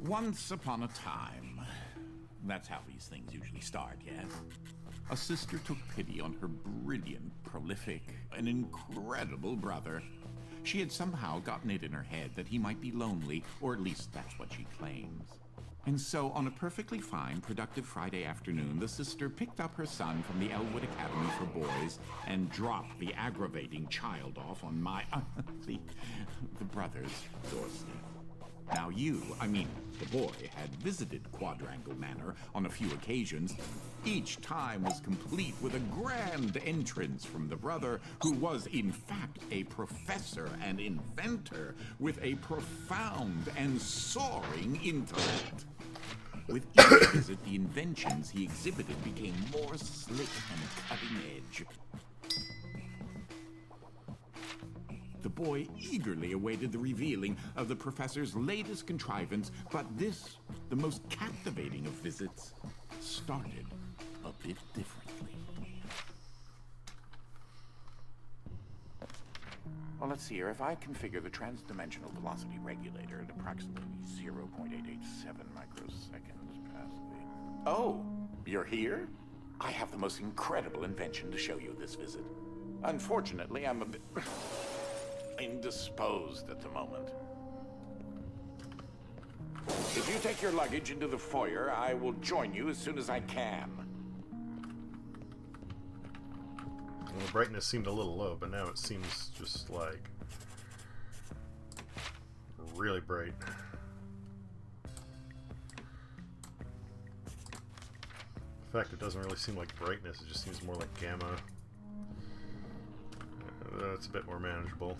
Once upon a time. That's how these things usually start, yes? A sister took pity on her brilliant, prolific, and incredible brother. She had somehow gotten it in her head that he might be lonely, or at least that's what she claims. And so, on a perfectly fine, productive Friday afternoon, the sister picked up her son from the Elwood Academy for Boys and dropped the aggravating child off on the brother's doorstep. Now the boy had visited Quadrangle Manor on a few occasions. Each time was complete with a grand entrance from the brother, who was in fact a professor and inventor with a profound and soaring intellect. With each visit, the inventions he exhibited became more slick and cutting edge. The boy eagerly awaited the revealing of the professor's latest contrivance, but this, the most captivating of visits, started a bit differently. Well, let's see here. If I configure the trans-dimensional velocity regulator at approximately 0.887 microseconds past the... Oh, you're here? I have the most incredible invention to show you this visit. Unfortunately, I'm a bit... indisposed at the moment. If you take your luggage into the foyer, I will join you as soon as I can. Well, the brightness seemed a little low, but now it seems just like really bright. In fact, it doesn't really seem like brightness, it just seems more like gamma. That's a bit more manageable.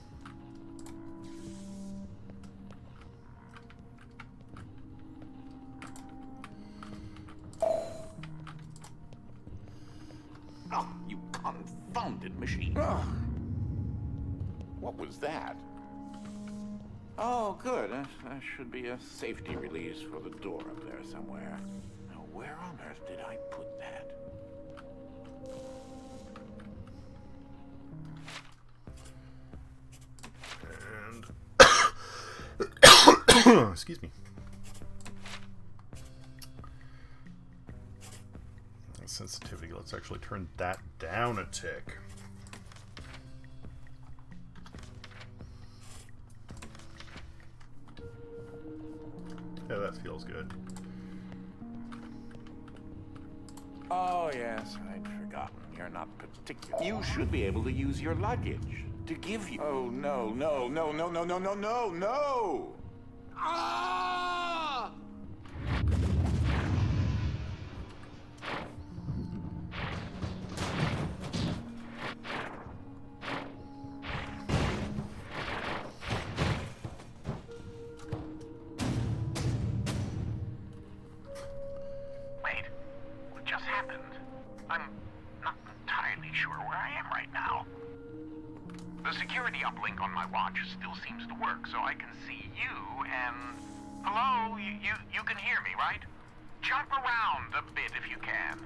Oh, you confounded machine. Ugh. What was that? Oh, good. That should be a safety release for the door up there somewhere. Now, where on earth did I put that? And excuse me. Sensitivity, let's actually turn that down a tick. Yeah, that feels good. Oh, yes, I'd forgotten. You're not particular. You should be able to use your luggage to give you... Oh, no, no, no, no, no, no, no, no, no! Ah! Uplink on my watch still seems to work, so I can see you and... Hello? You can hear me, right? Jump around a bit if you can.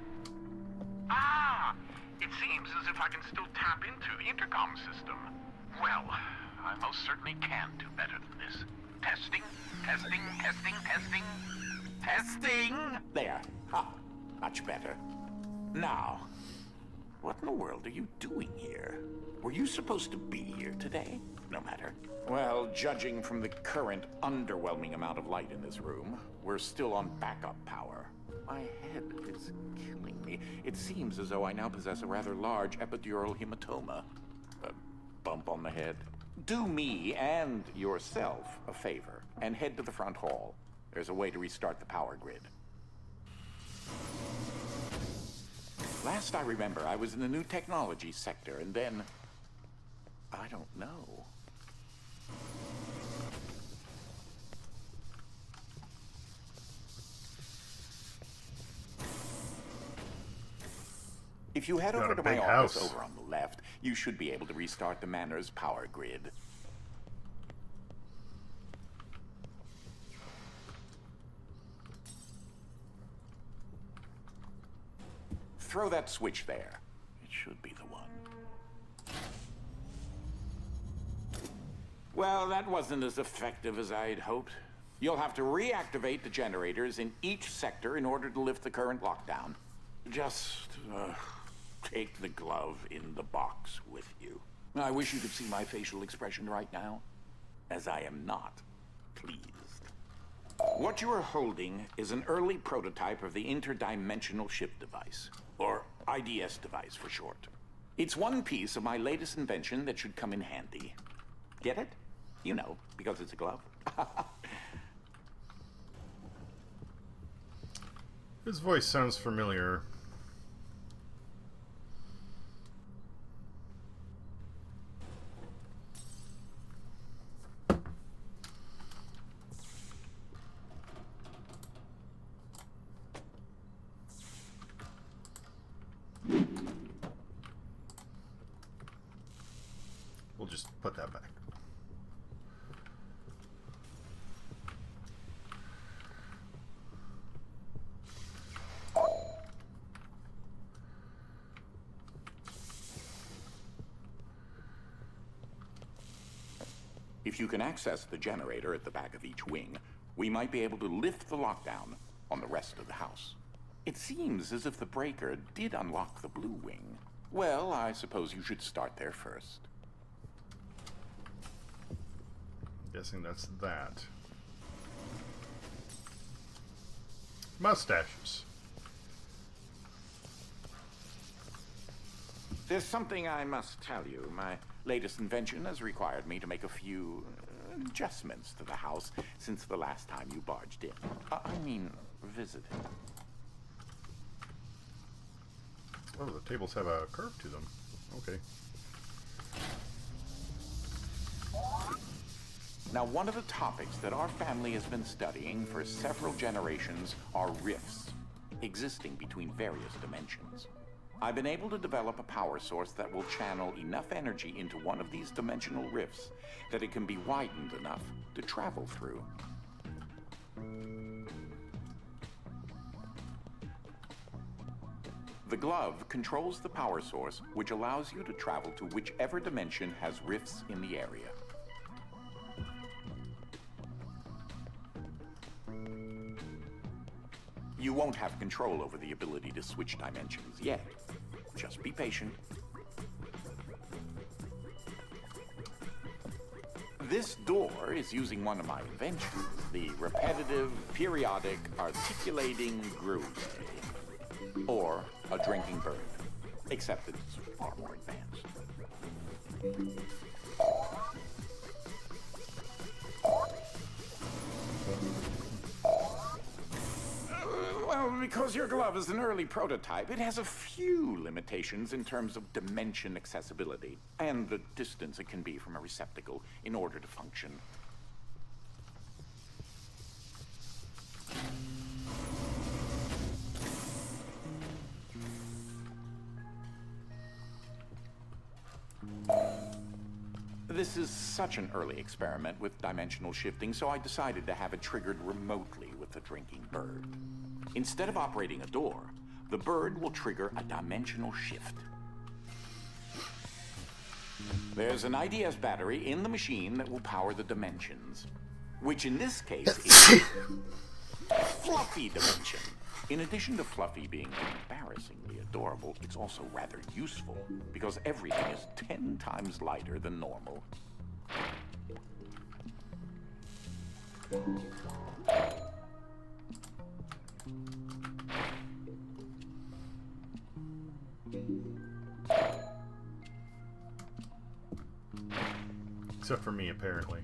Ah! It seems as if I can still tap into the intercom system. Well, I most certainly can do better than this. Testing, testing, testing, testing. Testing! There. Ha! Much better. Now, what in the world are you doing here? Were you supposed to be here today? No matter. Well, judging from the current underwhelming amount of light in this room, we're still on backup power. My head is killing me. It seems as though I now possess a rather large epidural hematoma. A bump on the head. Do me and yourself a favor and head to the front hall. There's a way to restart the power grid. Last I remember, I was in the new technology sector, and then... I don't know. If you head over to my office over on the left, you should be able to restart the manor's power grid. Throw that switch there. It should be the one. Well, that wasn't as effective as I'd hoped. You'll have to reactivate the generators in each sector in order to lift the current lockdown. Just take the glove in the box with you. I wish you could see my facial expression right now, as I am not pleased. What you are holding is an early prototype of the interdimensional shift device, or IDS device for short. It's one piece of my latest invention that should come in handy. Get it? You know, because it's a glove. His voice sounds familiar. We'll just put that back. If you can access the generator at the back of each wing, we might be able to lift the lockdown on the rest of the house. It seems as if the breaker did unlock the blue wing. Well, I suppose you should start there first. Guessing that's that. Mustaches. There's something I must tell you. My latest invention has required me to make a few adjustments to the house since the last time you barged in. I mean, visited. Oh, the tables have a curve to them. Okay. Now, one of the topics that our family has been studying for several generations are rifts, existing between various dimensions. I've been able to develop a power source that will channel enough energy into one of these dimensional rifts that it can be widened enough to travel through. The glove controls the power source, which allows you to travel to whichever dimension has rifts in the area. You won't have control over the ability to switch dimensions yet. Just be patient. This door is using one of my inventions, the repetitive, periodic, articulating groove, or a drinking bird, except it's far more advanced. Well, because your glove is an early prototype, it has a few limitations in terms of dimension accessibility and the distance it can be from a receptacle in order to function. This is such an early experiment with dimensional shifting, so I decided to have it triggered remotely with the drinking bird. Instead of operating a door, the bird will trigger a dimensional shift. There's an IDS battery in the machine that will power the dimensions, which in this case is Fluffy dimension. In addition to Fluffy being embarrassingly adorable, it's also rather useful because everything is 10 times lighter than normal. Except for me, apparently.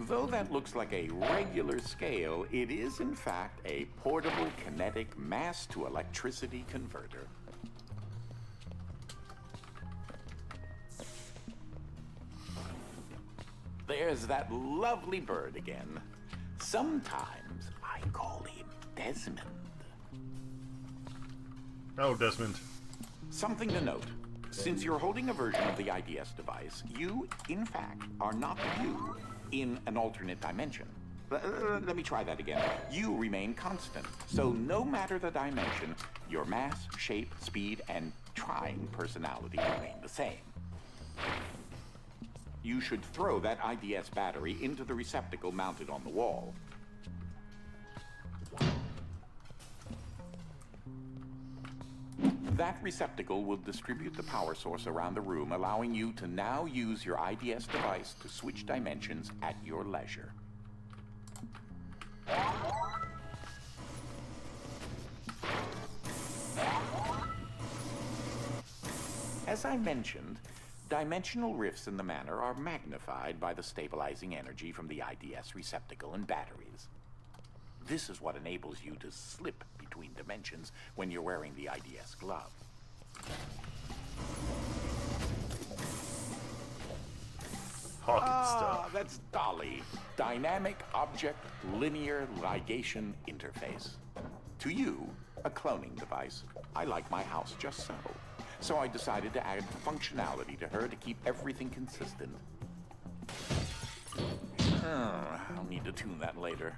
Though that looks like a regular scale, it is in fact a portable kinetic mass to electricity converter. There's that lovely bird again. Sometimes I call him Desmond. Oh, Desmond. Something to note. Since you're holding a version of the IDS device, you, in fact, are not you in an alternate dimension. Let me try that again. You remain constant. So no matter the dimension, your mass, shape, speed, and trying personality remain the same. You should throw that IDS battery into the receptacle mounted on the wall. That receptacle will distribute the power source around the room, allowing you to now use your IDS device to switch dimensions at your leisure. As I mentioned, dimensional rifts in the manor are magnified by the stabilizing energy from the IDS receptacle and batteries. This is what enables you to slip between dimensions when you're wearing the IDS glove. Hawking stuff. That's Dolly. Dynamic Object Linear Ligation Interface. To you, a cloning device. I like my house just so. So I decided to add functionality to her to keep everything consistent. I'll need to tune that later.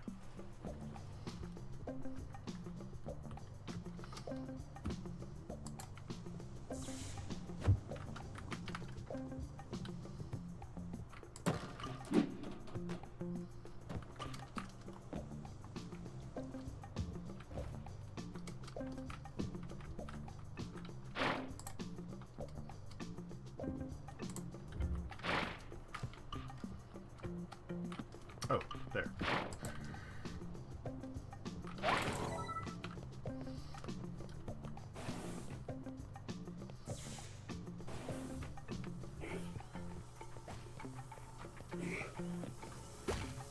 Oh, there.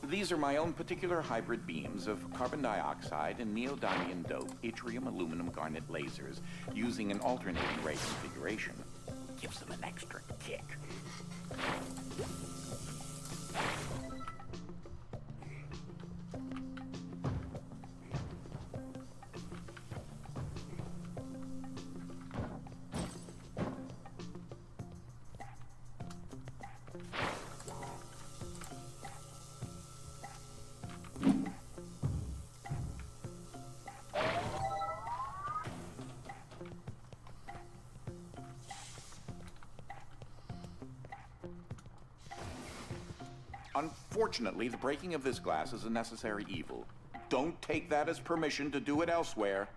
These are my own particular hybrid beams of carbon dioxide and neodymium dope yttrium aluminum garnet lasers using an alternating ray configuration. Gives them an extra kick. Unfortunately, the breaking of this glass is a necessary evil. Don't take that as permission to do it elsewhere.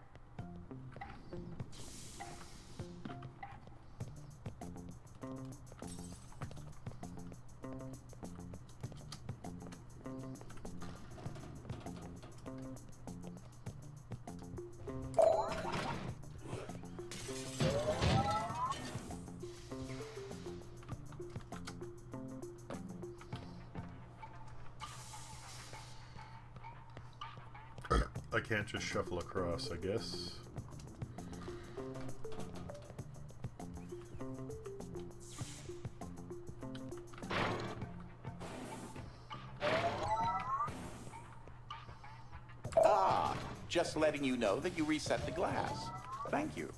I can't just shuffle across, I guess. Just letting you know that you reset the glass. Thank you.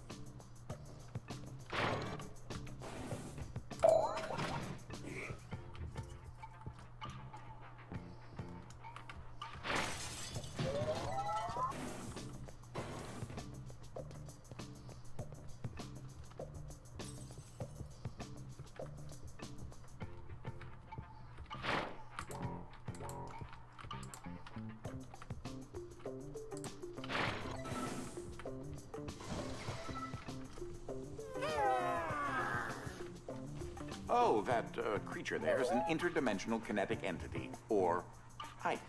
Oh, that creature there is an interdimensional kinetic entity, or Ike.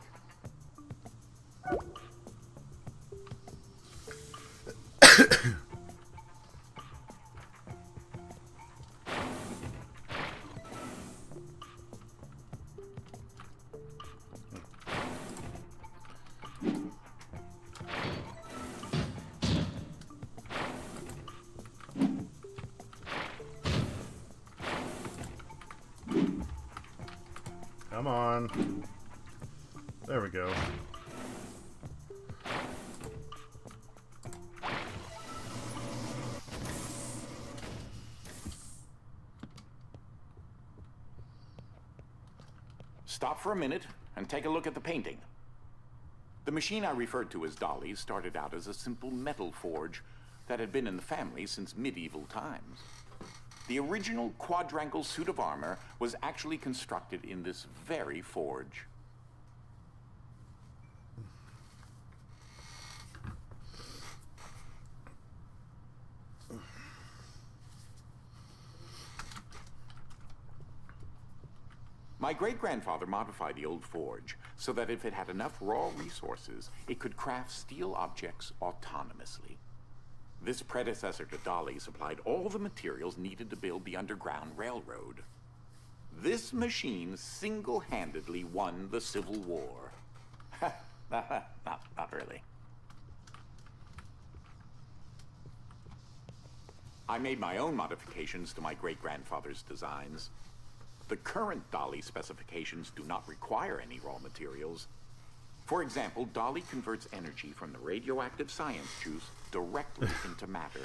Come on. There we go. Stop for a minute and take a look at the painting. The machine I referred to as Dolly started out as a simple metal forge that had been in the family since medieval times. The original quadrangle suit of armor was actually constructed in this very forge. My great-grandfather modified the old forge so that if it had enough raw resources, it could craft steel objects autonomously. This predecessor to Dolly supplied all the materials needed to build the Underground Railroad. This machine single-handedly won the Civil War. Not really. I made my own modifications to my great-grandfather's designs. The current Dolly specifications do not require any raw materials. For example, Dolly converts energy from the radioactive science juice directly into matter.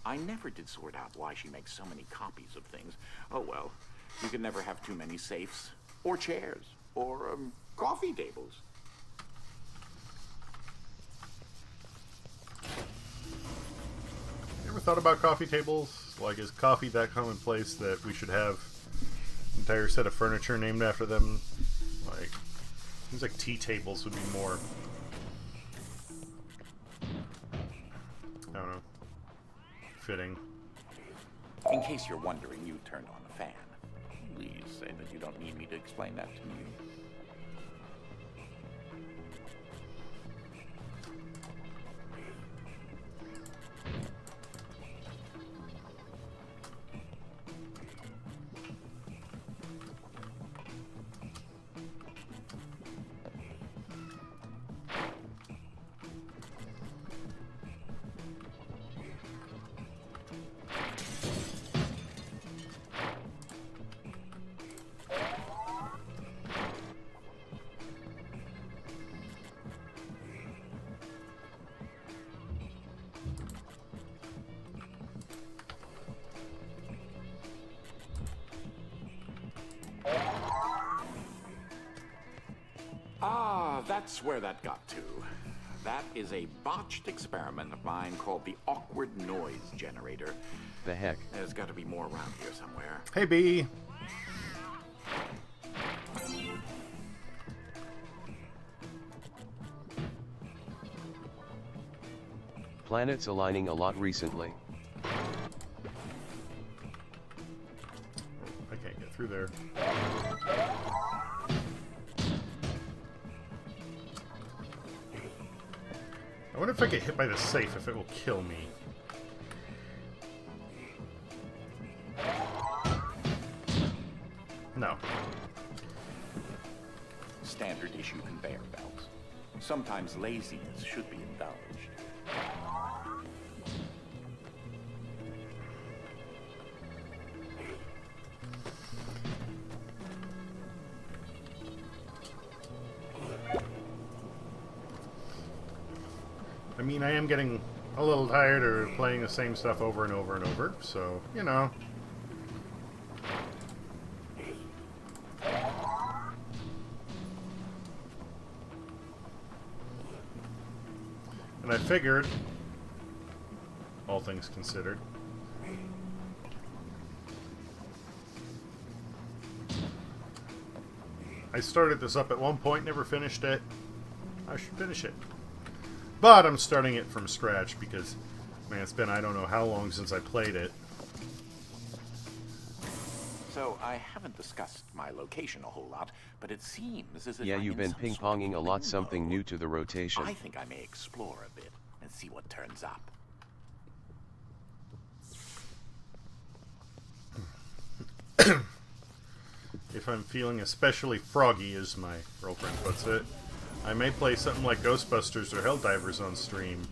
I never did sort out why she makes so many copies of things. Oh well, you can never have too many safes, or chairs, or coffee tables. You ever thought about coffee tables? Like, is coffee that commonplace that we should have an entire set of furniture named after them? Like, seems like tea tables would be more, I don't know, fitting. In case you're wondering, you turned on a fan. Please say that you don't need me to explain that to you. That's where that got to. That is a botched experiment of mine called the awkward noise generator. The heck? There's got to be more around here somewhere. Hey, B! Planets aligning a lot recently. I can't get through there. I wonder if I get hit by the safe, if it will kill me. No. Standard issue conveyor belts. Sometimes laziness should be indulged. I mean, I am getting a little tired of playing the same stuff over and over and over, so, you know. And I figured, all things considered, I started this up at one point, never finished it. I should finish it. But I'm starting it from scratch because, man, it's been I don't know how long since I played it. So I haven't discussed my location a whole lot, but it seems as if Yeah, I'm you've in been some ping-ponging sort a of lot, something limbo. new to the rotation. I think I may explore a bit and see what turns up. If I'm feeling especially froggy, as my girlfriend puts it, I may play something like Ghostbusters or Helldivers on stream.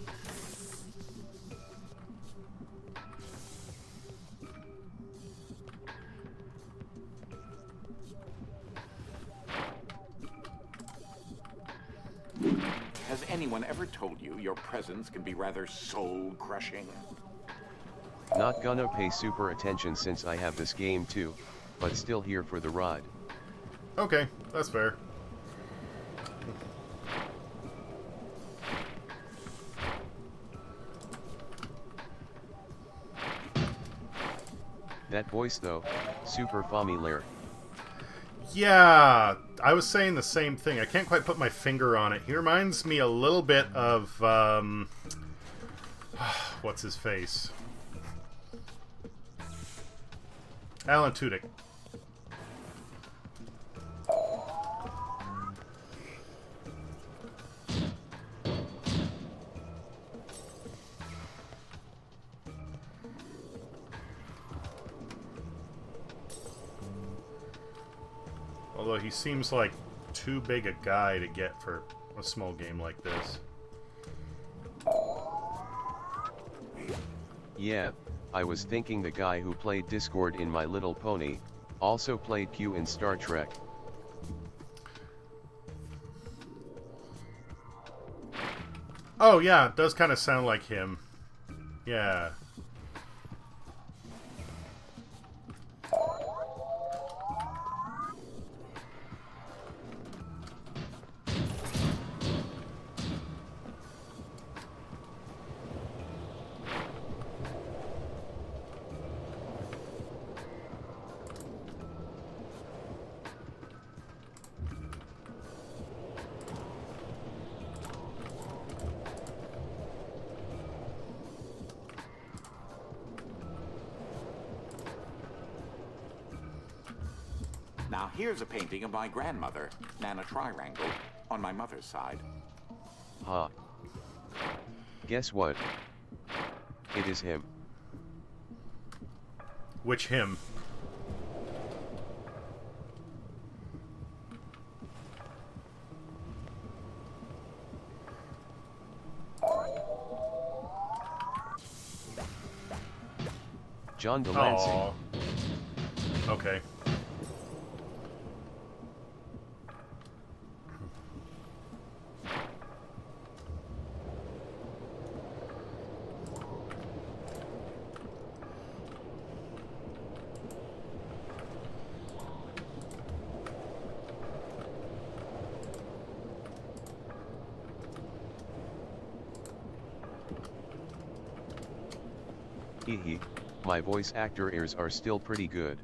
Has anyone ever told you your presence can be rather soul-crushing? Not gonna pay super attention since I have this game too, but still here for the ride. Okay, that's fair. That voice though, super familiar. Yeah, I was saying the same thing. I can't quite put my finger on it. He reminds me a little bit of, what's his face? Alan Tudyk. Although he seems like too big a guy to get for a small game like this. Yeah, I was thinking the guy who played Discord in My Little Pony also played Q in Star Trek. Oh yeah, it does kind of sound like him. Yeah. Now here's a painting of my grandmother, Nana Triangle, on my mother's side. Ha. Guess what? It is him. Which him? John Delancey. Aw. Okay. Hehe, my voice actor ears are still pretty good.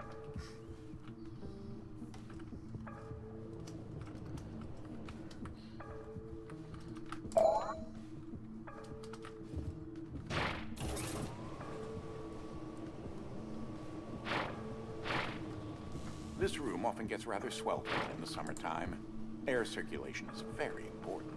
This room often gets rather sweltered in the summertime. Air circulation is very important.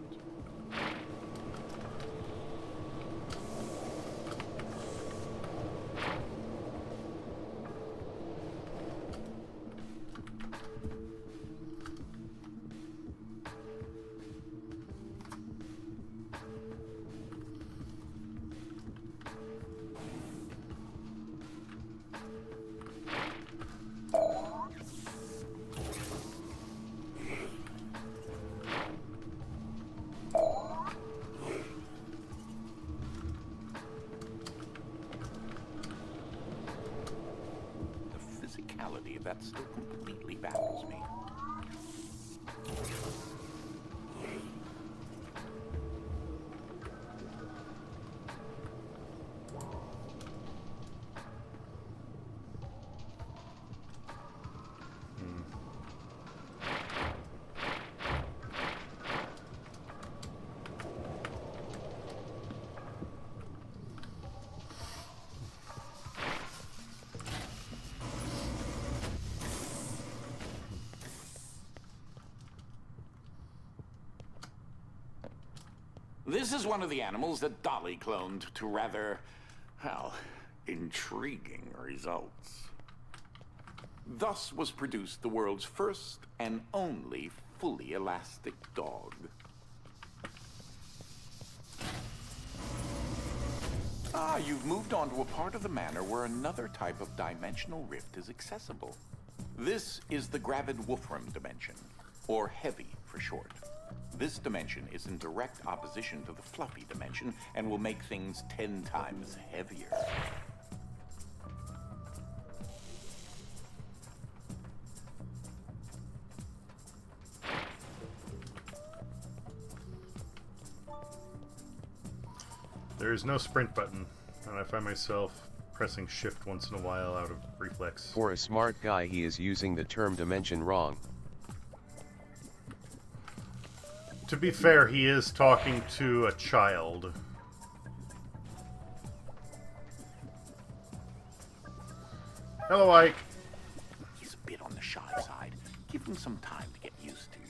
That still completely baffles me. This is one of the animals that Dolly cloned to rather, well, intriguing results. Thus was produced the world's first and only fully elastic dog. Ah, you've moved on to a part of the manor where another type of dimensional rift is accessible. This is the Gravid Wolfram dimension, or Heavy for short. This dimension is in direct opposition to the Fluffy dimension and will make things 10 times heavier. There is no sprint button, and I find myself pressing shift once in a while out of reflex. For a smart guy, he is using the term dimension wrong. To be fair, he is talking to a child. Hello, Ike. He's a bit on the shy side. Give him some time to get used to you.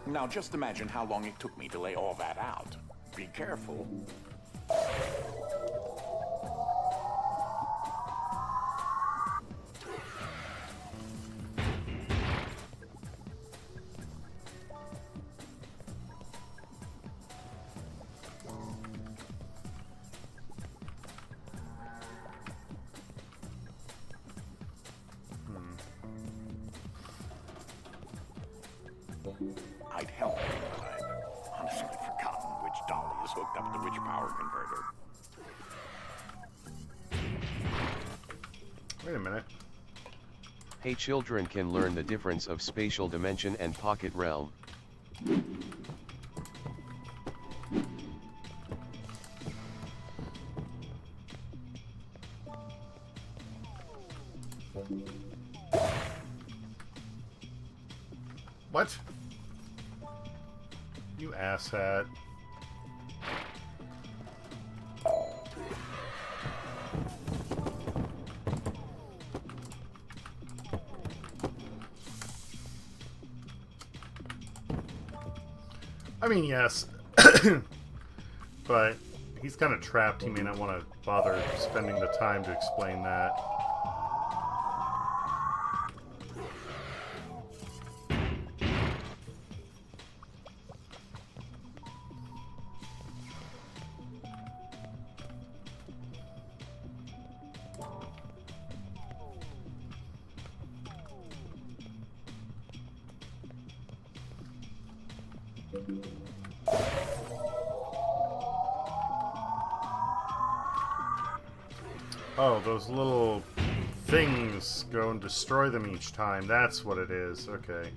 Now just imagine how long it took me to lay all that out. Be careful. I'd help you, but I've honestly forgotten which dolly is hooked up to which power converter. Wait a minute. Hey, children can learn the difference of spatial dimension and pocket realm. What? You asshat. I mean, yes. But he's kind of trapped. He may not want to bother spending the time to explain that. Oh, those little things go and destroy them each time. That's what it is. Okay.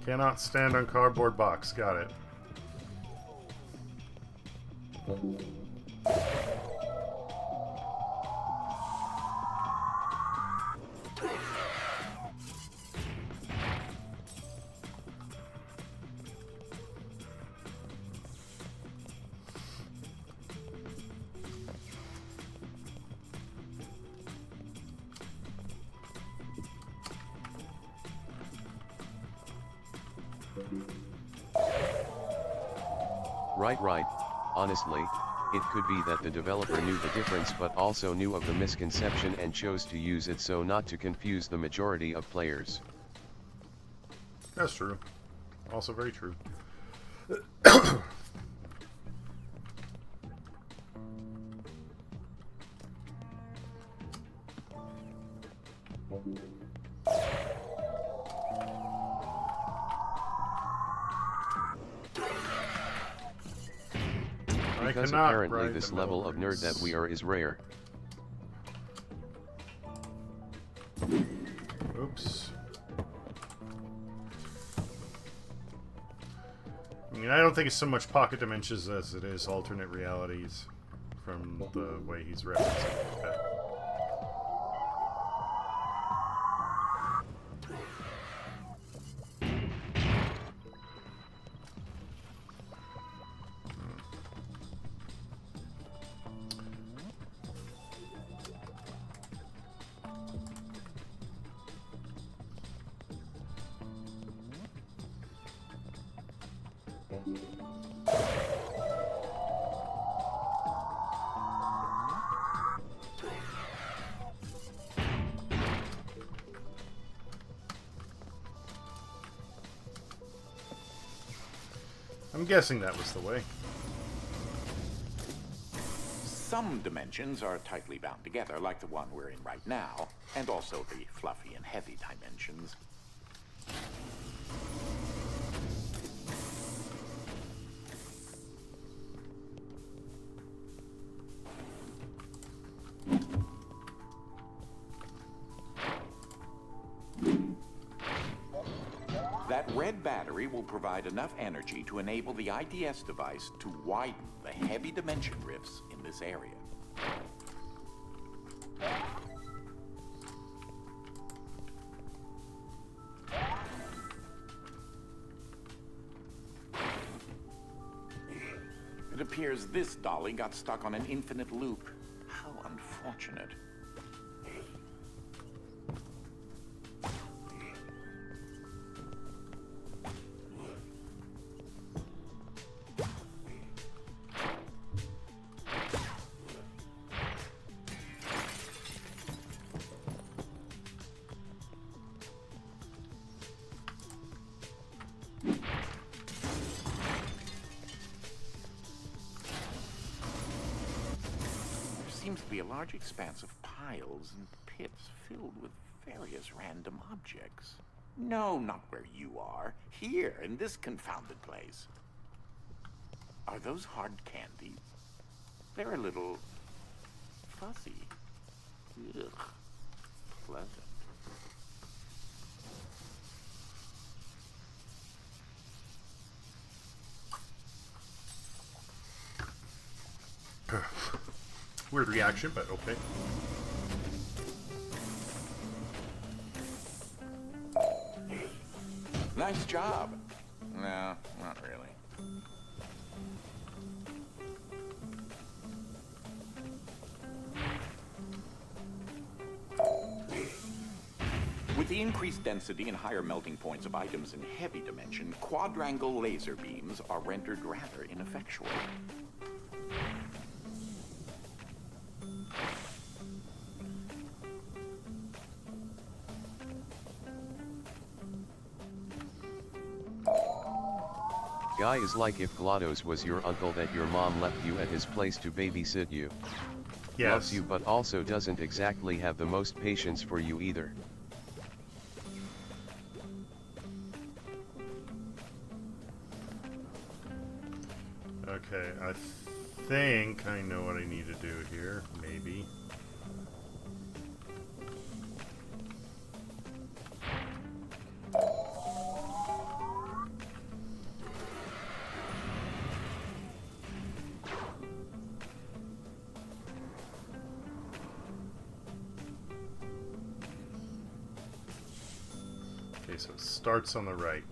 Cannot stand on cardboard box. Got it. Right. Honestly, it could be that the developer knew the difference but also knew of the misconception and chose to use it so not to confuse the majority of players. That's true. Also very true. Because apparently this level of nerd that we are is rare. Oops. I mean, I don't think it's so much pocket dimensions as it is alternate realities from the way he's referencing it. I'm guessing that was the way. Some dimensions are tightly bound together, like the one we're in right now, and also the fluffy and heavy dimensions. That red battery will provide enough energy to enable the IDS device to widen the heavy dimension rifts in this area. It appears this dolly got stuck on an infinite loop. How unfortunate. seems to be a large expanse of piles and pits filled with various random objects. No, not where you are. Here, in this confounded place. Are those hard candies? They're a little fuzzy. Ugh. Pleasant. Weird reaction, but okay. Nice job. No, not really. With the increased density and higher melting points of items in heavy dimension, quadrangle laser beams are rendered rather ineffectual. Guy is like if GLaDOS was your uncle that your mom left you at his place to babysit you. Yes. Loves you but also doesn't exactly have the most patience for you either. Okay, I think I know what I need to do here. Maybe. Okay, so it starts on the right.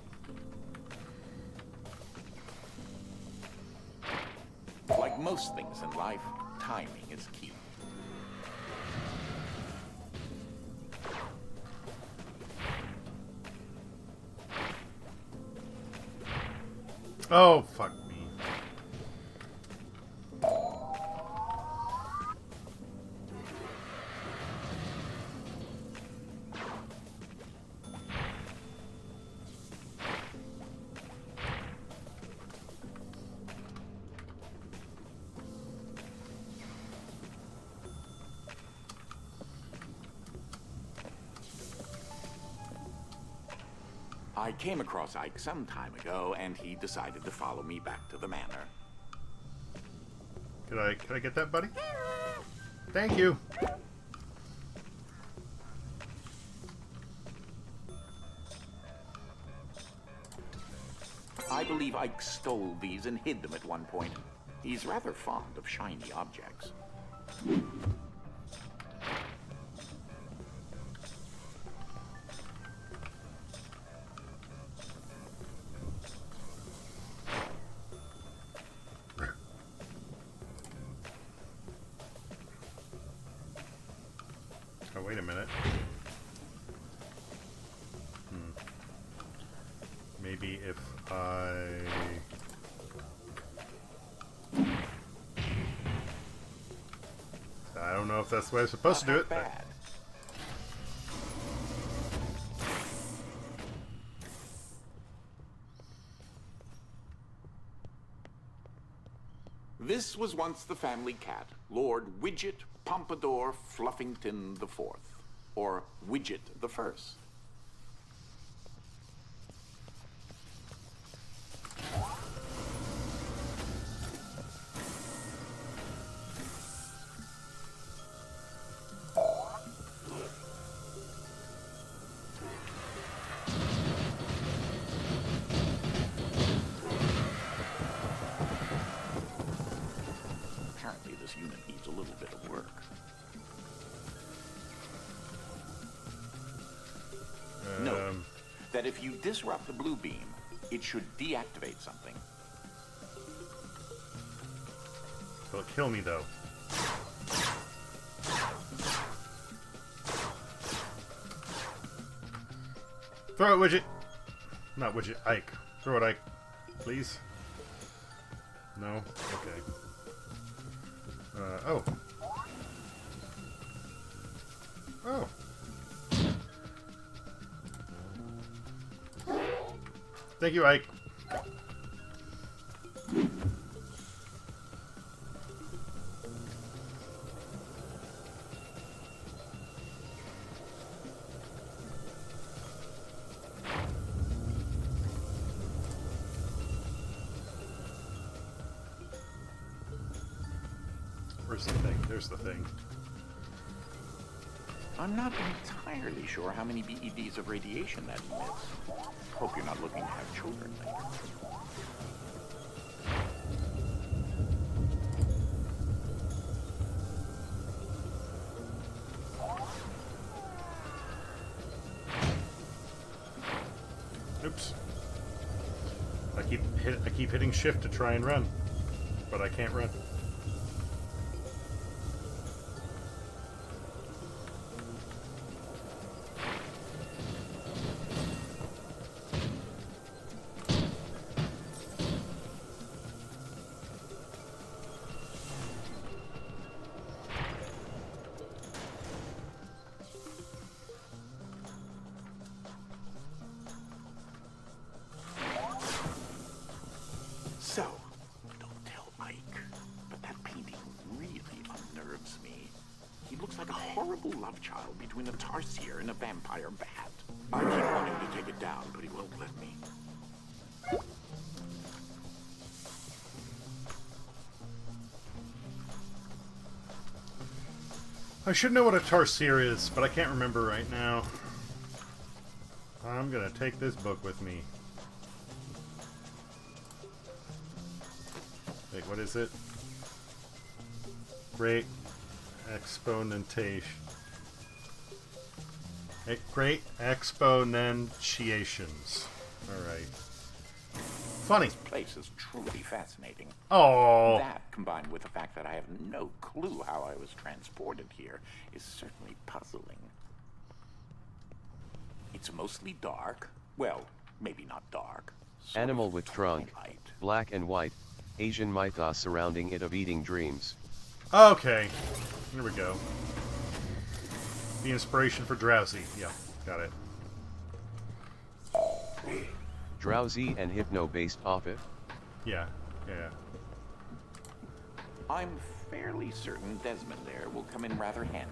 Like most things in life, timing is key. Oh, fuck me. I came across Ike some time ago, and he decided to follow me back to the manor. Can I get that, buddy? Thank you. I believe Ike stole these and hid them at one point. He's rather fond of shiny objects. Oh, wait a minute. Maybe if I... I don't know if that's the way I'm supposed to do it, but... Bad. This was once the family cat, Lord Widget Pompadour Fluffington IV, or Widget the First. Apparently this unit needs a little bit of work. Note that if you disrupt the blue beam, it should deactivate something. Will it kill me, though? Throw it, Widget! Not Widget, Ike. Throw it, Ike. Please? No? Okay. Oh. Oh. Thank you, Ike. Where's the thing? There's the thing. I'm not entirely sure how many BEDs of radiation that emits. Hope you're not looking to have children later. Oops. I keep hitting shift to try and run, but I can't run. So, don't tell Mike, but that painting really unnerves me. He looks like a horrible love child between a tarsier and a vampire bat. I keep wanting to take it down, but he won't let me. I should know what a tarsier is, but I can't remember right now. I'm gonna take this book with me. Wait, what is it? Great exponentation. Great exponentiations. Alright. Funny. This place is truly fascinating. Oh. That, combined with the fact that I have no clue how I was transported here, is certainly puzzling. It's mostly dark. Well, maybe not dark. Sort Animal of with trunk, twilight. black and white, Asian mythos surrounding it of eating dreams. Okay. Here we go. The inspiration for drowsy. Yeah, got it. Drowsy and hypno-based off it. Yeah, yeah. I'm fairly certain Desmond there will come in rather handy.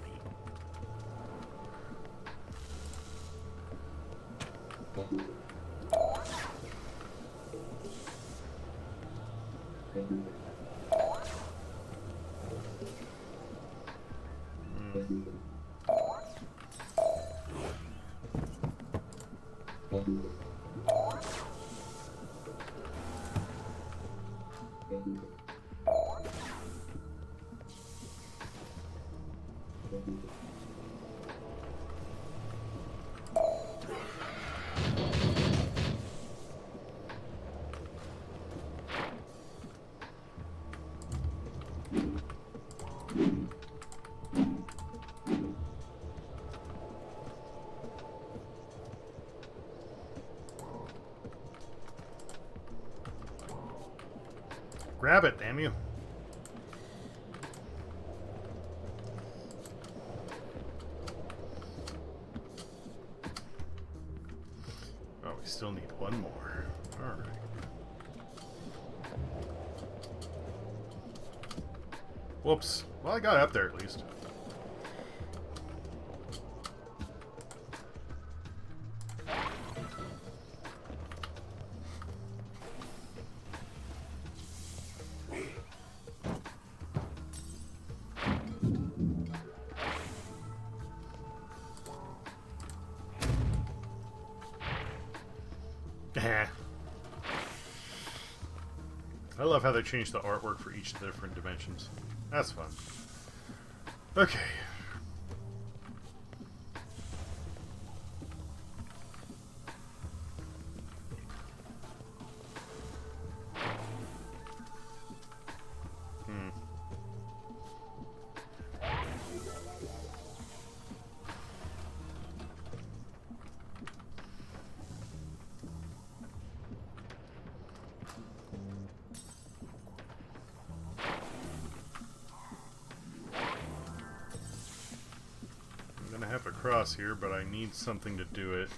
Grab it, damn you. Oh, we still need one more. Alright. Whoops. Well, I got up there at least. I love how they changed the artwork for each of the different dimensions. That's fun. Okay. Cross here, but I need something to do it.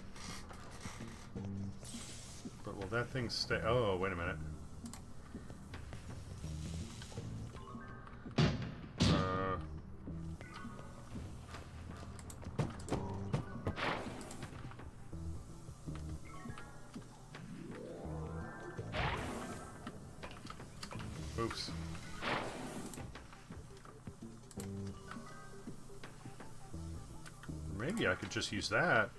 But will that thing stay? Oh, wait a minute. Oops. maybe I could just use that.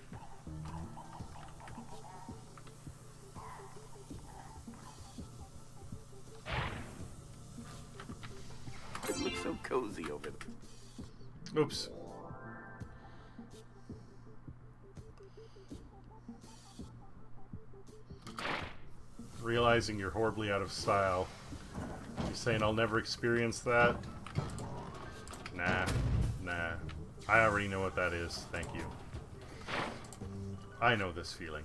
It looks so cozy over there. Oops. Realizing you're horribly out of style. You saying I'll never experience that? Nah. Nah. I already know what that is. Thank you. I know this feeling.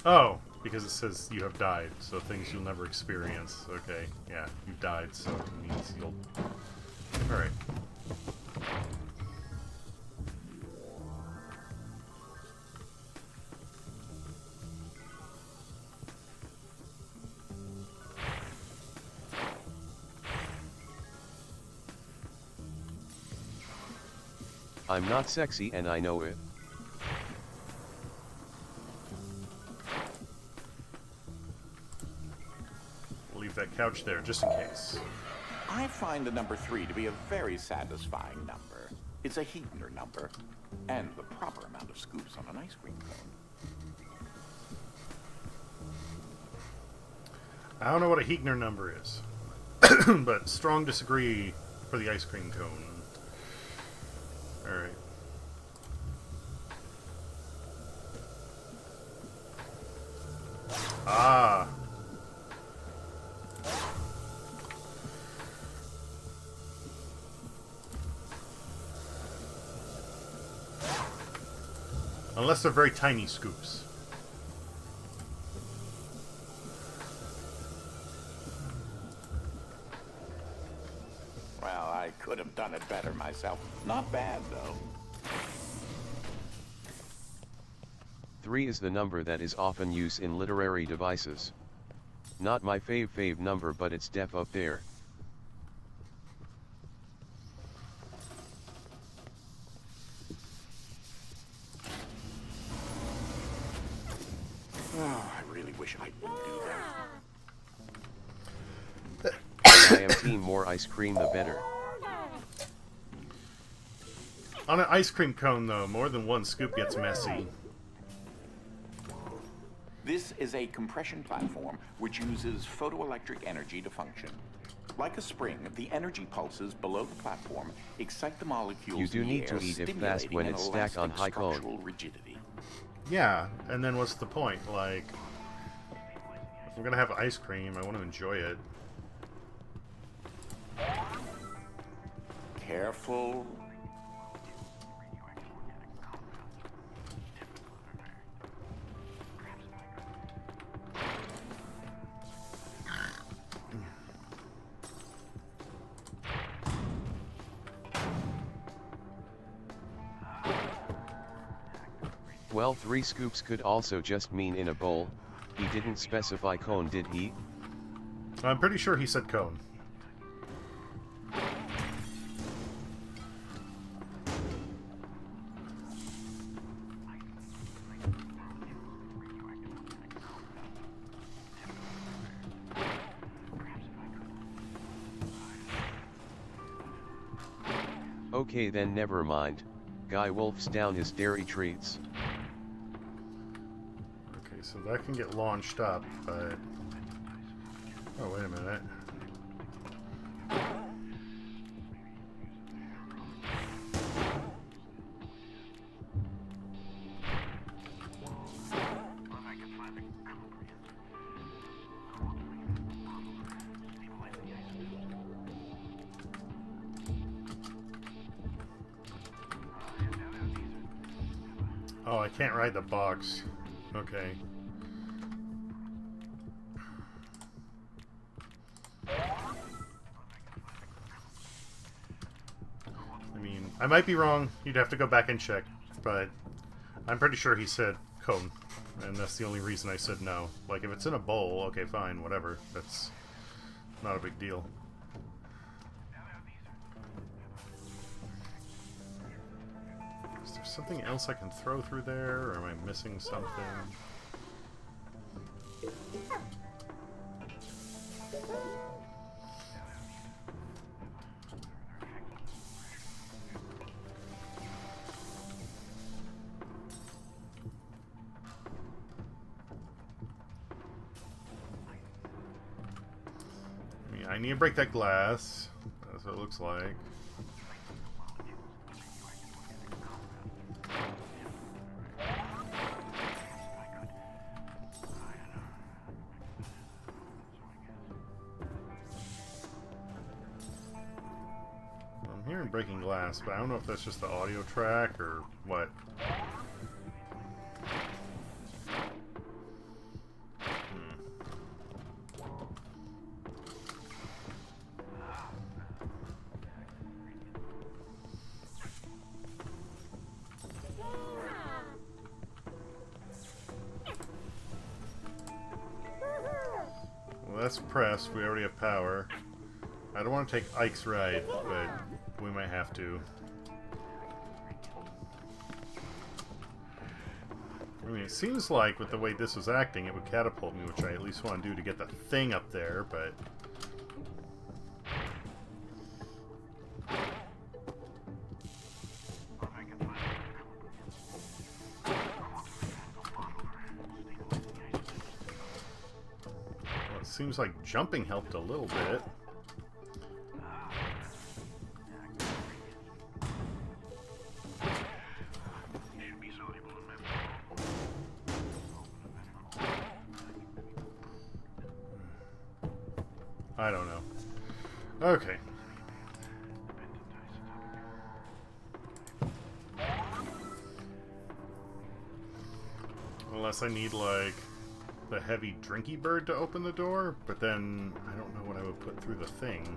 Oh, because it says you have died, so things you'll never experience. Okay, yeah, you've died, so it means you'll... Alright. I'm not sexy and I know it. Leave that couch there, just in case. I find the number 3 to be a very satisfying number. It's a Heatner number, and the proper amount of scoops on an ice cream cone. I don't know what a Heatner number is, but strong disagree for the ice cream cone. Alright. Ah! Unless they're very tiny scoops. Well, I could have done it better myself. Not bad, though. 3 is the number that is often used in literary devices. Not my fave number, but it's def up there. Oh, I really wish I would do that. I am team more ice cream the better. On an ice cream cone, though, more than one scoop gets messy. This is a compression platform which uses photoelectric energy to function. Like a spring, the energy pulses below the platform excite the molecules You do in the need to air, eat it fast stimulating when an it's stacked on elastic high cone. structural rigidity. Yeah, and then what's the point? Like, if I'm gonna have ice cream, I want to enjoy it. Careful. Well, 3 scoops could also just mean in a bowl. He didn't specify cone, did he? I'm pretty sure he said cone. Okay, then never mind. Guy wolfs down his dairy treats. Okay, so that can get launched up, but... Oh, wait a minute. Oh, I can't ride the box. Okay. I mean, I might be wrong. You'd have to go back and check, but I'm pretty sure he said cone, and that's the only reason I said no. Like, if it's in a bowl, okay, fine, whatever. That's not a big deal. there something else I can throw through there, or am I missing something? I need to break that glass. That's what it looks like. I'm hearing breaking glass, but I don't know if that's just the audio track or what. That's pressed. We already have power. I don't want to take Ike's ride, but we might have to. I mean, it seems like with the way this was acting, it would catapult me, which I at least want to do to get the thing up there, but... Seems like jumping helped a little bit. I don't know. Okay. Unless I need, like, the heavy drinky bird to open the door, but then I don't know what I would put through the thing.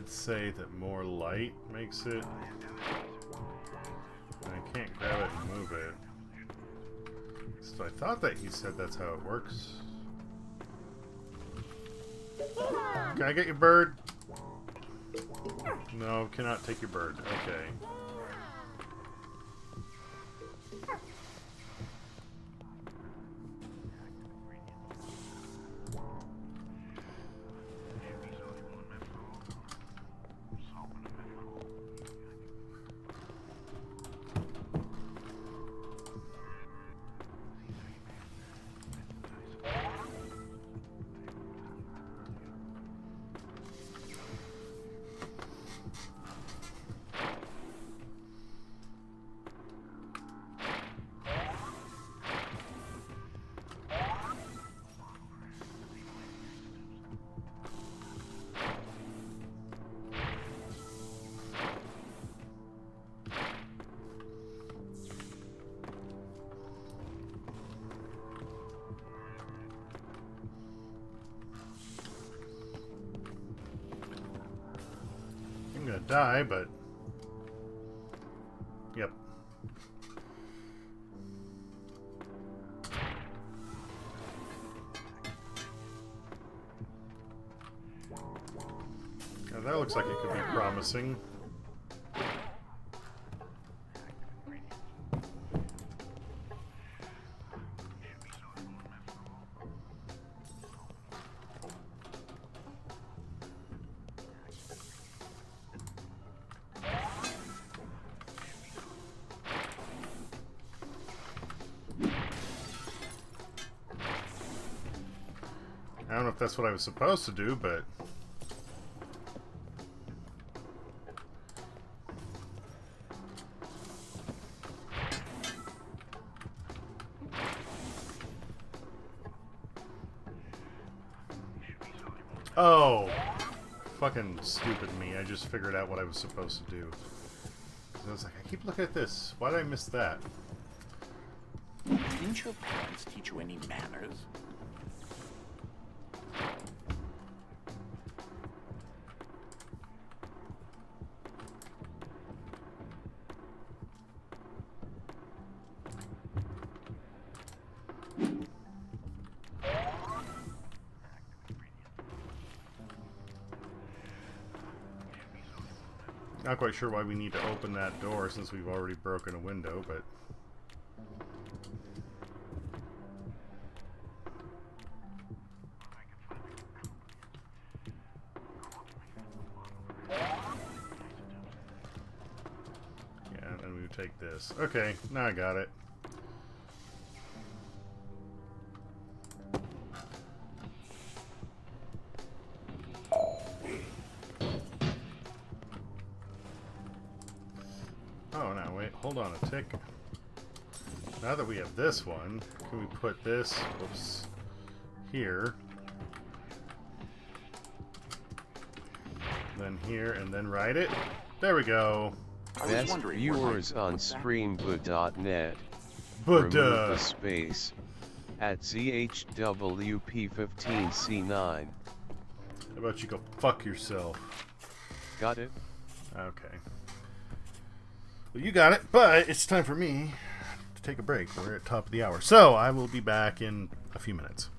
Say that more light makes it. I can't grab it and move it. So I thought that he said that's how it works. Can I get your bird? No, cannot take your bird. Okay. I'm gonna die, but... Yep. Now that looks like it could be promising. I don't know if that's what I was supposed to do, but... Oh! Fucking stupid me. I just figured out what I was supposed to do. I was like, I keep looking at this. Why did I miss that? Didn't your parents teach you any manners? Not quite sure why we need to open that door since we've already broken a window, but... yeah, and then we would take this. Okay, now I got it. Oh, no, wait, hold on a tick. Now that we have this one, can we put this, whoops, here, then here, and then write it? There we go. Best viewers on streamboot.net. But, Remove the space at ZHWP15C9. how about you go fuck yourself? Got it? Okay. Well, you got it, but it's time for me to take a break. We're at top of the hour. So, I will be back in a few minutes.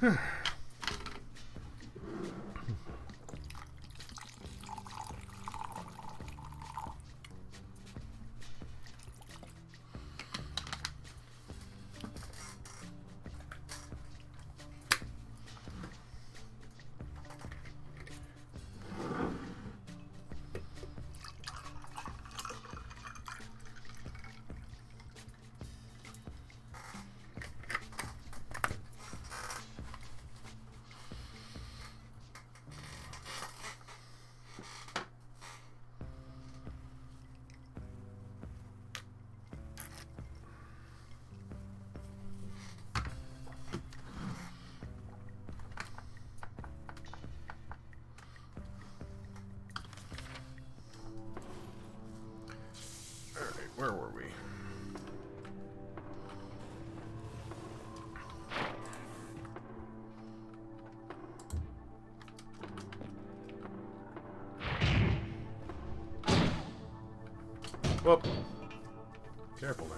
Where were we? Whoop. Careful now.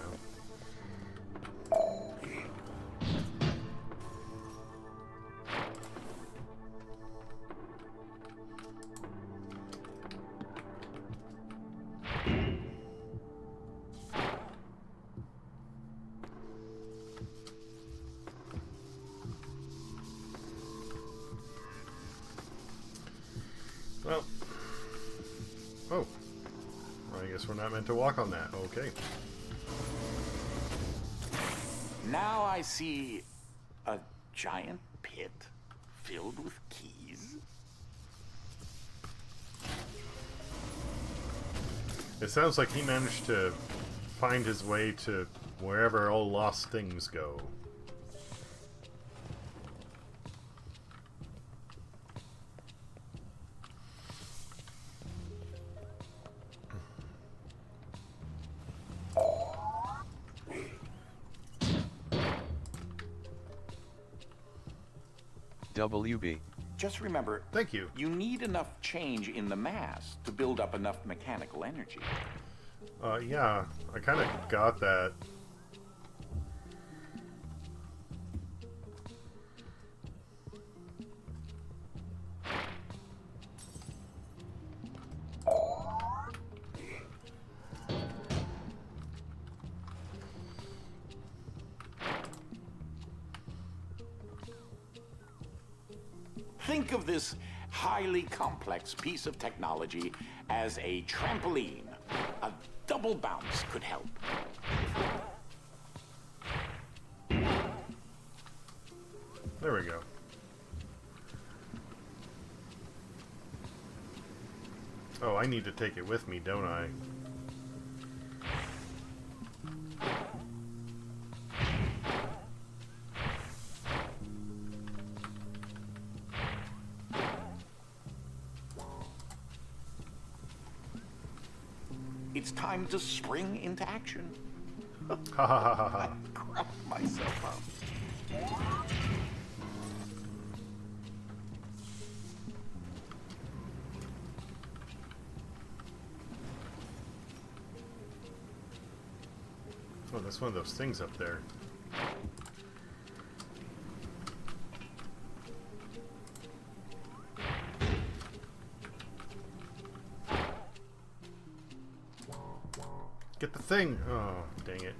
Well. Oh. I guess we're not meant to walk on that. Okay. Now I see a giant pit filled with keys. It sounds like he managed to find his way to wherever all lost things go. WB. Just remember, Thank you. you need enough change in the mass to build up enough mechanical energy. Yeah, I kind of got that. Think of this highly complex piece of technology as a trampoline. A double bounce could help. There we go. Oh, I need to take it with me, don't I? It's time to spring into action. Ha ha ha ha ha. Crap myself up. Oh, that's one of those things up there. Get the thing! Oh, dang it.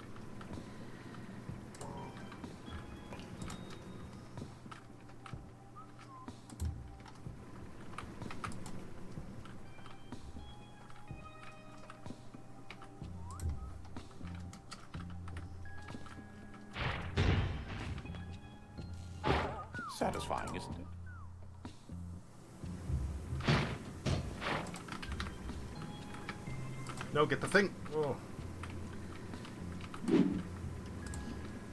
Satisfying, isn't it? No, get the thing! Oh.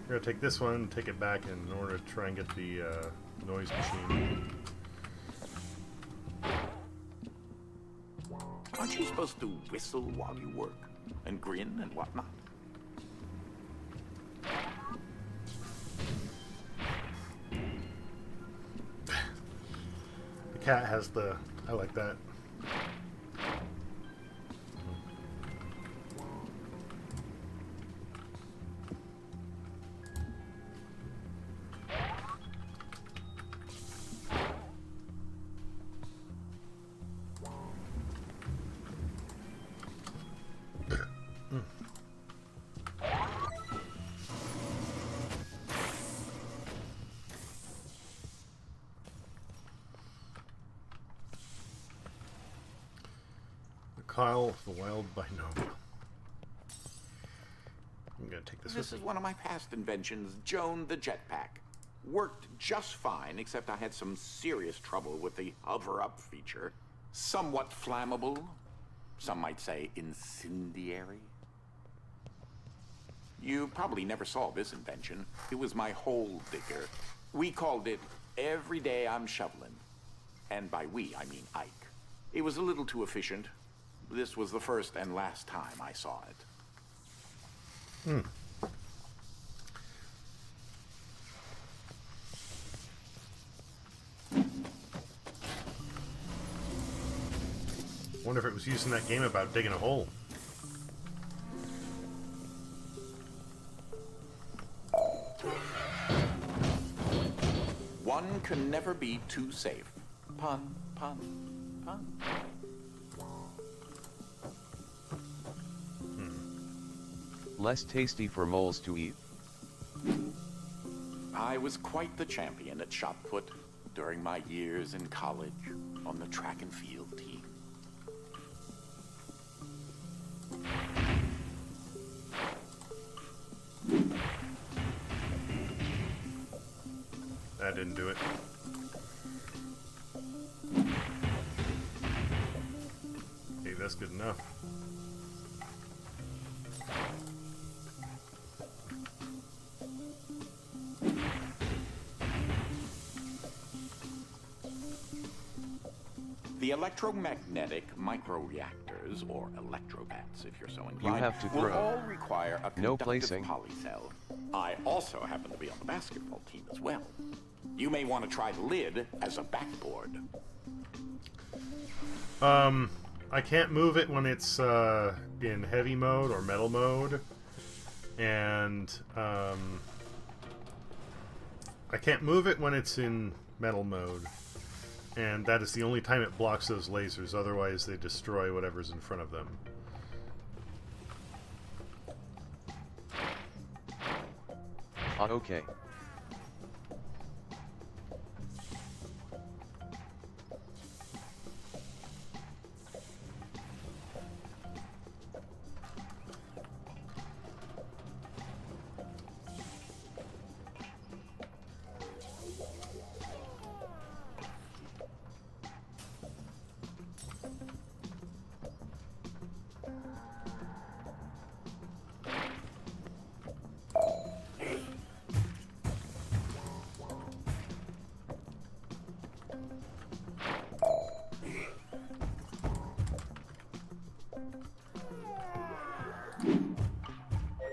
We're gonna take this one, take it back in order to try and get the noise machine. Aren't you supposed to whistle while you work? And grin and whatnot? The cat has the... I like that. Kyle the Wild Binomial. I'm gonna take this. This is one of my past inventions, Joan the Jetpack. Worked just fine, except I had some serious trouble with the hover-up feature. Somewhat flammable, some might say incendiary. You probably never saw this invention. It was my hole digger. We called it Every Day I'm Shoveling. And by we, I mean Ike. It was a little too efficient. This was the first and last time I saw it. Wonder if it was used in that game about digging a hole. One can never be too safe. Pun, pun, pun. Less tasty for moles to eat. I was quite the champion at shot put during my years in college on the track and field team. That didn't do it. Okay, that's good enough. The electromagnetic microreactors, or electrobats if you're so inclined, have to will throw. all require a No conductive placing. polycell. I also happen to be on the basketball team as well. You may want to try the lid as a backboard. I can't move it when it's in heavy mode or metal mode, and I can't move it when it's in metal mode, and that is the only time it blocks those lasers. Otherwise, they destroy whatever's in front of them. Okay.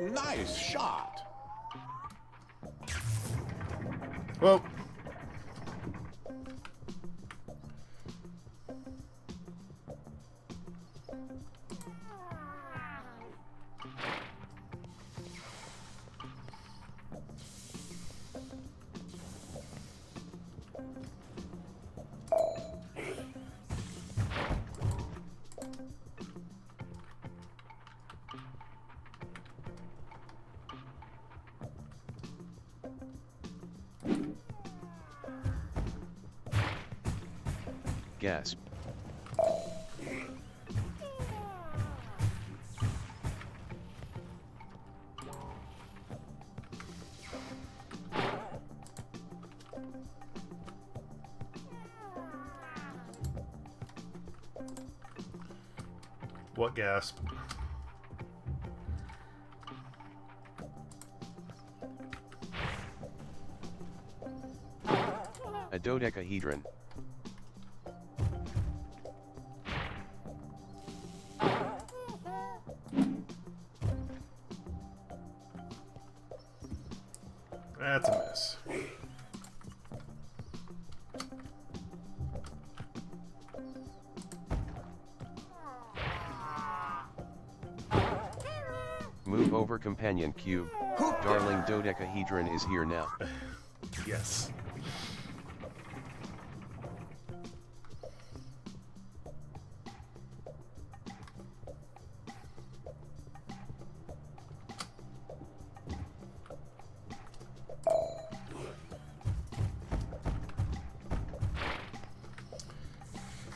Nice shot. Well, Gasp. what gasp? A dodecahedron. That's a miss. Move over, companion cube. Darling dodecahedron is here now. Yes.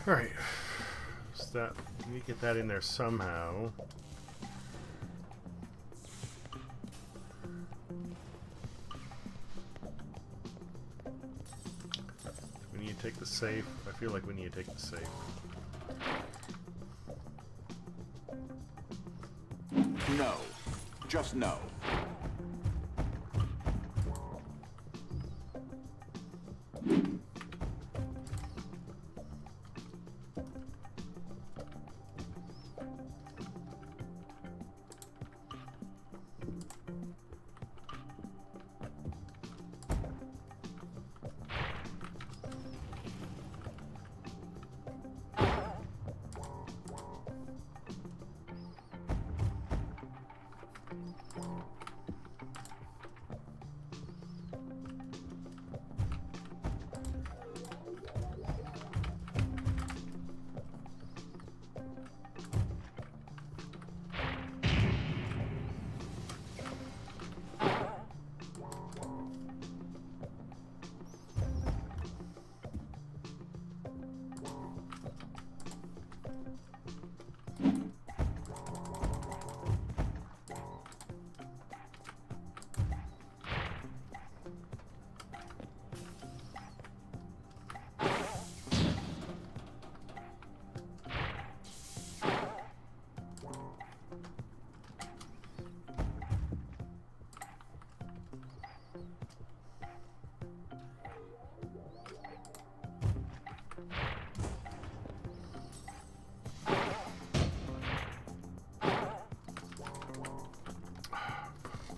Alright. that. Let me get that in there somehow. We need to take the safe. I feel like we need to take the safe. No. Just no.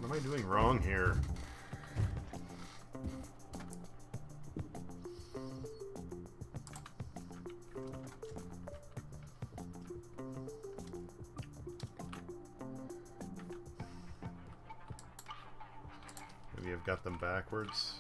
What am I doing wrong here? Maybe I've got them backwards.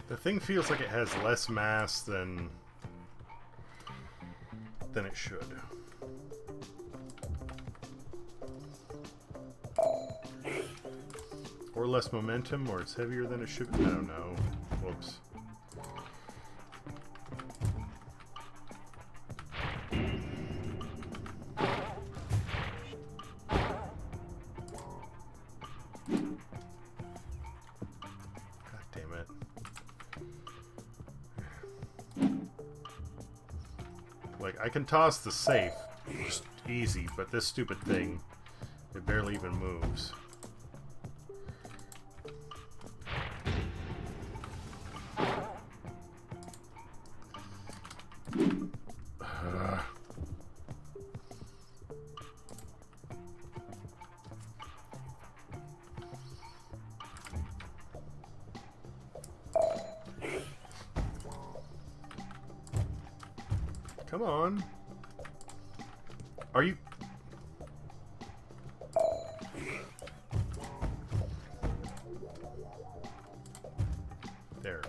The thing feels like it has less mass than it should. Or less momentum, or it's heavier than it should. I don't know. Whoops. Like, I can toss the safe, just easy, but this stupid thing, it barely even moves. Come on. Are you... There.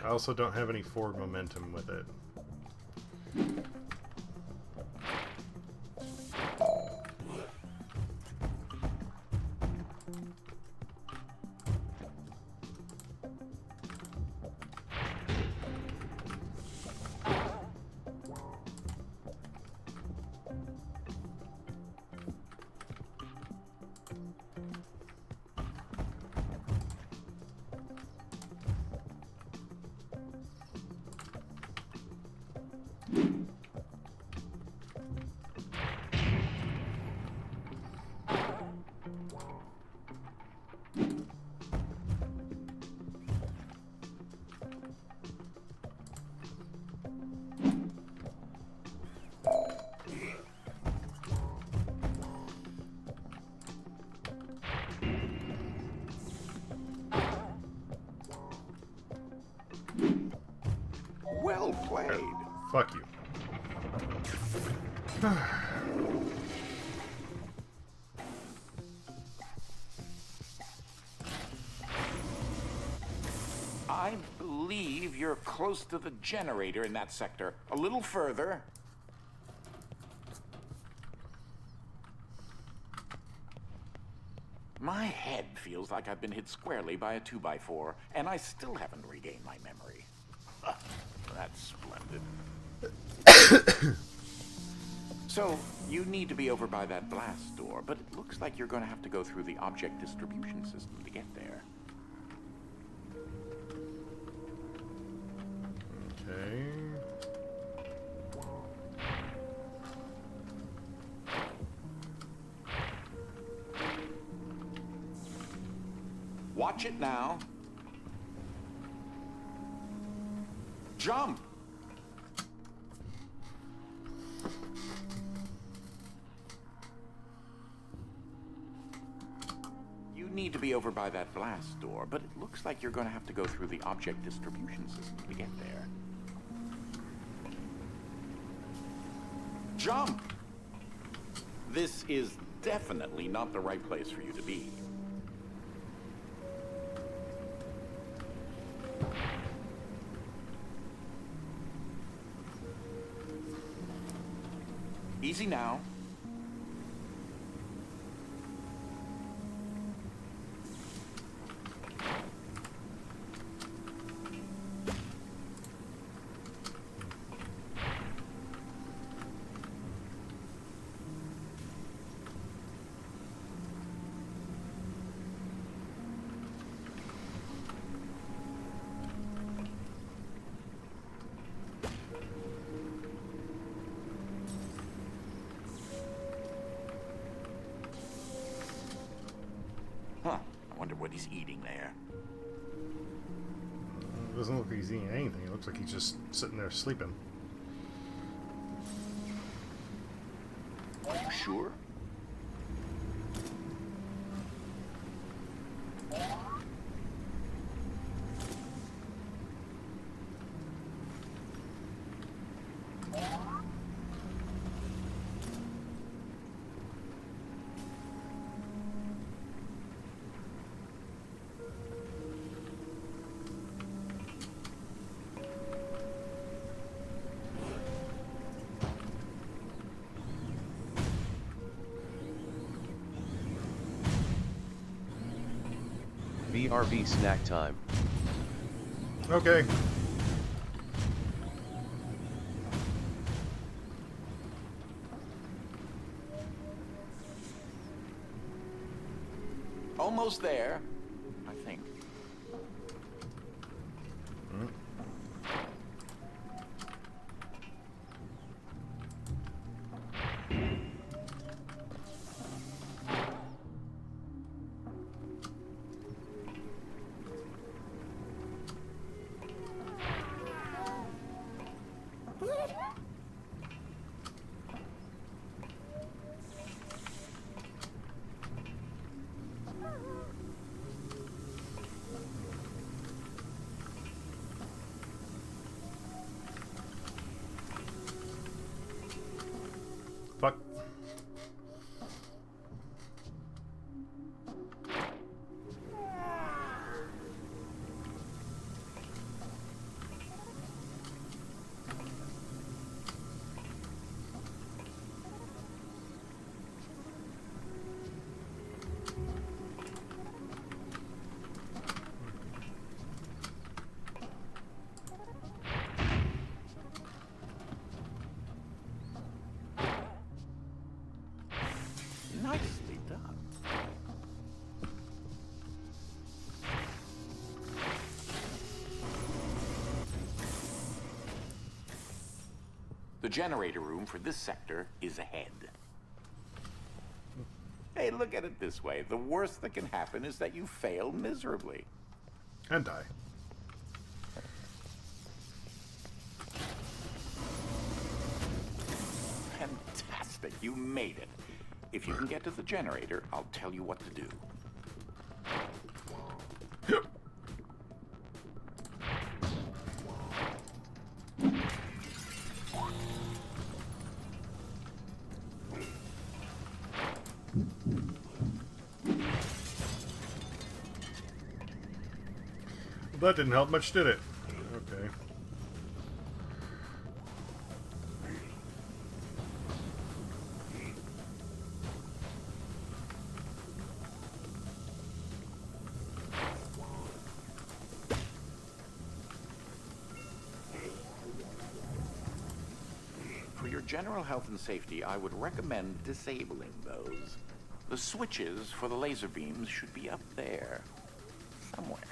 I also don't have any forward momentum with it. Fuck you. I believe you're close to the generator in that sector. A little further. My head feels like I've been hit squarely by a 2x4, and I still haven't regained my memory. That's splendid. So, you need to be over by that blast door, but it looks like you're going to have to go through the object distribution system to get there. Okay. Watch it now. Jump! You need to be over by that blast door, but it looks like you're going to have to go through the object distribution system to get there. Jump! This is definitely not the right place for you to be. Easy now. Huh. I wonder what he's eating there. It doesn't look like he's eating anything. It looks like he's just sitting there sleeping. Are you sure? BRB snack time. Okay. Almost there, I think. Fuck. Nicely done. The generator room for this sector is ahead. Hey, look at it this way. The worst that can happen is that you fail miserably. And die. Fantastic. You made it. If you can get to the generator, I'll tell you what to do. that didn't help much, did it? Okay. For your general health and safety, I would recommend disabling those. The switches for the laser beams should be up there, somewhere.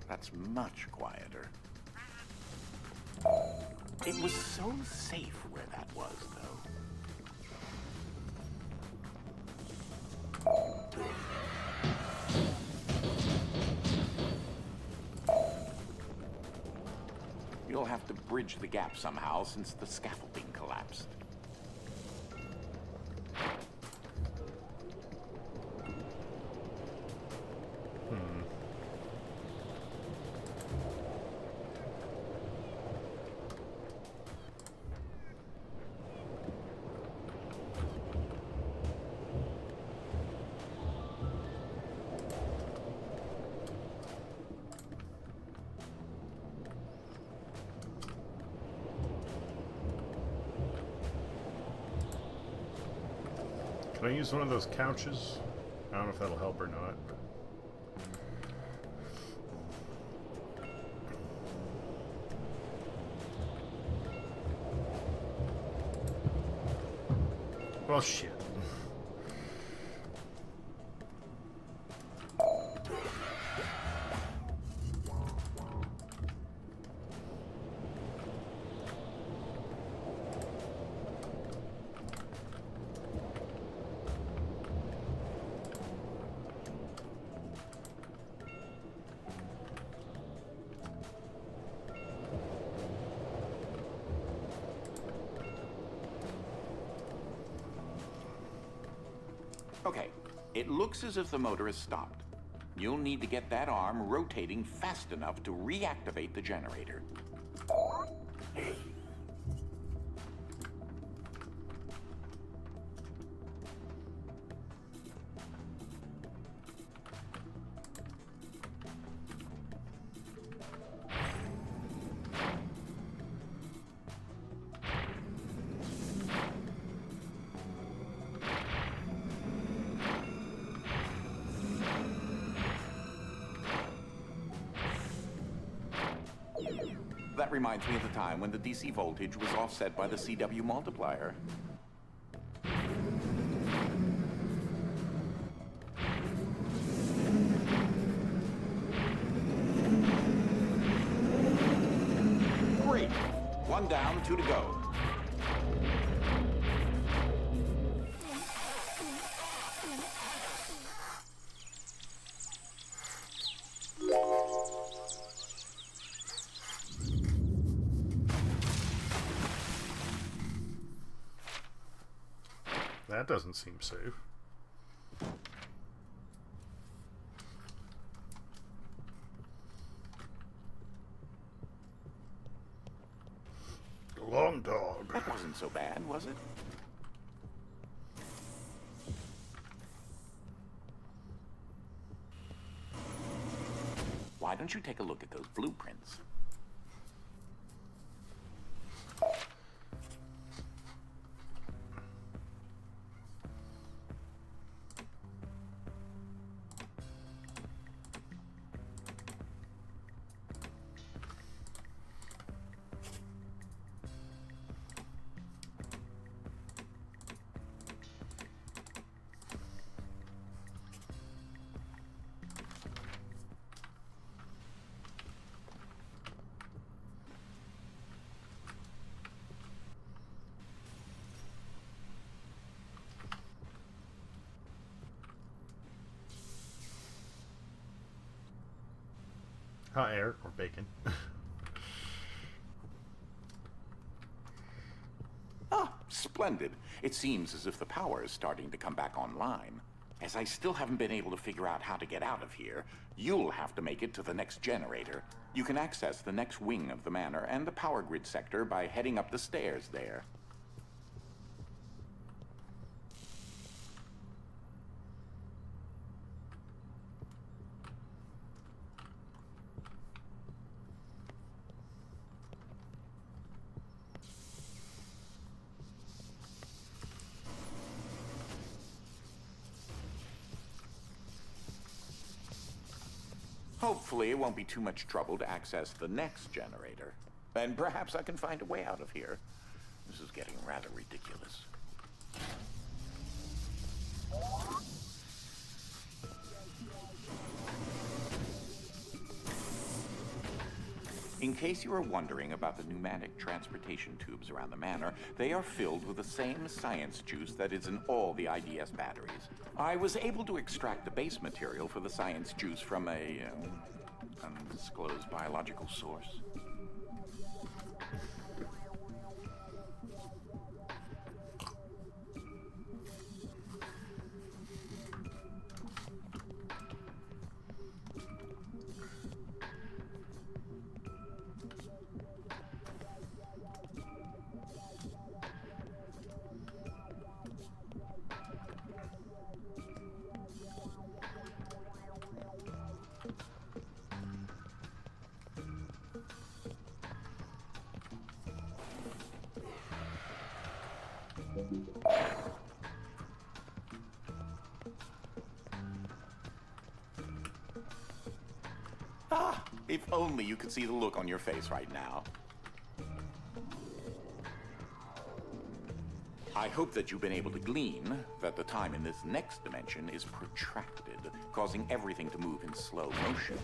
That's much quieter. It was so safe where that was, though. You'll have to bridge the gap somehow since the scaffolding collapsed. Can I use one of those couches? I don't know if that'll help or not. Well, shit. Okay, it looks as if the motor has stopped. You'll need to get that arm rotating fast enough to reactivate the generator. That reminds me of the time when the DC voltage was offset by the CW multiplier. Great. One down, 2 to go. That doesn't seem safe. Long dog. That wasn't so bad, was it? Why don't you take a look at those blueprints? hot air or bacon. Ah, splendid. It seems as if the power is starting to come back online. As I still haven't been able to figure out how to get out of here, you'll have to make it to the next generator. You can access the next wing of the manor and the power grid sector by heading up the stairs there. Hopefully it won't be too much trouble to access the next generator. And perhaps I can find a way out of here. This is getting rather ridiculous. In case you are wondering about the pneumatic transportation tubes around the manor, they are filled with the same science juice that is in all the IDS batteries. I was able to extract the base material for the science juice from a undisclosed biological source. Ah, if only you could see the look on your face right now. I hope that you've been able to glean that the time in this next dimension is protracted, causing everything to move in slow motion.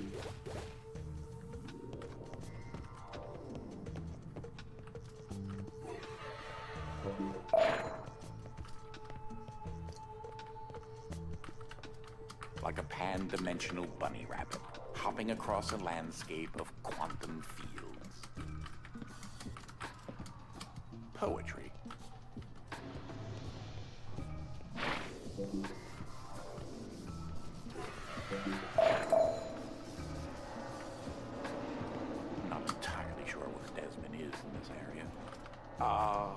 Like a pan-dimensional bunny rabbit, hopping across a landscape of quantum fields. Poetry. Not entirely sure what a Desmond is in this area.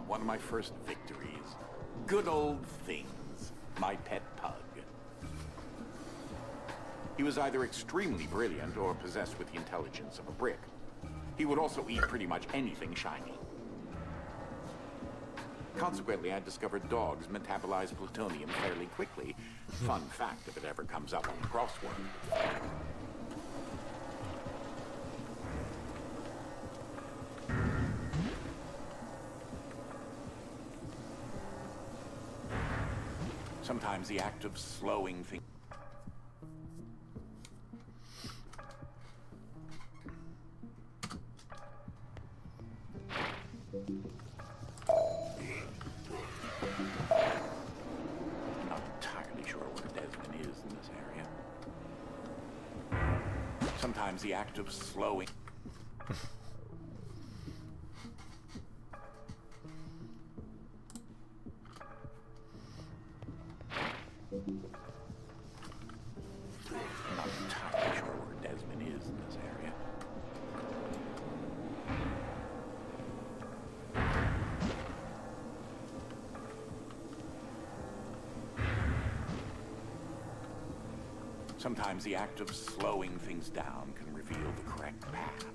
One of my first victories. Good old Things, my pet pug. He was either extremely brilliant or possessed with the intelligence of a brick. He would also eat pretty much anything shiny. Consequently, I discovered dogs metabolize plutonium fairly quickly. Fun fact if it ever comes up on the crossword. Sometimes the act of slowing things. Not entirely sure what a Desmond is in this area. Sometimes the act of slowing. Not entirely sure where Desmond is in this area. Sometimes the act of slowing things down can reveal the correct path.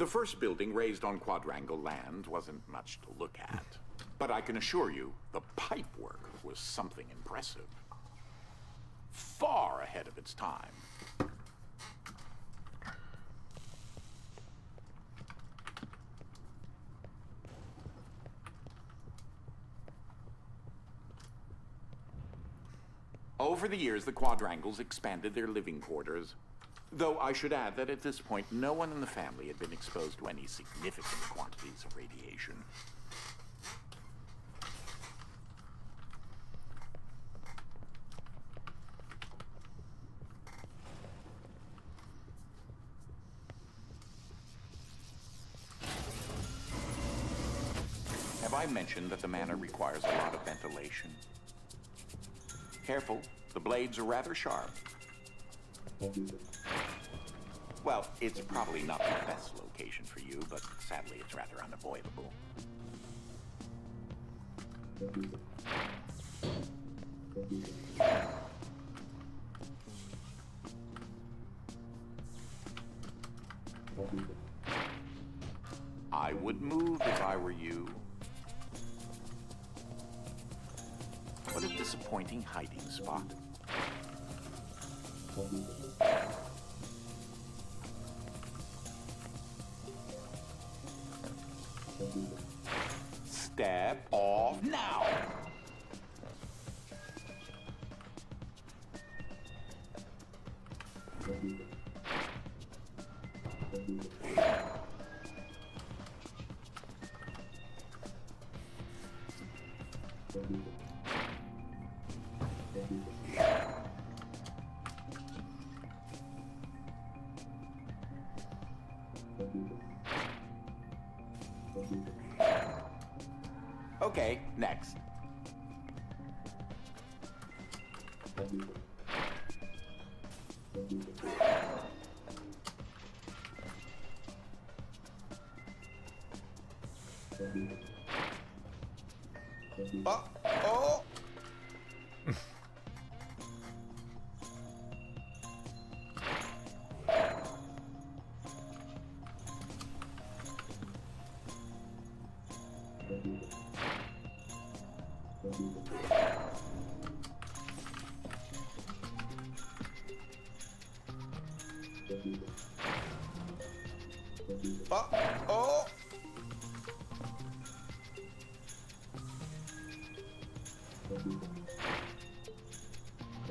first building raised on quadrangle land wasn't much to look at. But I can assure you, the pipework was something impressive. Far ahead of its time. Over the years, the quadrangles expanded their living quarters. Though I should add that at this point, no one in the family had been exposed to any significant quantities of radiation. Have I mentioned that the manor requires a lot of ventilation? Careful, the blades are rather sharp. Well, it's probably not the best location for you, but sadly it's rather unavoidable. I would move if I were you. What a disappointing hiding spot. Step off now! Okay, next. Oh! Oh!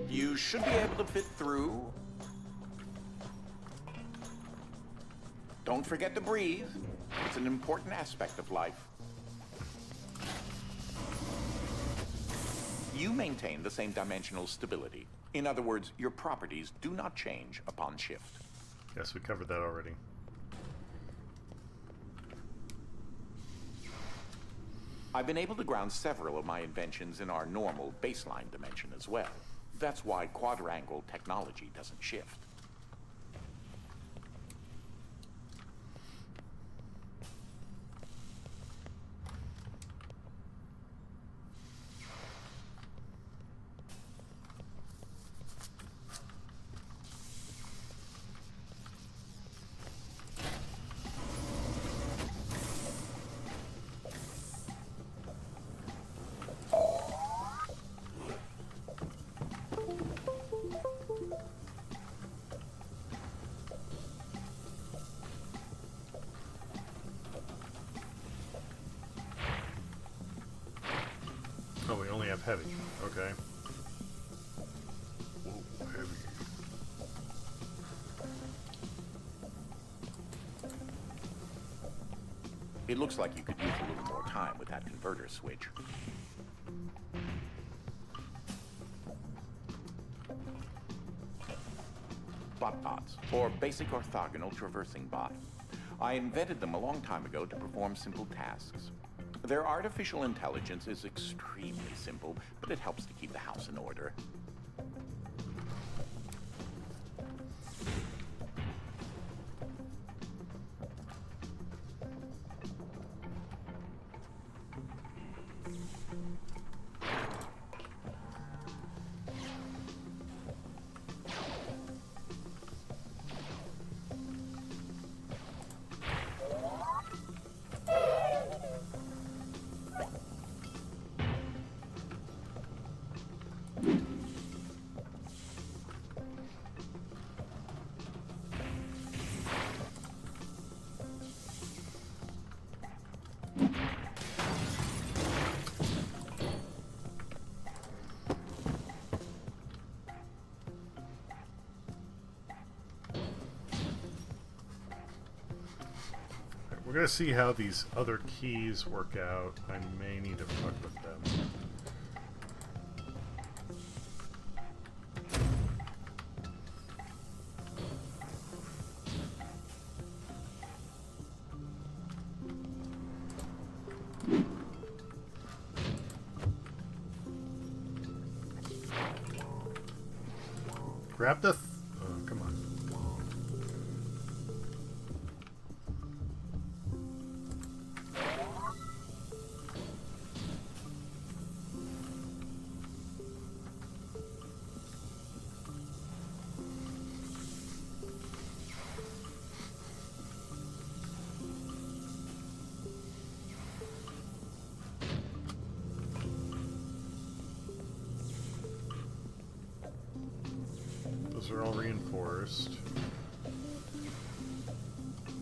You should be able to fit through. Don't forget to breathe. It's an important aspect of life. You maintain the same dimensional stability. In other words, your properties do not change upon shift. Yes, we covered that already. I've been able to ground several of my inventions in our normal baseline dimension as well. That's why quadrangle technology doesn't shift. Oh, we only have heavy. Okay. Whoa, heavy. It looks like you could use a little more time with that converter switch. Bot-bots, or basic orthogonal traversing bot. I invented them a long time ago to perform simple tasks. Their artificial intelligence is extremely simple, but it helps to keep the house in order. We're gonna see how these other keys work out. I may need to fuck with them. Grab the... oh, come on. Those are all reinforced.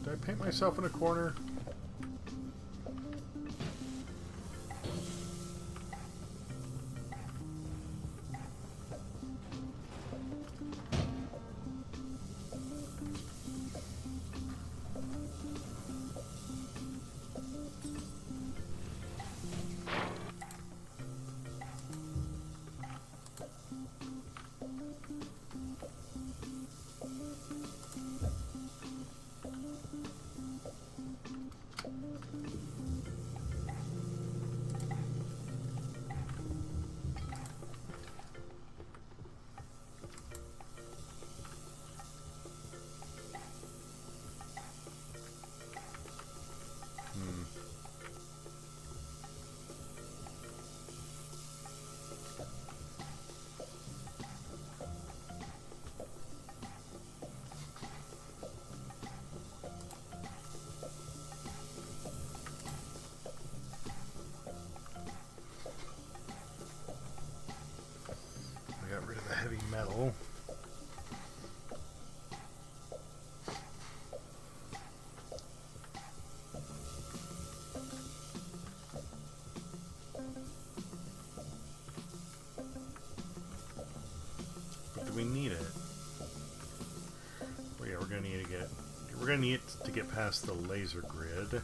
Did I paint myself in a corner? Heavy metal. But do we need it? Well, yeah, we're gonna need it to get past the laser grid.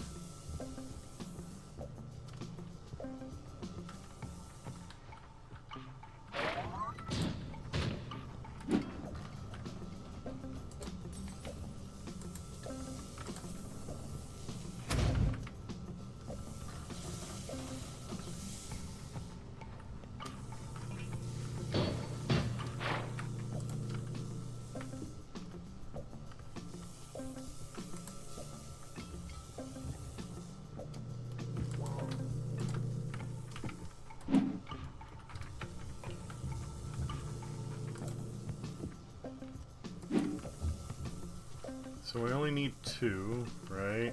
So we only need 2, right?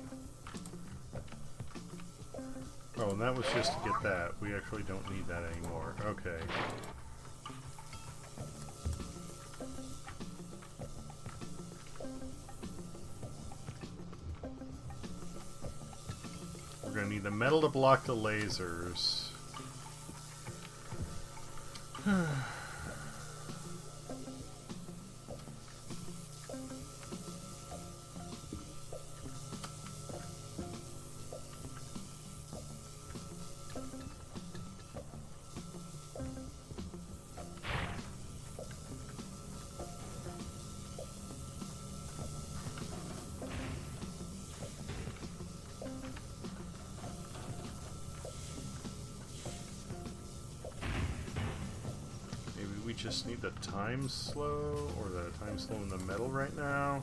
Oh, and that was just to get that. We actually don't need that anymore. Okay. We're gonna need the metal to block the lasers. Just need the time slow, or the time slow in the metal right now.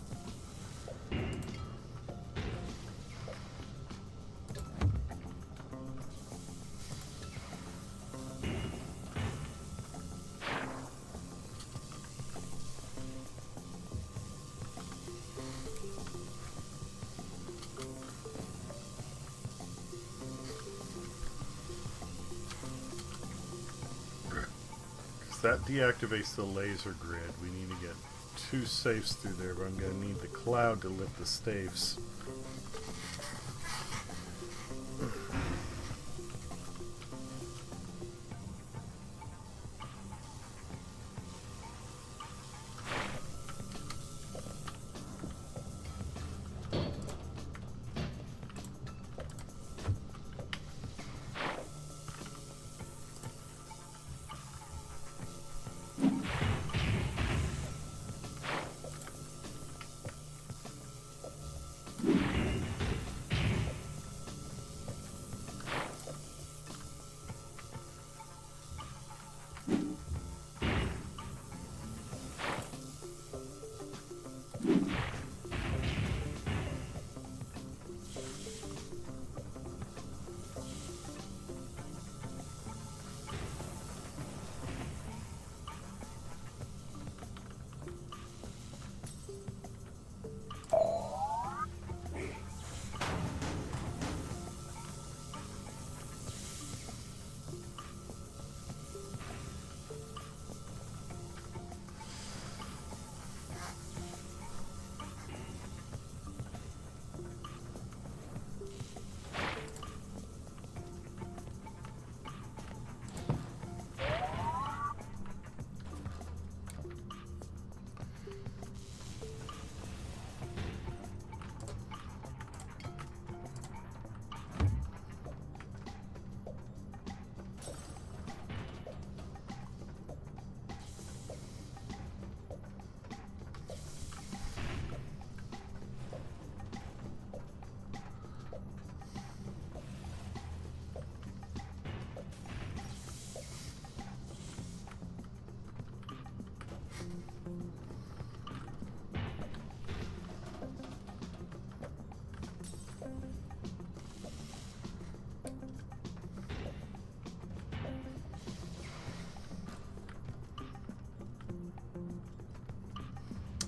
That deactivates the laser grid. We need to get 2 safes through there, but I'm going to need the cloud to lift the safes.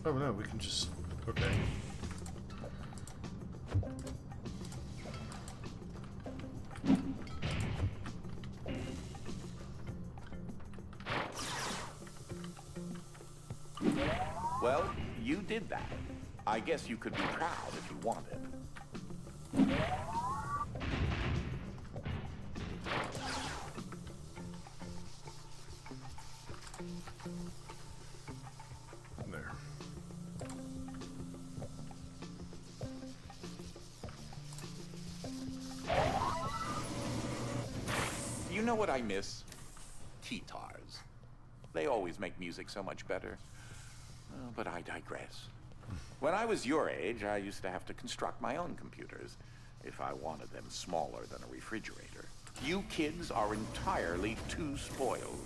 Oh no, we can just... Okay. Well, you did that. I guess you could be proud if you wanted. There. You know what I miss? Guitars. They always make music so much better. Oh, but I digress. When I was your age, I used to have to construct my own computers if I wanted them smaller than a refrigerator. You kids are entirely too spoiled.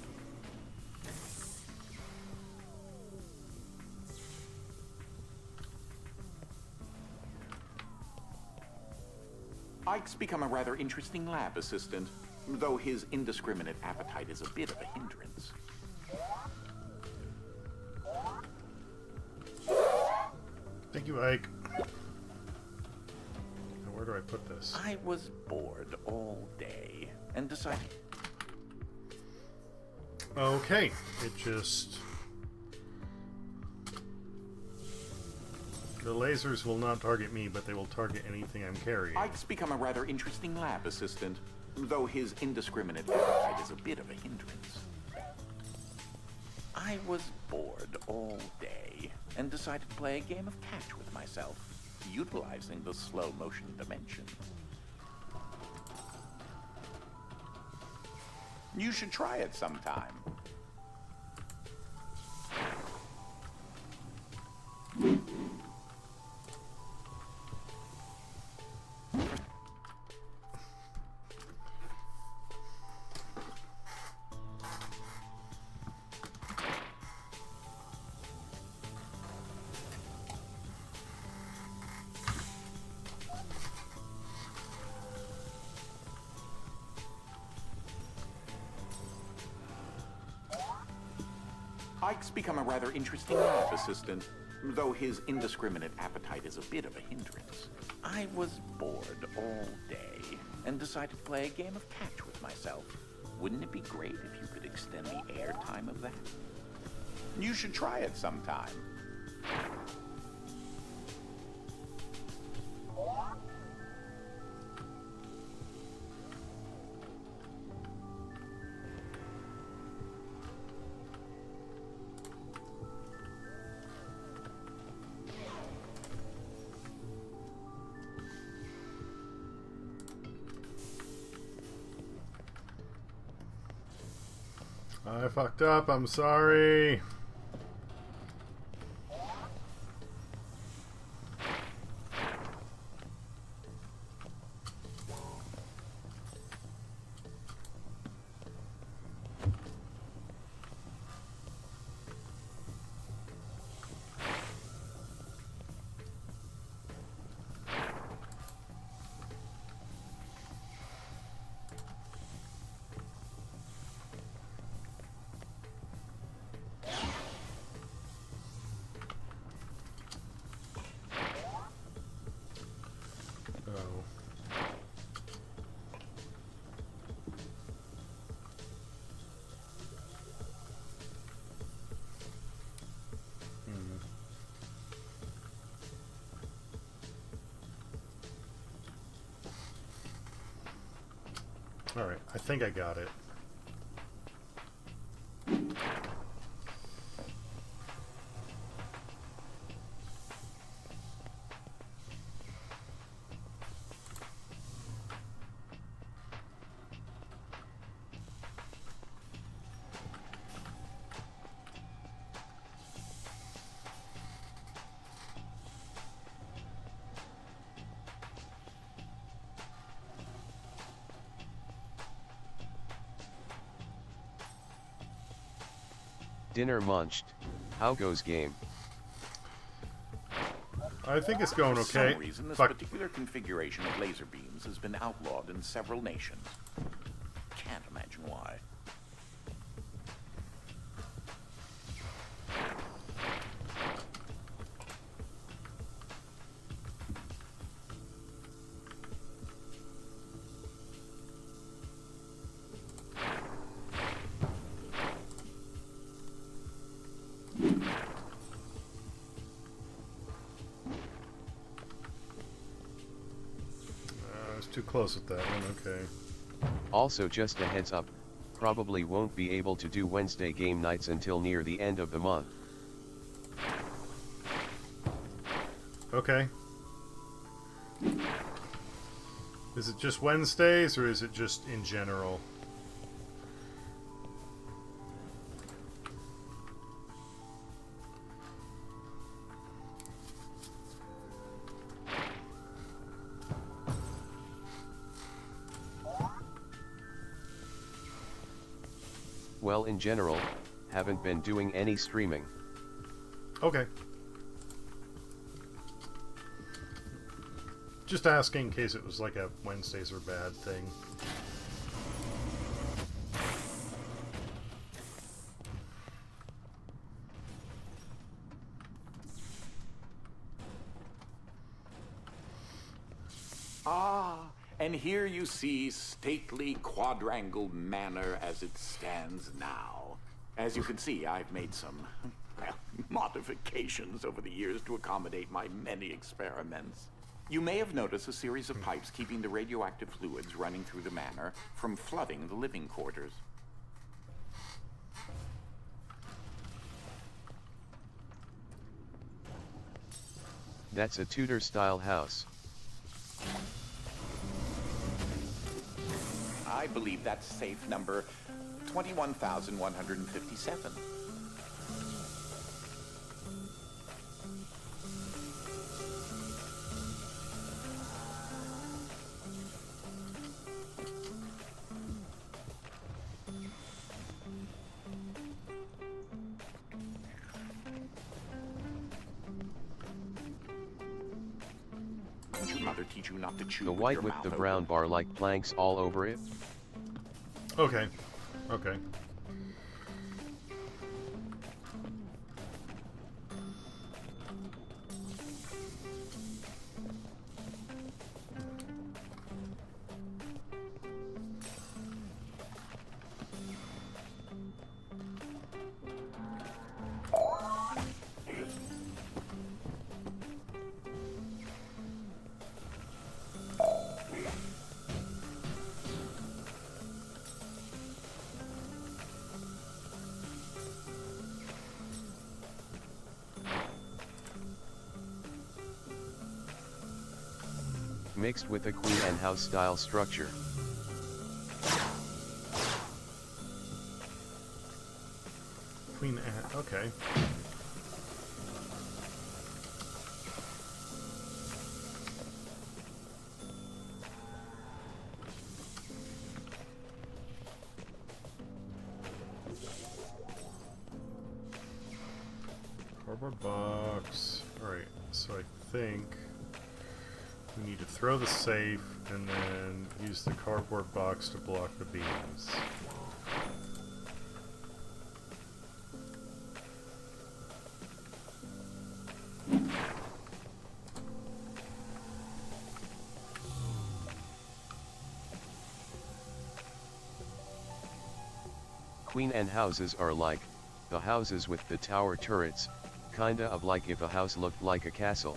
Ike's become a rather interesting lab assistant, though his indiscriminate appetite is a bit of a hindrance. Thank you, Ike. Now, where do I put this? I was bored all day and decided... Okay, it just... The lasers will not target me, but they will target anything I'm carrying. Ike's become a rather interesting lab assistant, though his indiscriminate appetite is a bit of a hindrance. I was bored all day and decided to play a game of catch with myself, utilizing the slow motion dimension. You should try it sometime. Ike's become a rather interesting lab assistant, though his indiscriminate appetite is a bit of a hindrance. I was bored all day and decided to play a game of catch with myself. Wouldn't it be great if you could extend the airtime of that? You should try it sometime. I fucked up, I'm sorry. Alright, I think I got it. Dinner munched. How goes game? I think it's going For okay. some reason, this Fuck. particular configuration of laser beams has been outlawed in several nations. Can't imagine why. I was too close with that one, okay. Also, just a heads up, probably won't be able to do Wednesday game nights until near the end of the month. Okay. Is it just Wednesdays, or is it just in general? Well, in general, haven't been doing any streaming. Okay. Just asking in case it was like a Wednesdays are bad thing. Ah, and here you see stately quadrangle manor as it stands now. As you can see, I've made some, well, modifications over the years to accommodate my many experiments. You may have noticed a series of pipes keeping the radioactive fluids running through the manor from flooding the living quarters. That's a Tudor-style house. I believe that's safe number 21,157. Did your mother teach you not to chew The with white your with mouth the open? brown bar-like planks all over it. Okay. Okay. Mixed with a Queen Anne house style structure. Queen Anne. Okay. Cardboard box. Alright, so I think we need to throw the safe and then use the cardboard box to block the beams. Queen Anne houses are like the houses with the tower turrets, kinda of like if a house looked like a castle.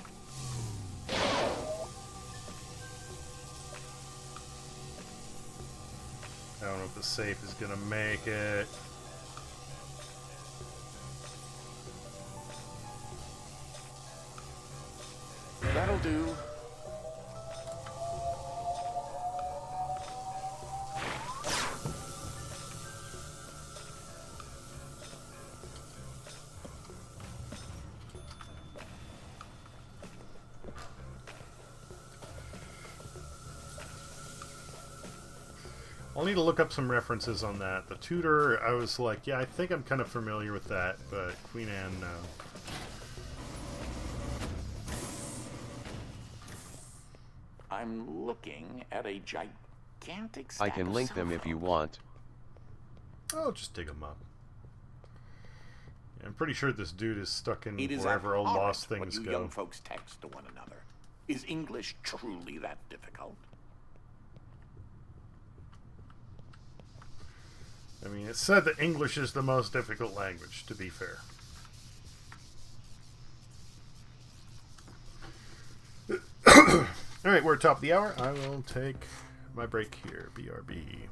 I don't know if the safe is gonna make it. That'll do. I'll need to look up some references on that. The Tudor, I was like, yeah, I think I'm kind of familiar with that, but Queen Anne, no. I'm looking at a gigantic I stack can of link cell them if you phones. want. I'll just dig them up. I'm pretty sure this dude is stuck in It is wherever all abhorrent lost what things you go. young folks text to one another. Is English truly that difficult? I mean, it's said that English is the most difficult language, to be fair. Alright, we're at top of the hour. I will take my break here. BRB.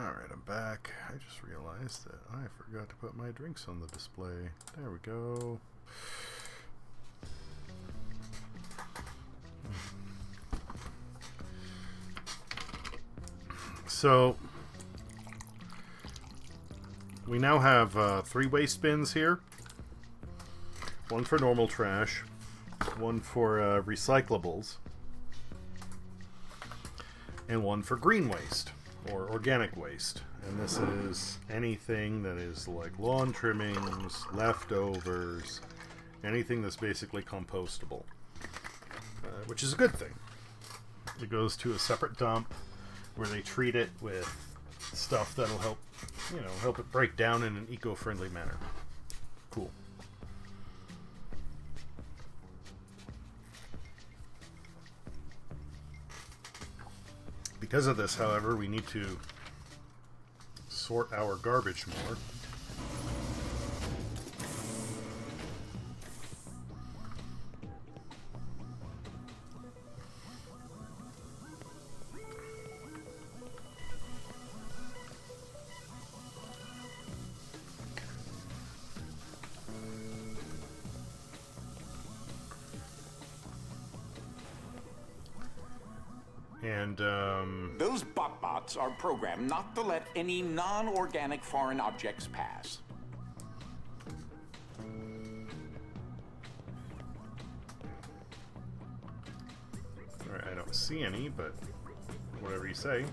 Alright, I'm back. I just realized that I forgot to put my drinks on the display. There we go. So, we now have 3 waste bins here. One for normal trash, one for recyclables, and one for green waste, or organic waste. And this is anything that is like lawn trimmings, leftovers, anything that's basically compostable, which is a good thing. It goes to a separate dump where they treat it with stuff that'll help, help it break down in an eco-friendly manner. Cool. Because of this, however, we need to sort our garbage more. And, Those bot-bots are programmed not to let any non-organic foreign objects pass. alright, I don't see any, but whatever you say.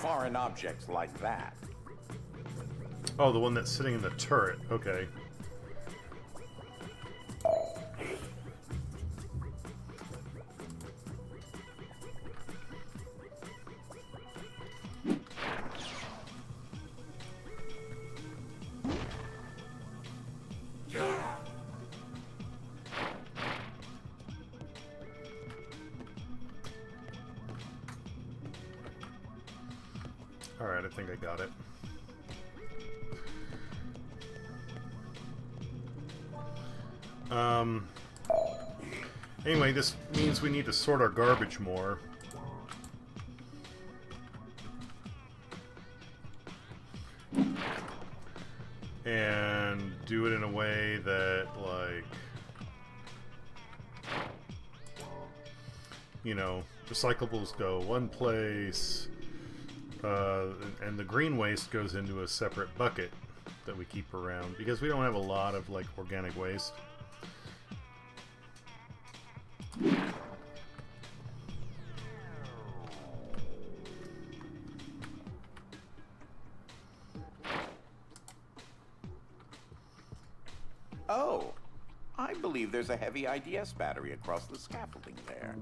Foreign objects like that. Oh, the one that's sitting in the turret. Okay. Alright, I think I got it. Anyway, this means we need to sort our garbage more. And do it in a way that, like, recyclables go one place, and the green waste goes into a separate bucket that we keep around, because we don't have a lot of, like, organic waste. Oh, I believe there's a heavy IDS battery across the scaffolding there.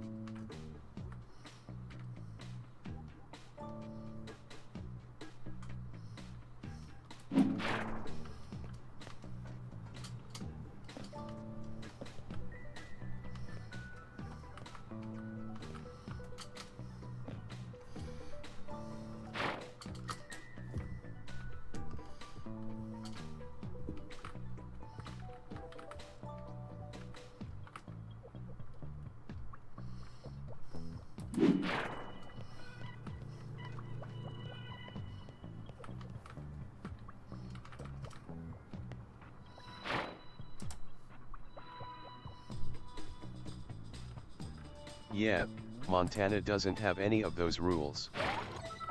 Yeah, Montana doesn't have any of those rules.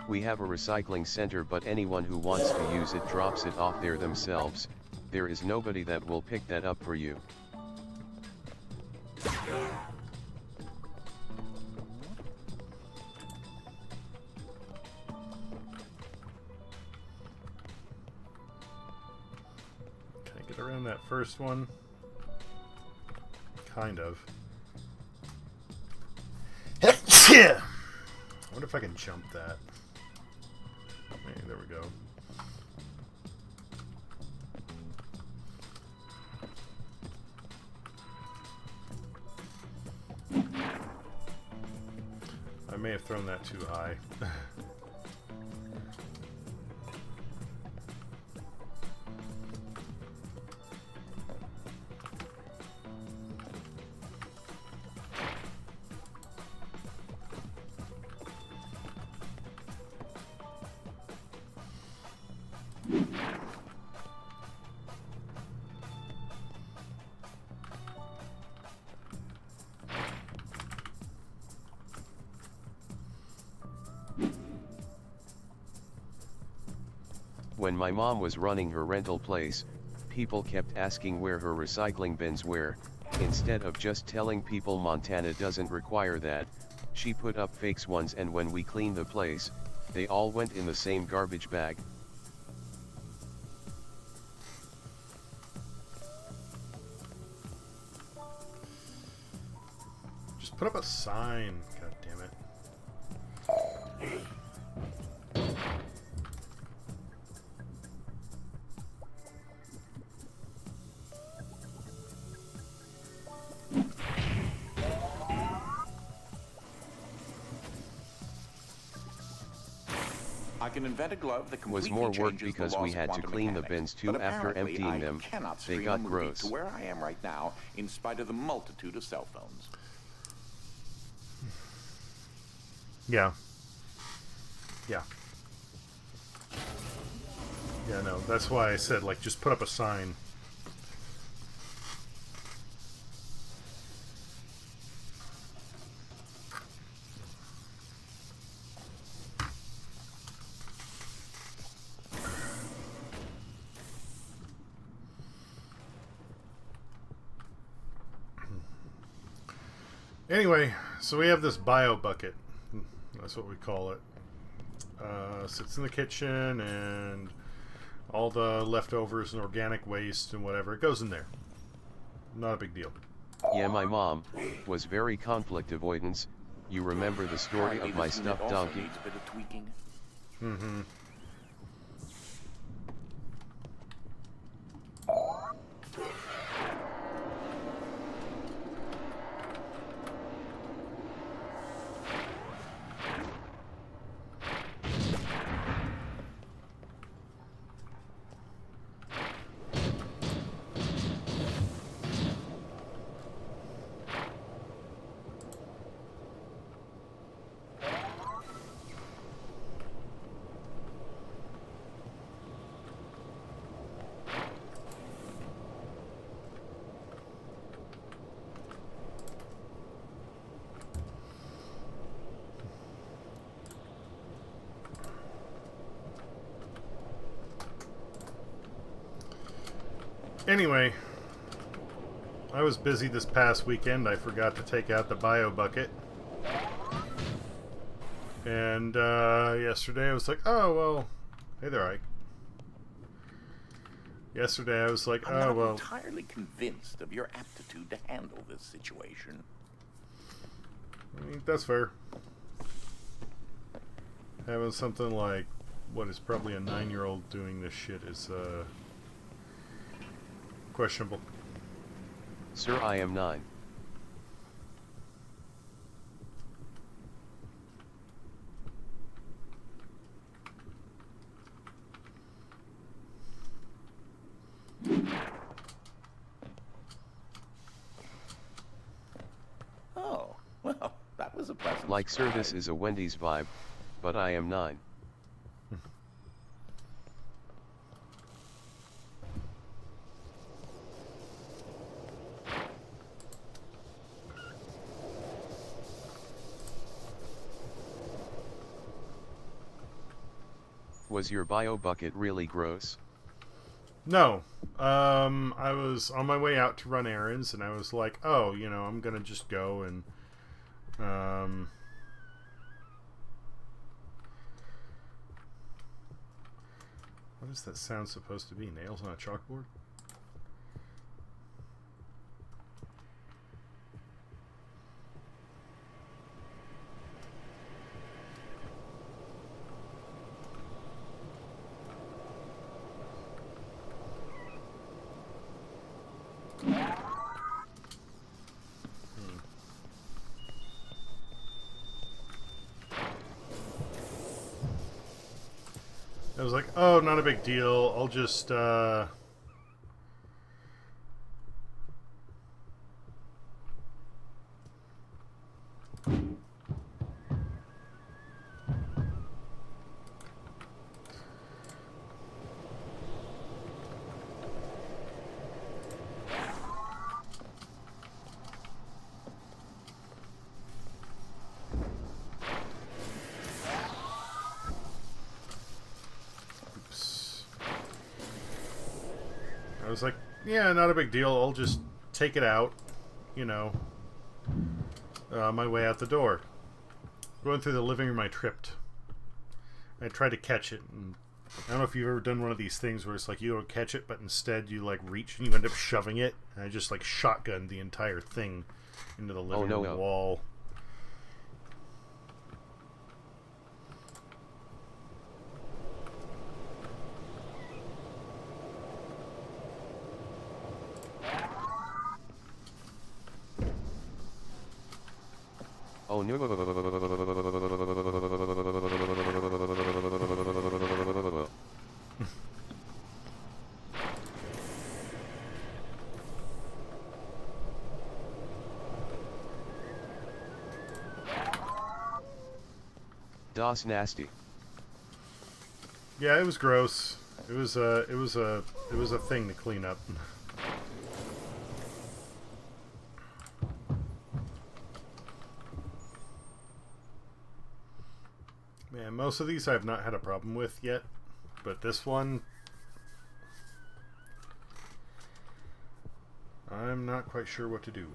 We have a recycling center, but anyone who wants to use it drops it off there themselves. There is nobody that will pick that up for you. Can I get around that first one? Kind of. I wonder if I can jump that. Hey, there we go. I may have thrown that too high. When my mom was running her rental place, people kept asking where her recycling bins were. Instead of just telling people Montana doesn't require that, she put up fake ones, and when we cleaned the place, they all went in the same garbage bag. Just put up a sign, god damn it. I can invent a glove that Was completely more work changes because the we laws had of to quantum clean the mechanics, bins too but after apparently emptying I them. cannot They stream got a movie gross. to where I am right now, in spite of the multitude of cell phones. Yeah. Yeah. Yeah, no, that's why I said, like, just put up a sign. Anyway, so we have this bio bucket. That's what we call it. Sits in the kitchen, and all the leftovers and organic waste and whatever, it goes in there. Not a big deal. Yeah, my mom was very conflict avoidance. You remember the story Apparently of my this unit stuffed also donkey? needs a bit of tweaking. Mm-hmm. Anyway, I was busy this past weekend. I forgot to take out the bio bucket. And yesterday I was like, oh, well, hey there, Ike. Yesterday I was like, I'm oh, not well, entirely convinced of your aptitude to handle this situation. I mean, that's fair. Having something like what is probably a 9-year-old doing this shit is questionable. Sir, I am 9. Oh, well, that was a pleasant Like, sir, this surprise. is a Wendy's vibe, but I am 9. Was your bio bucket really gross? No. I was on my way out to run errands, and I was like, oh, you know, I'm gonna just go and what is that sound supposed to be? Nails on a chalkboard? I was like, oh, not a big deal. I'll just, oops. Yeah, not a big deal. I'll just take it out, you know, my way out the door. Going through the living room, I tripped. I tried to catch it, and I don't know if you've ever done one of these things where it's like you don't catch it, but instead you like reach and you end up shoving it. And I just like shotgunned the entire thing into the living room wall. Oh no. Das nasty. Yeah, it was gross. It was a thing to clean up. Man, most of these I've not had a problem with yet, but this one I'm not quite sure what to do.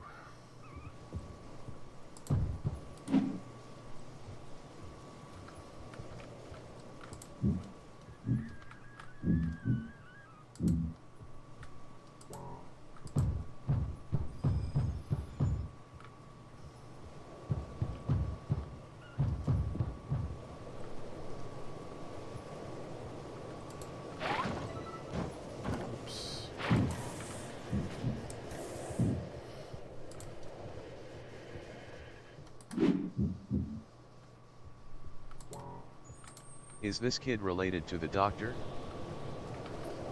Is this kid related to the doctor?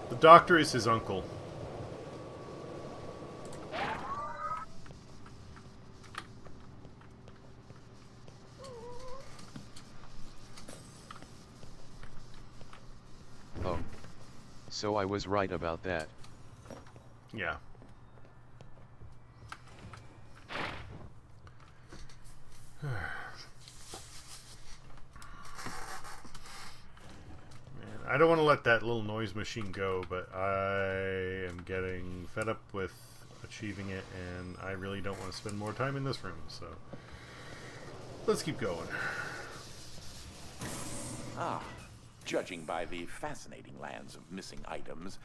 The doctor is his uncle. Oh. So I was right about that. Yeah. I don't want to let that little noise machine go, but I am getting fed up with achieving it, and I really don't want to spend more time in this room, so let's keep going. Ah, judging by the fascinating lands of missing items,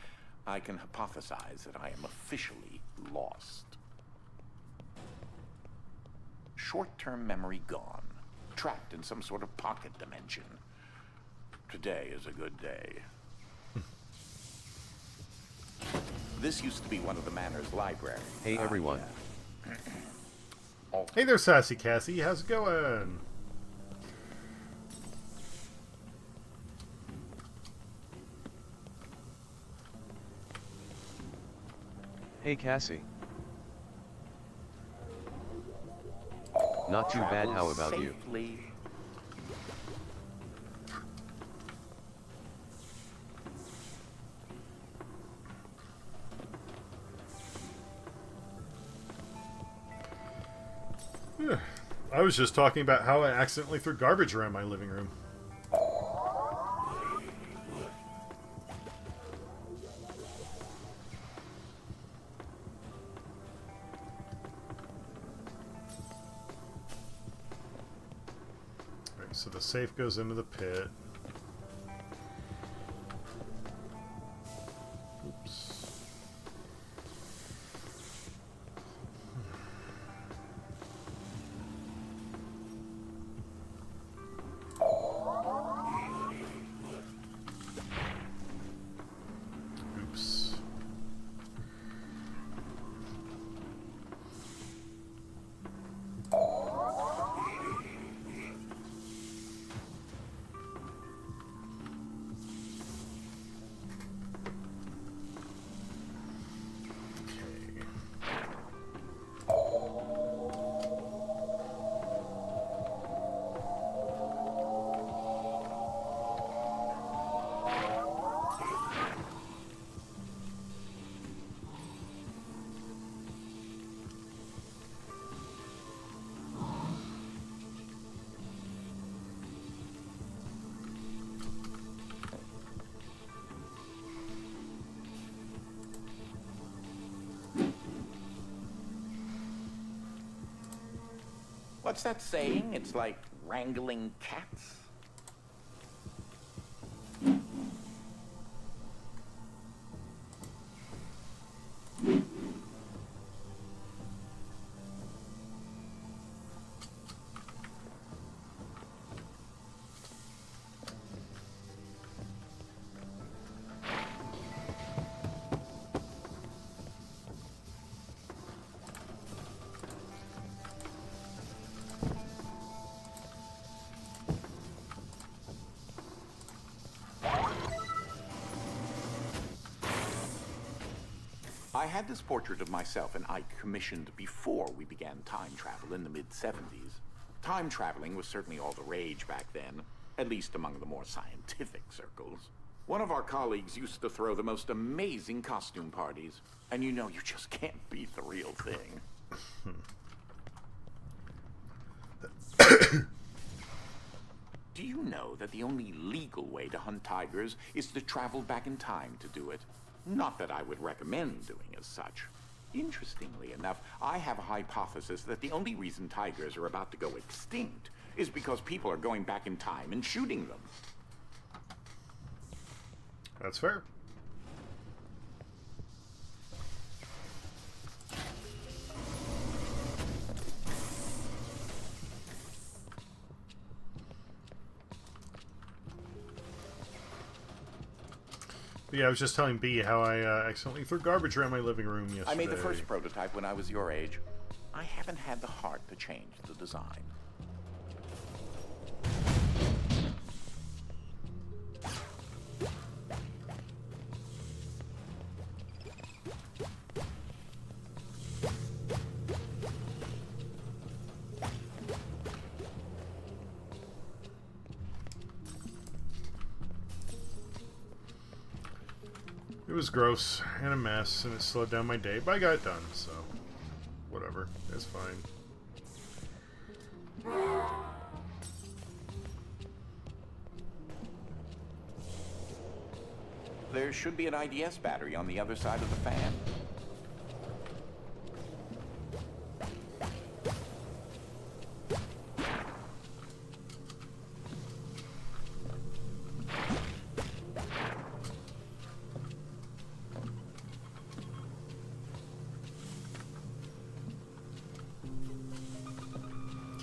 I can hypothesize that I am officially lost. Short-term memory gone, trapped in some sort of pocket dimension. Today is a good day. This used to be one of the manor's libraries. Hey everyone. Yeah. Hey there, Sassy Cassie. How's it going? Hey Cassie. Not too bad, how about you? Safely. I was just talking about how I accidentally threw garbage around my living room. Right, so the safe goes into the pit. Oops. Oops. What's that saying? It's like wrangling cats. I had this portrait of myself and Ike commissioned before we began time travel in the mid-70s. Time traveling was certainly all the rage back then, at least among the more scientific circles. One of our colleagues used to throw the most amazing costume parties, and you know you just can't beat the real thing. Do you know that the only legal way to hunt tigers is to travel back in time to do it? Not that I would recommend doing as such. Interestingly enough, I have a hypothesis that the only reason tigers are about to go extinct is because people are going back in time and shooting them. That's fair. But yeah, I was just telling B how I accidentally threw garbage around my living room yesterday. I made the first prototype when I was your age. I haven't had the heart to change the design. It was gross and a mess, and it slowed down my day, but I got it done, so whatever. It's fine. There should be an IDS battery on the other side of the fan.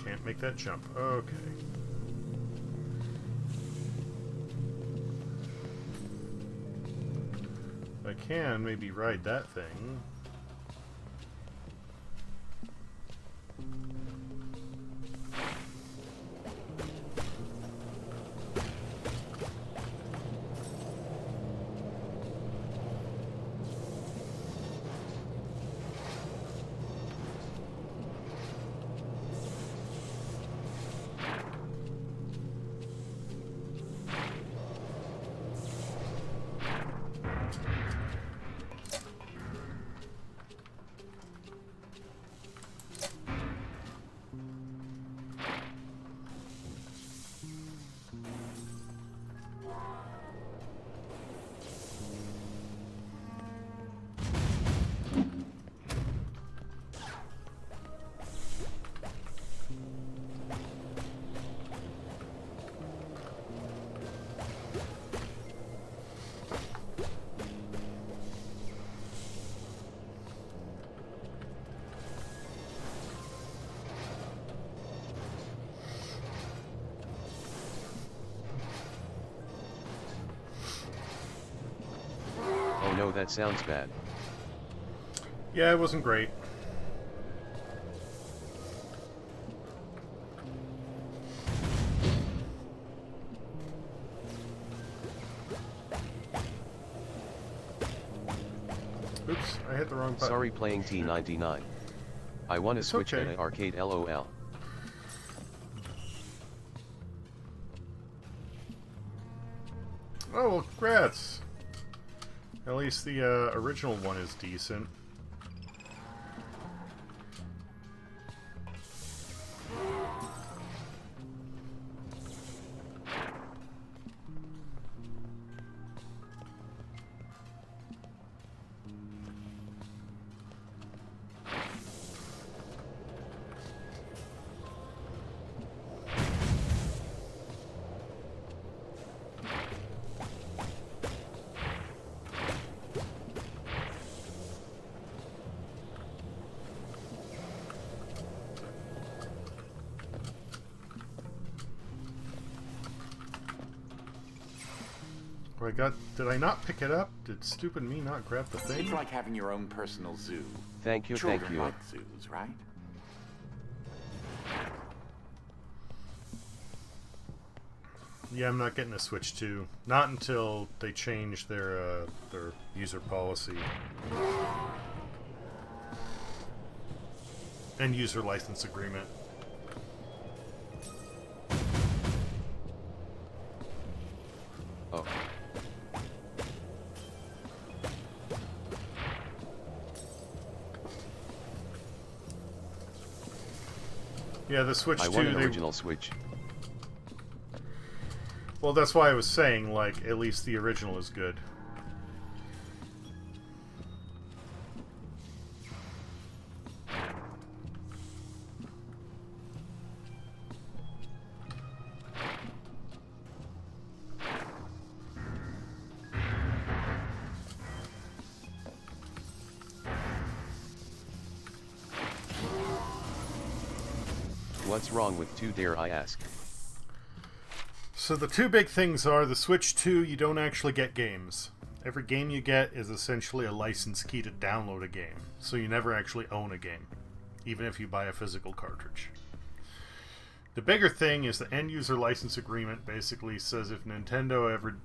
Can't make that jump. Okay. I can maybe ride that thing. Oh no, that sounds bad. Yeah, it wasn't great. Oops, I hit the wrong button. Sorry, playing T99. I want to It's switch okay. to arcade LOL. Oh, well, congrats. At least the original one is decent. Did I not pick it up? Did stupid me not grab the thing? It's like having your own personal zoo. Thank you, Children thank you. like zoos, right? Yeah, I'm not getting a Switch 2. Not until they change their user policy. And user license agreement. Oh. Yeah, the Switch 2... I want an original Switch. Well, that's why I was saying, like, at least the original is good. What's wrong with 2, dare I ask? So the two big things are the Switch 2, you don't actually get games. Every game you get is essentially a license key to download a game. So you never actually own a game, even if you buy a physical cartridge. The bigger thing is the end user license agreement basically says if Nintendo ever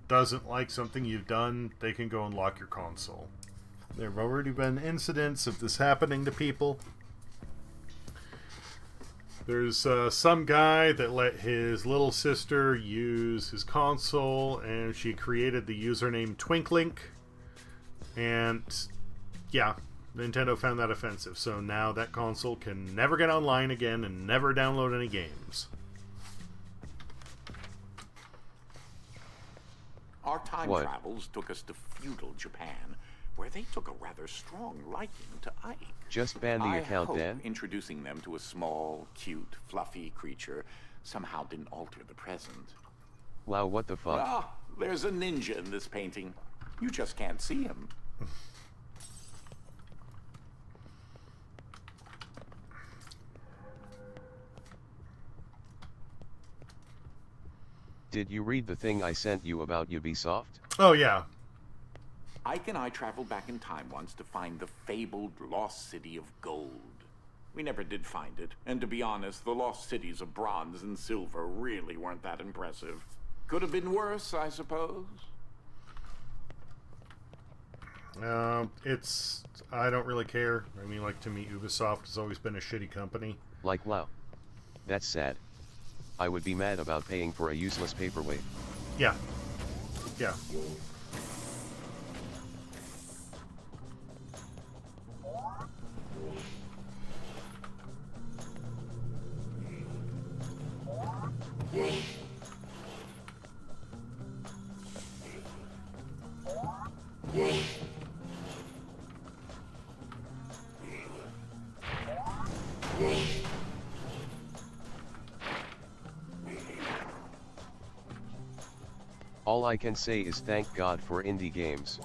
doesn't like something you've done, they can go and lock your console. There have already been incidents of this happening to people. There's some guy that let his little sister use his console, and she created the username Twinklink. And yeah, Nintendo found that offensive. So now that console can never get online again and never download any games. Our time What? travels took us to feudal Japan, where they took a rather strong liking to Ike. Just ban the I account hope then? introducing them to a small, cute, fluffy creature somehow didn't alter the present. Wow, what the fuck? Ah, there's a ninja in this painting. You just can't see him. Did you read the thing I sent you about Ubisoft? Oh yeah. Ike and I traveled back in time once to find the fabled lost city of gold. We never did find it, and to be honest, the lost cities of bronze and silver really weren't that impressive. Could have been worse, I suppose. I don't really care. I mean, like, to me, Ubisoft has always been a shitty company. Like, wow. That's sad. I would be mad about paying for a useless paperweight. Yeah. Yeah. All I can say is thank God for indie games.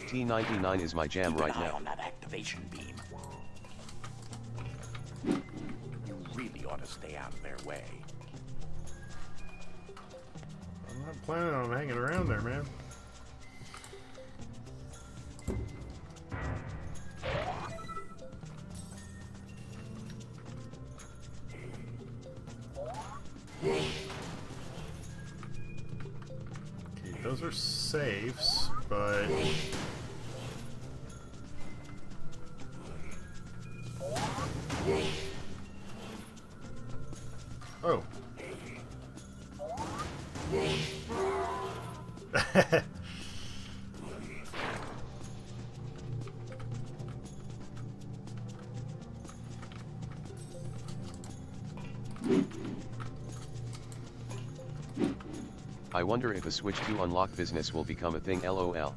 T99 is my jam Keep an right eye now. on that activation beam. You really ought to stay out of their way. I'm not planning on hanging around there, man. Okay, those are safes, but... Oh. I wonder if a Switch 2 unlock business will become a thing, lol.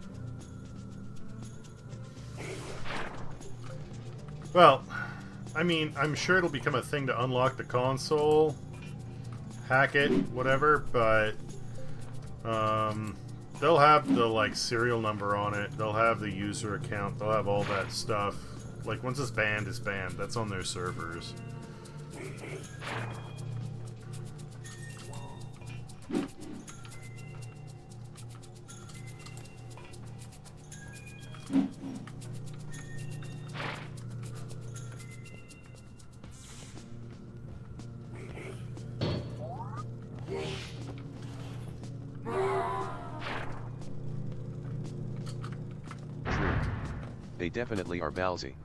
Well, I mean, I'm sure it'll become a thing to unlock the console, hack it, whatever, but They'll have the, like, serial number on it. They'll have the user account. They'll have all that stuff. Like, once it's banned, it's banned. That's on their servers. They definitely are ballsy.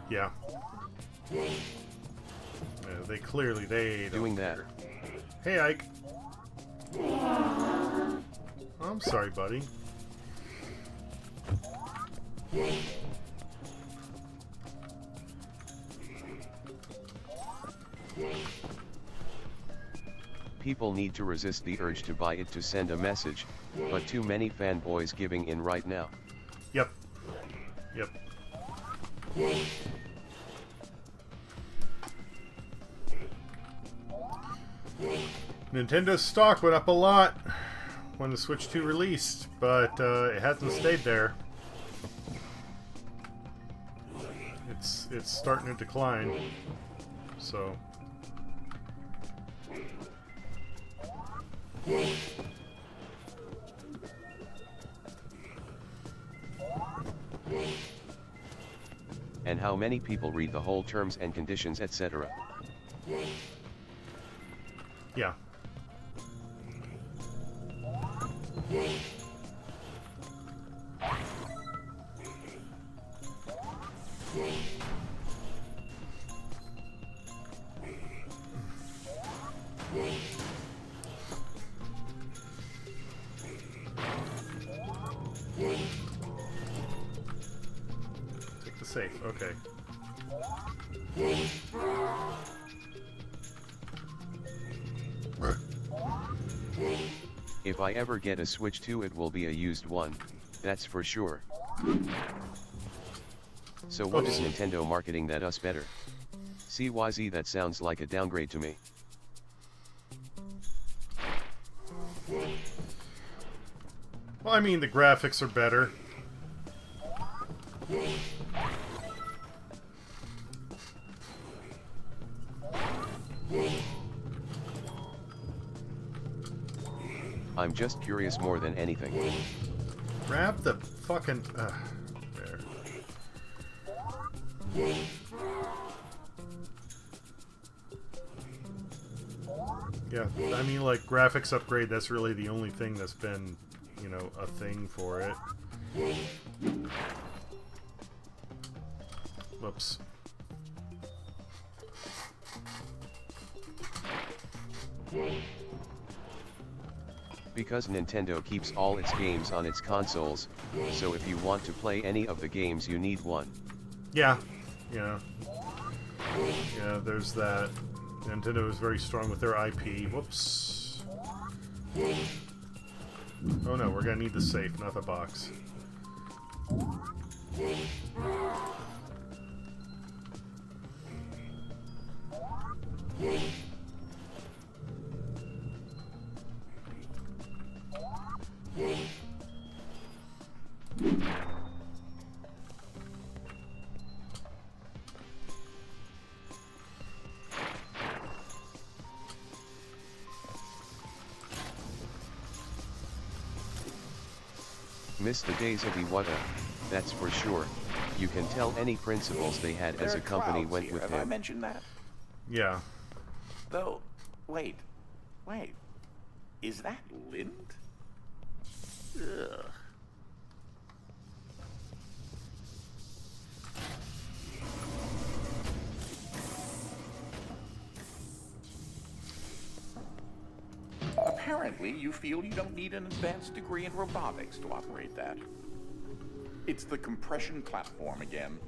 Yeah. Yeah, they clearly, they don't Doing that. care. Hey, Ike. I'm sorry, buddy. People need to resist the urge to buy it to send a message, but too many fanboys giving in right now. Yep. Yep. Nintendo's stock went up a lot when the Switch 2 released, but it hasn't stayed there. It's starting to decline. So And how many people read the whole terms and conditions, etc. yeah. Take the safe, okay. If I ever get a Switch 2, it will be a used one, that's for sure. So what is Nintendo marketing that us better? CYZ, that sounds like a downgrade to me. Well, I mean, the graphics are better. I'm just curious more than anything. Grab the fucking... there. Yeah, I mean, like, graphics upgrade, that's really the only thing that's been, you know, a thing for it. Whoops. Because Nintendo keeps all its games on its consoles, so if you want to play any of the games you need one. Yeah, yeah. Yeah, there's that. Nintendo is very strong with their IP. Whoops. Oh no, we're gonna need the safe, not the box. Miss the days of Iwata, that's for sure. You can tell any principles they had as a company went with Have I him. mentioned that? Yeah. Though, wait. Is that lint? Ugh. Apparently, you feel you don't need an advanced degree in robotics to operate that. It's the compression platform again.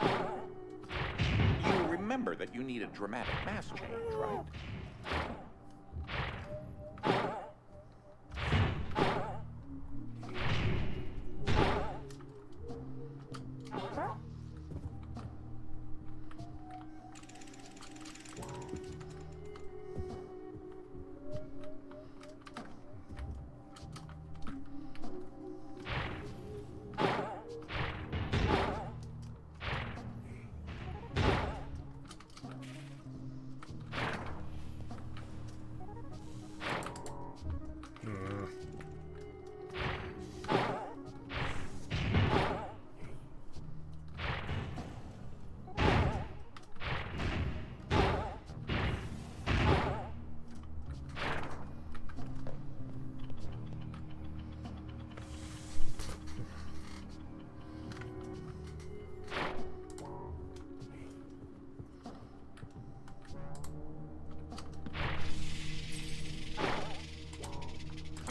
You remember that you need a dramatic mass change, right?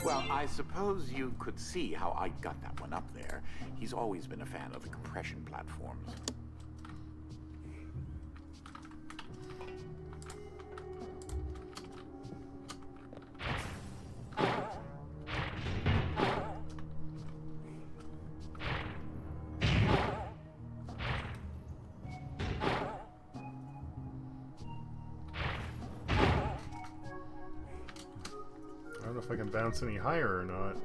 Well, I suppose you could see how I got that one up there. He's always been a fan of the compression platforms. I don't know if I can bounce any higher or not.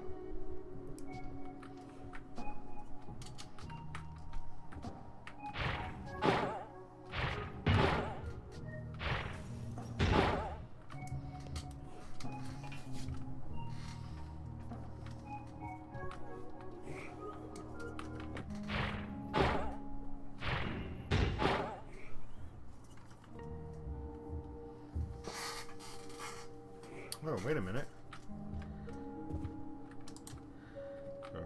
Oh, wait a minute. Okay.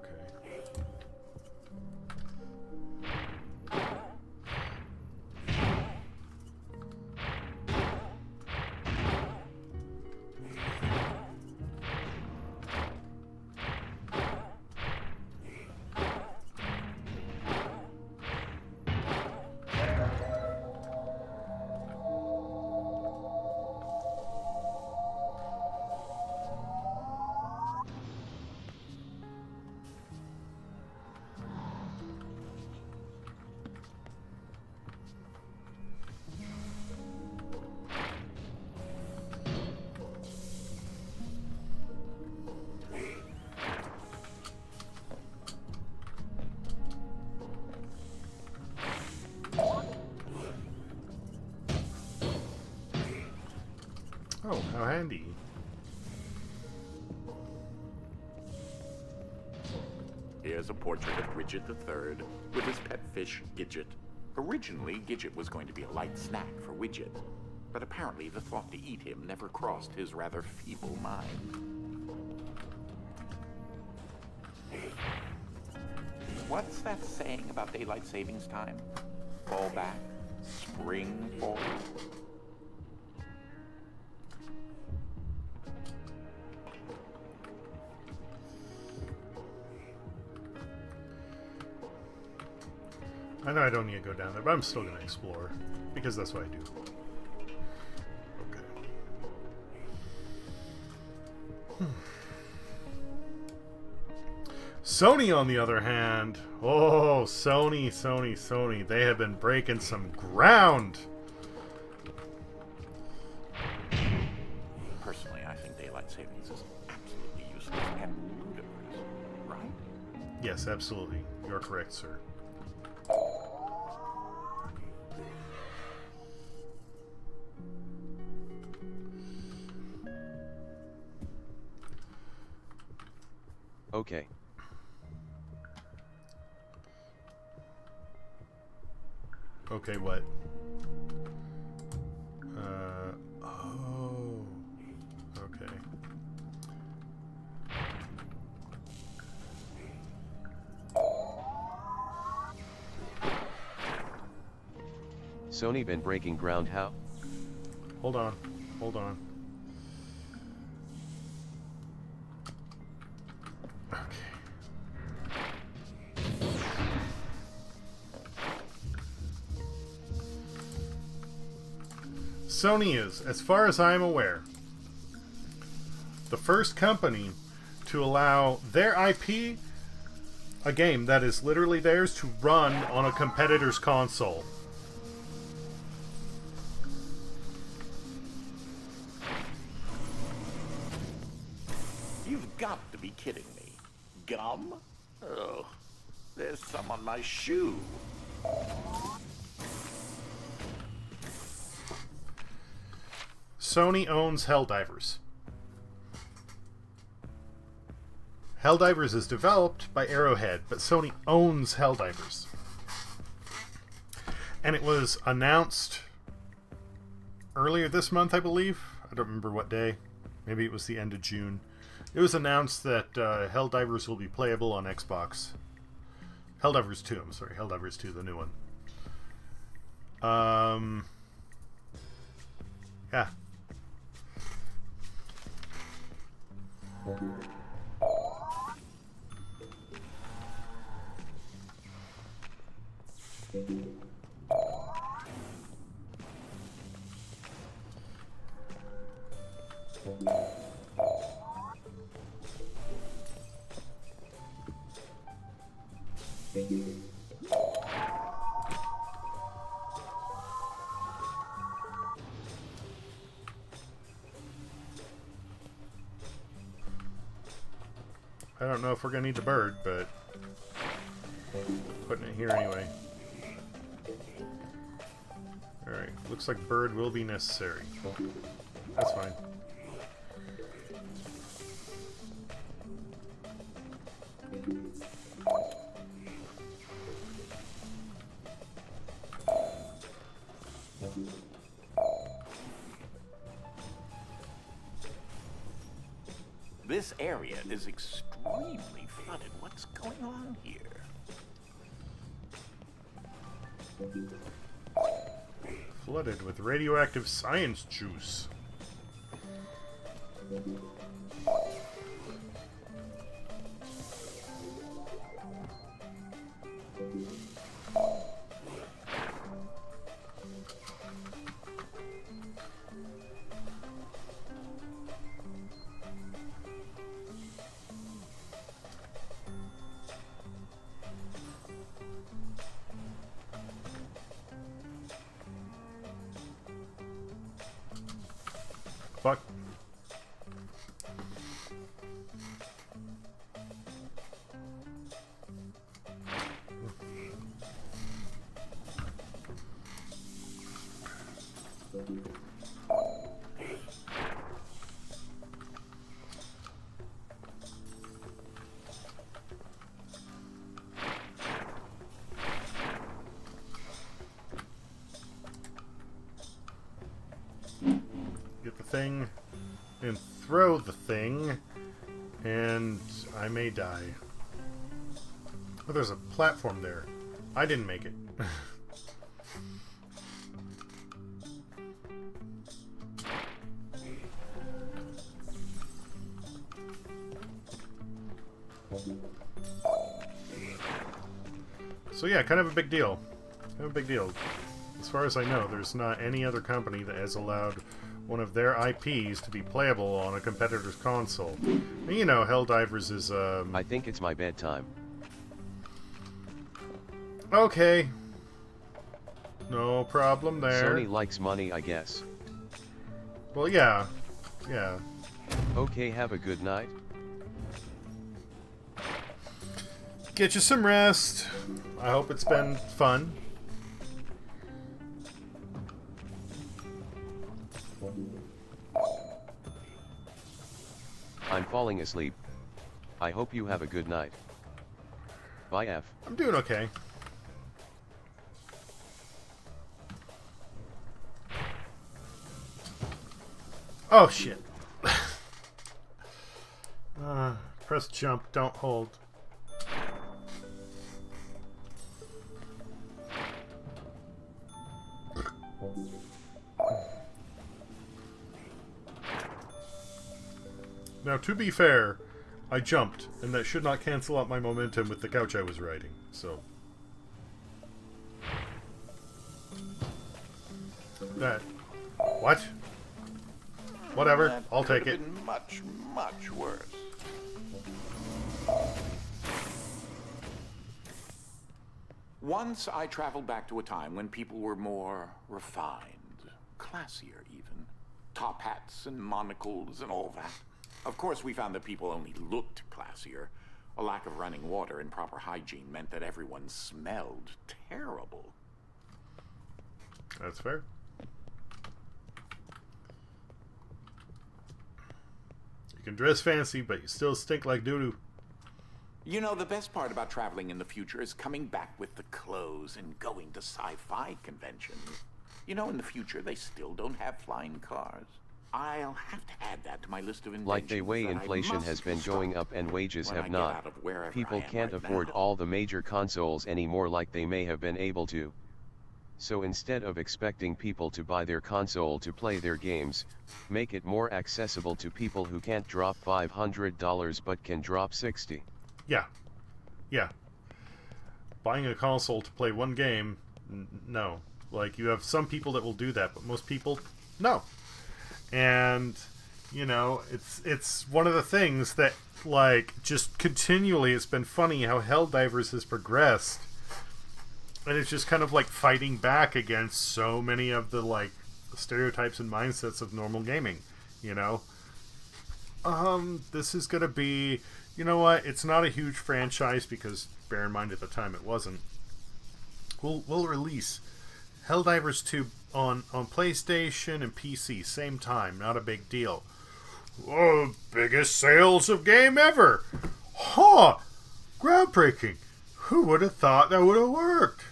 Oh, how handy. Here's a portrait of Widget III with his pet fish, Gidget. Originally, Gidget was going to be a light snack for Widget, but apparently the thought to eat him never crossed his rather feeble mind. What's that saying about daylight savings time? Fall back, spring forward. I know I don't need to go down there, but I'm still going to explore, because that's what I do. Okay. Sony, on the other hand, oh, Sony, they have been breaking some ground. Personally, I think daylight savings is absolutely useless and ludicrous, right? Yes, absolutely. You're correct, sir. Okay. Okay, what? Oh. Okay. Sony been breaking ground how? Hold on. Hold on. Sony is, as far as I'm aware, the first company to allow their IP, a game that is literally theirs, to run on a competitor's console. You've got to be kidding me. Gum? Oh, there's some on my shoe. Sony owns Helldivers. Helldivers is developed by Arrowhead, but Sony owns Helldivers. And it was announced earlier this month, I believe. I don't remember what day. Maybe it was the end of June. It was announced that Helldivers will be playable on Xbox. Helldivers 2, I'm sorry. Helldivers 2, the new one. Yeah. I don't know if we're gonna need the bird, but putting it here anyway. Alright, looks like bird will be necessary. That's fine. This area is extremely flooded. What's going on here? Flooded with radioactive science juice. Fuck. Get the thing and throw the thing, and I may die. Oh, there's a platform there. I didn't make it. So yeah, kind of a big deal. Kind of a big deal. As far as I know, there's not any other company that has allowed one of their IPs to be playable on a competitor's console. And you know, Helldivers is, I think it's my bedtime. Okay. No problem there. Sony likes money, I guess. Well, yeah. Yeah. Okay, have a good night. Get you some rest. I hope it's been fun. I'm falling asleep. I hope you have a good night. Bye, F. I'm doing okay. Oh, shit. Press jump, don't hold. Now, to be fair, I jumped, and that should not cancel out my momentum with the couch I was riding, so... That... What? Whatever, That I'll could take have it. been much, much worse. Once I traveled back to a time when people were more refined, classier even. Top hats and monocles and all that. Of course, we found that people only looked classier. A lack of running water and proper hygiene meant that everyone smelled terrible. That's fair. You can dress fancy, but you still stink like doo-doo. You know, the best part about traveling in the future is coming back with the clothes and going to sci-fi conventions. You know, in the future, they still don't have flying cars. I'll have to add that to my list of inventions. Like the way that I inflation must has been stop going up and wages when I have get not. out of wherever People I am can't right afford now. all the major consoles anymore like they may have been able to. So instead of expecting people to buy their console to play their games, make it more accessible to people who can't drop $500 but can drop $60. Yeah. Yeah. buying a console to play one game, no. Like, you have some people that will do that, but most people, no. And, you know, it's one of the things that, like, just continually, it's been funny how Helldivers has progressed. And it's just kind of, like, fighting back against so many of the, like, stereotypes and mindsets of normal gaming, you know? This is gonna be, you know what, it's not a huge franchise because, bear in mind, at the time it wasn't. We'll release Helldivers 2 on PlayStation and PC, same time, not a big deal. Oh, biggest sales of game ever! Huh! Groundbreaking! Who would have thought that would have worked?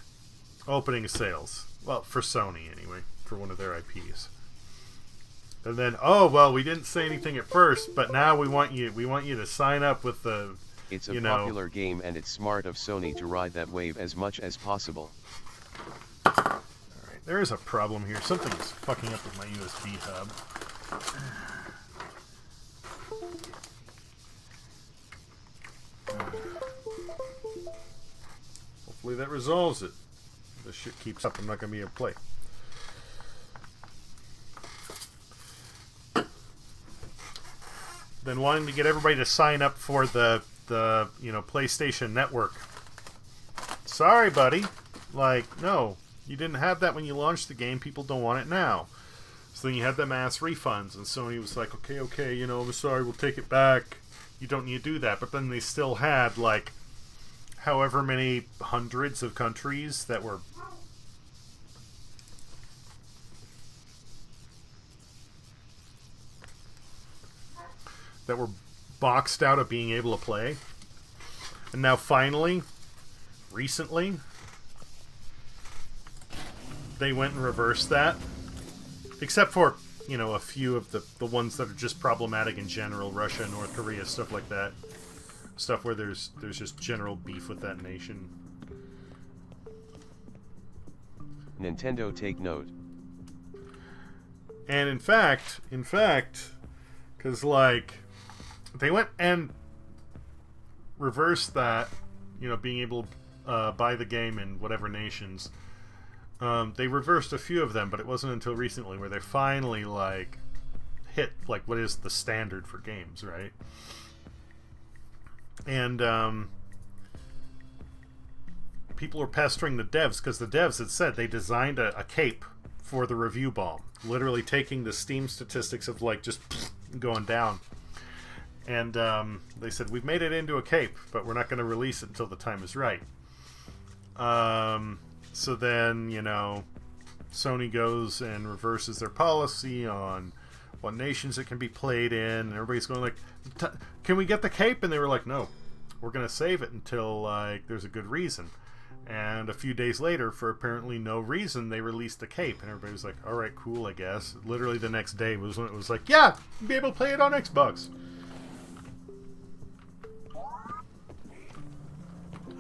Opening sales. Well, for Sony, anyway, for one of their IPs. And then, oh, well, we didn't say anything at first, but now we want you to sign up with the, It's a popular game and it's smart of Sony to ride that wave as much as possible. Alright, there is a problem here. Something is fucking up with my USB hub. Hopefully that resolves it. If this shit keeps up, I'm not going to be able to play. Then wanting to get everybody to sign up for the PlayStation Network. Sorry, buddy. Like, no. You didn't have that when you launched the game. People don't want it now. So then you had the mass refunds, and Sony was like, okay, I'm sorry, we'll take it back. You don't need to do that. But then they still had, like, however many hundreds of countries that were boxed out of being able to play. And now finally, recently, they went and reversed that. Except for, a few of the ones that are just problematic in general. Russia, North Korea, stuff like that. Stuff where there's just general beef with that nation. Nintendo, take note. And in fact, because, like, they went and reversed that, being able to buy the game in whatever nations. They reversed a few of them, but it wasn't until recently where they finally, like, hit, like, what is the standard for games, right? And people were pestering the devs, because the devs had said they designed a cape for the review bomb. Literally taking the Steam statistics of, like, just going down. And they said, we've made it into a cape, but we're not going to release it until the time is right. So then, Sony goes and reverses their policy on what nations it can be played in. And everybody's going like, can we get the cape? And they were like, no, we're going to save it until, like, there's a good reason. And a few days later, for apparently no reason, they released the cape. And everybody was like, all right, cool, I guess. Literally the next day was when it was like, yeah, you'll be able to play it on Xbox.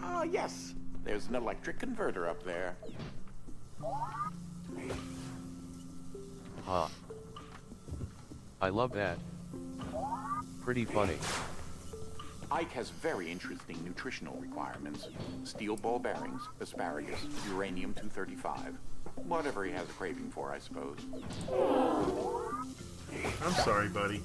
Ah, yes. There's an electric converter up there. Huh. I love that. Pretty funny. Ike has very interesting nutritional requirements. Steel ball bearings, asparagus, uranium-235. Whatever he has a craving for, I suppose. I'm sorry, buddy.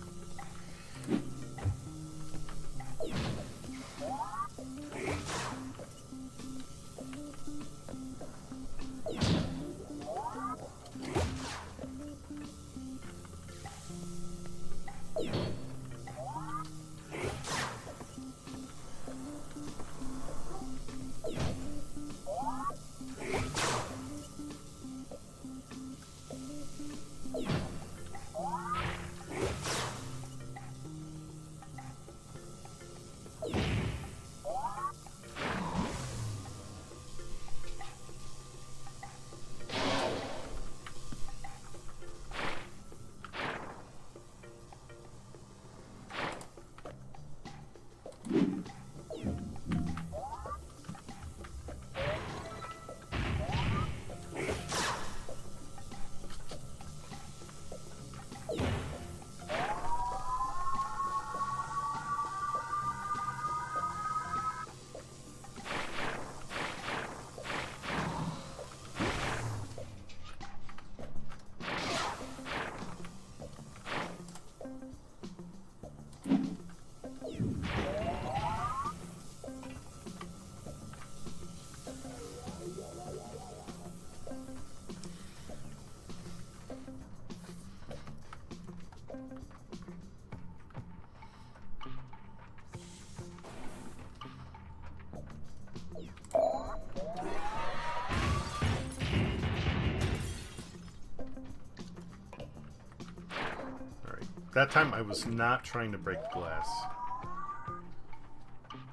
That time I was not trying to break the glass.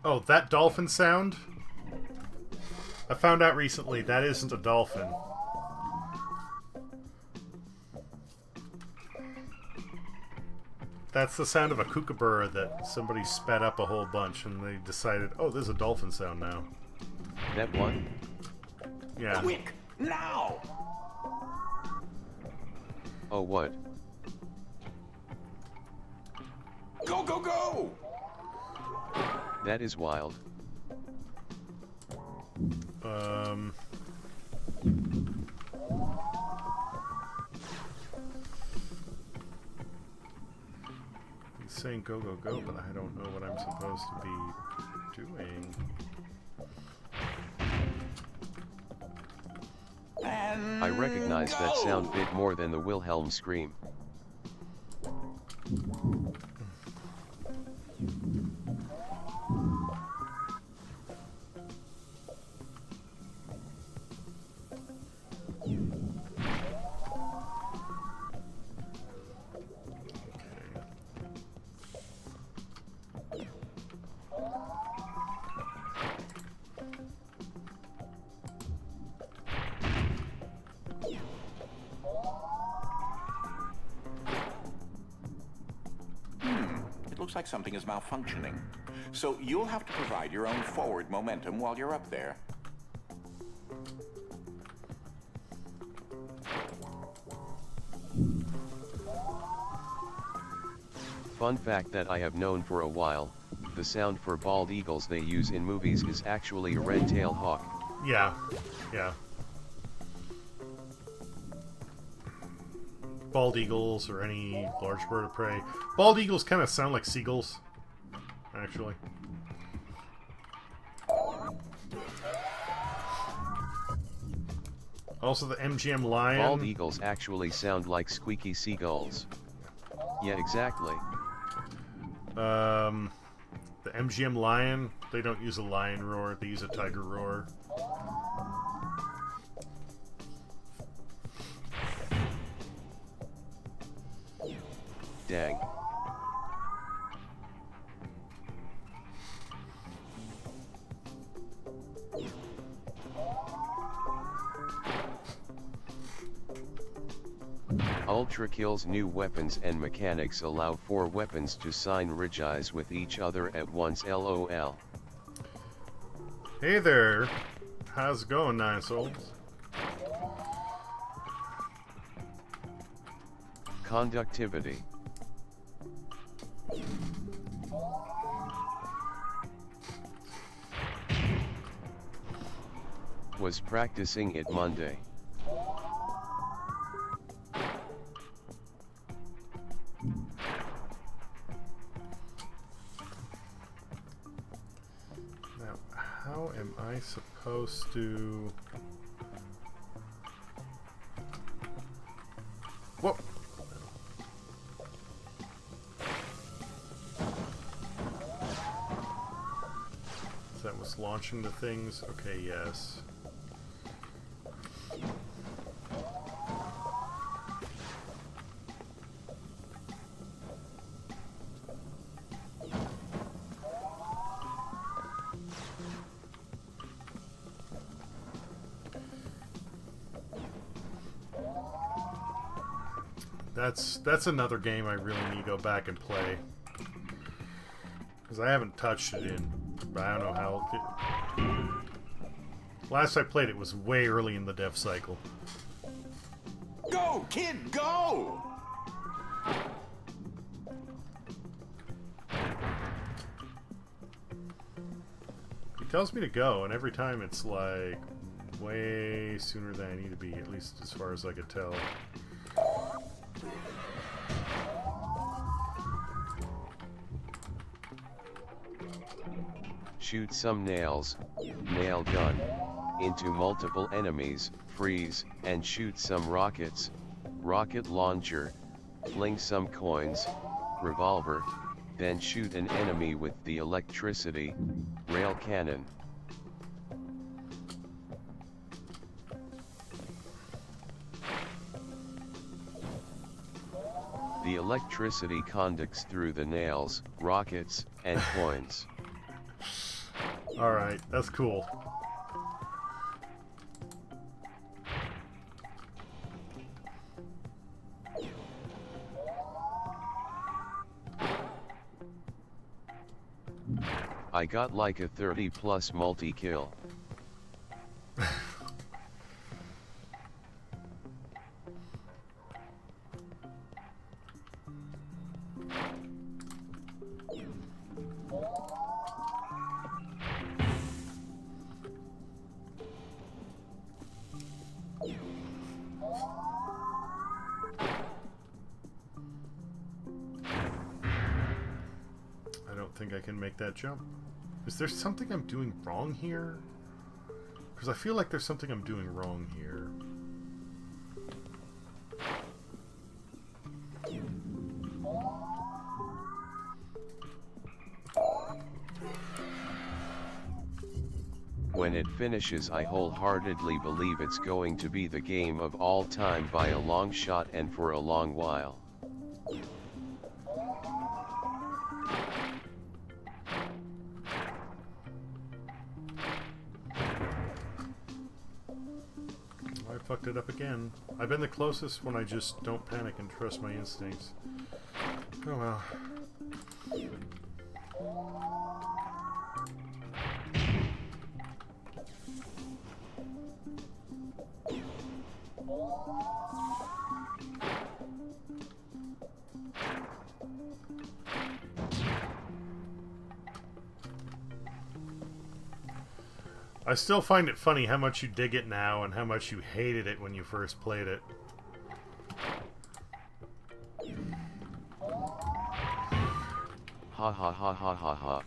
Oh, that dolphin sound? I found out recently that isn't a dolphin. That's the sound of a kookaburra that somebody sped up a whole bunch and they decided, oh, there's a dolphin sound now. That one? Yeah. Quick, now! Oh, what? Go, go, go! That is wild. He's saying go, go, go, but I don't know what I'm supposed to be doing. And I recognize that go! sound bit more than the Wilhelm scream. It looks like something is malfunctioning. So you'll have to provide your own forward momentum while you're up there. Fun fact that I have known for a while, the sound for bald eagles they use in movies is actually a red-tailed hawk. Yeah, yeah. Bald eagles or any large bird of prey. Bald eagles kind of sound like seagulls, actually. Also the MGM lion. Bald eagles actually sound like squeaky seagulls. Yeah, exactly. The MGM lion, they don't use a lion roar, they use a tiger roar. Dang. Ultra Kill's new weapons and mechanics allow 4 weapons to synergize with each other at once. LOL. Hey there, how's it going, Nine Souls? Conductivity. Was practicing it Monday. Now, how am I supposed to... Whoa! That was launching the things? Okay, yes. That's another game I really need to go back and play. Because I haven't touched it in, I don't know how... Last I played it was way early in the dev cycle. Go, kid, go! He tells me to go, and every time it's like way sooner than I need to be, at least as far as I could tell. Shoot some nails, nail gun, into multiple enemies, freeze, and shoot some rockets, rocket launcher, fling some coins, revolver, then shoot an enemy with the electricity, rail cannon. The electricity conducts through the nails, rockets, and coins. Alright, that's cool. I got like a 30+ multi-kill. I don't think I can make that jump. Is there something I'm doing wrong here? Because I feel like there's something I'm doing wrong here. When it finishes, I wholeheartedly believe it's going to be the game of all time by a long shot and for a long while. I fucked it up again. I've been the closest when I just don't panic and trust my instincts. Oh well. I still find it funny how much you dig it now and how much you hated it when you first played it. Ha ha ha ha ha ha.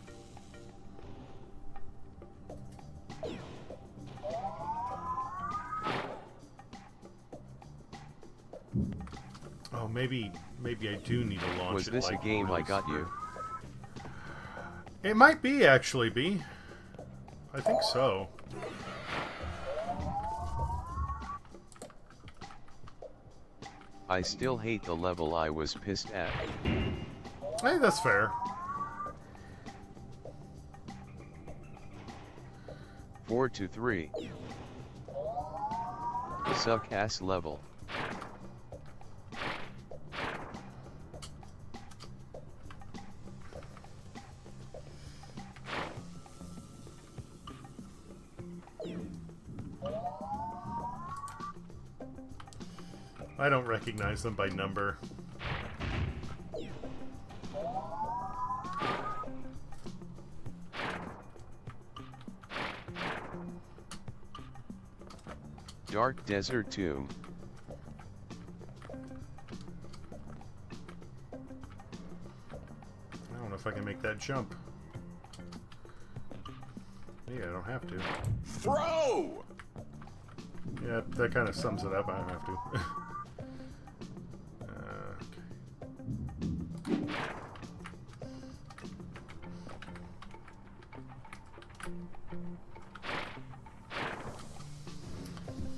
Oh, maybe I do need to launch it. Was this like a game I this. got you? It might be, actually, B. I think so. I still hate the level I was pissed at. Hey, that's fair. 4-3. Suck-ass level. I don't recognize them by number. Dark Desert Tomb. I don't know if I can make that jump. Yeah, I don't have to. Throw! Yeah, that kind of sums it up. I don't have to.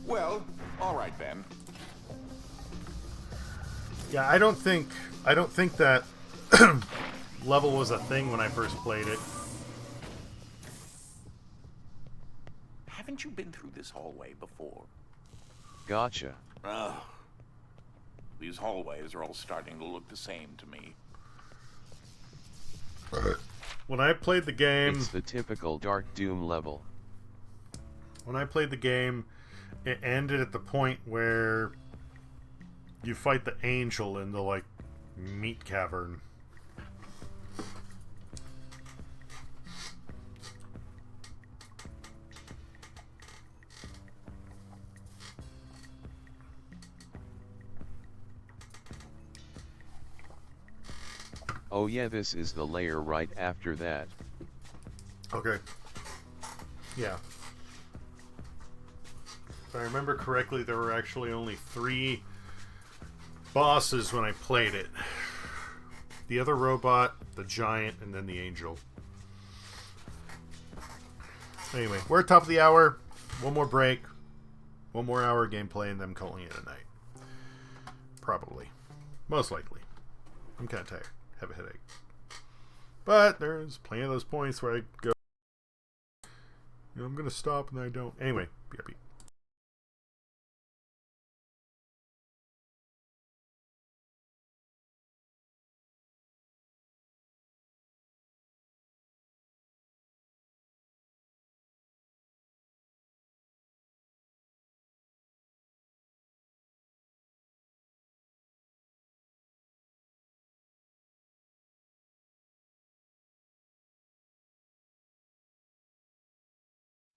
Well, all right then. Yeah, I don't think that level was a thing when I first played it. Haven't you been through this hallway before? Gotcha. Ugh. These hallways are all starting to look the same to me. When I played the game, It's the typical Dark Doom level. when I played the game, it ended at the point where you fight the angel in the like meat cavern. Oh yeah, this is the layer right after that. Okay. Yeah. If I remember correctly, there were actually only 3 bosses when I played it. The other robot, the giant, and then the angel. Anyway, we're at top of the hour. One more break. One more hour of gameplay, and then calling it a night. Probably. Most likely. I'm kind of tired. Have a headache. But there's plenty of those points where I go, I'm going to stop and then I don't. Anyway, BRB.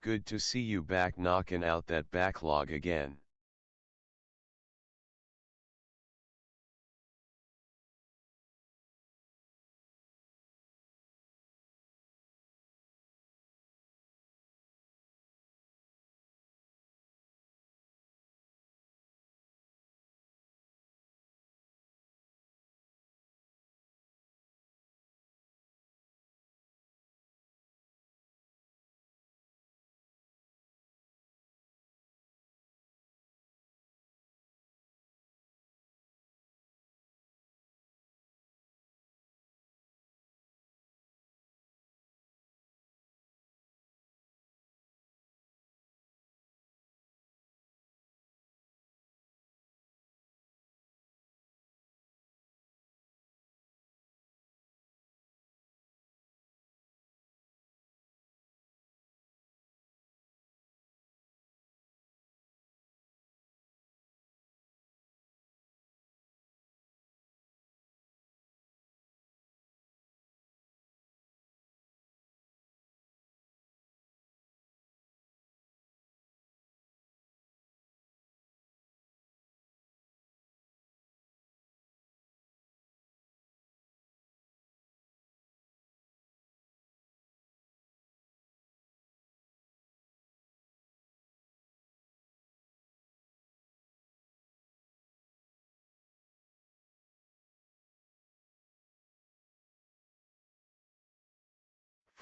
Good to see you back knocking out that backlog again.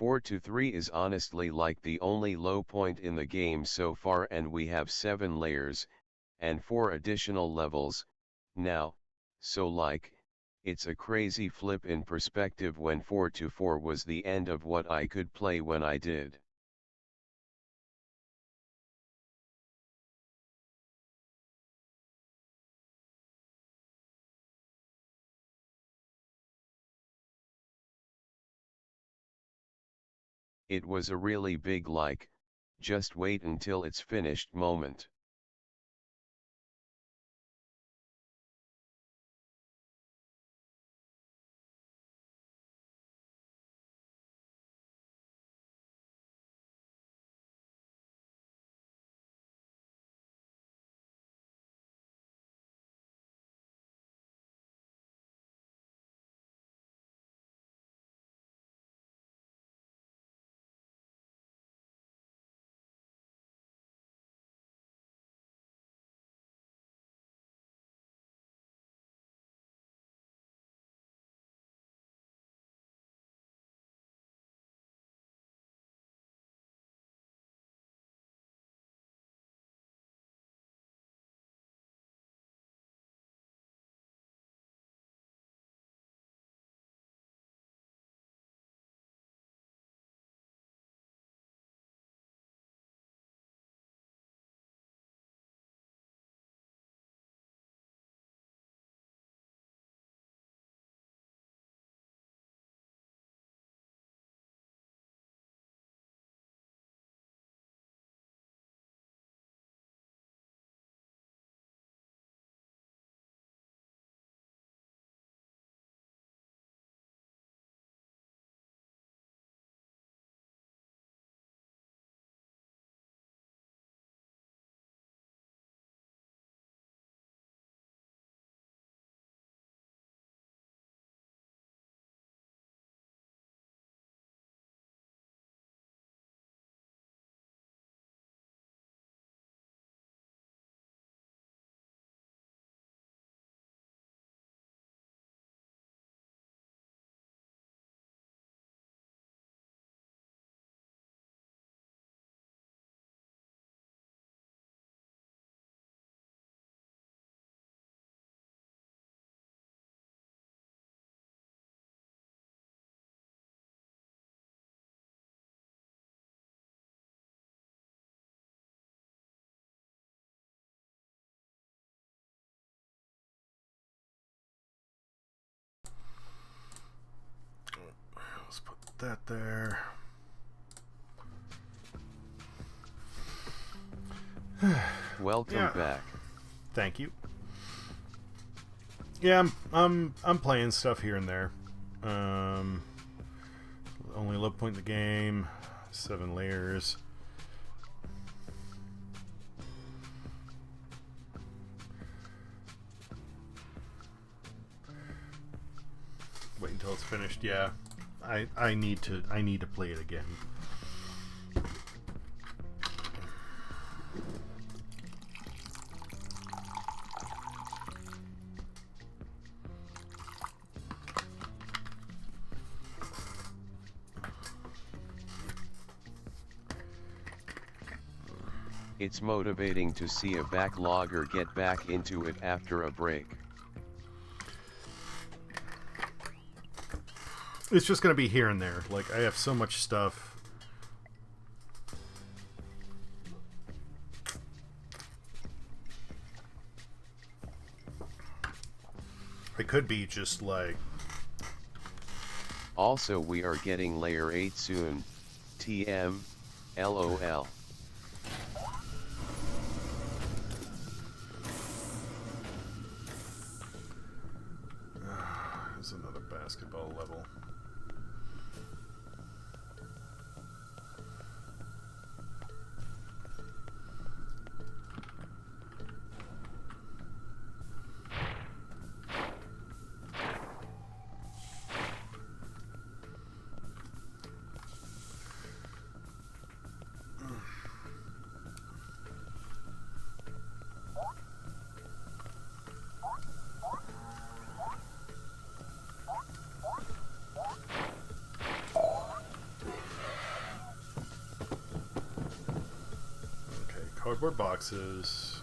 Four to 3 is honestly like the only low point in the game so far, and we have 7 layers, and 4 additional levels, now, so like, it's a crazy flip in perspective when 4 to 4 was the end of what I could play when I did. It was a really big like, just wait until it's finished moment. that there. Welcome back. Thank you. Yeah, I'm playing stuff here and there. Only low point in the game. 7 layers. Wait until it's finished. Yeah, I need to play it again. It's motivating to see a backlogger get back into it after a break. It's just going to be here and there. Like, I have so much stuff. It could be just like... Also, we are getting layer 8 soon. TM, LOL. There's another basketball level. Cardboard boxes.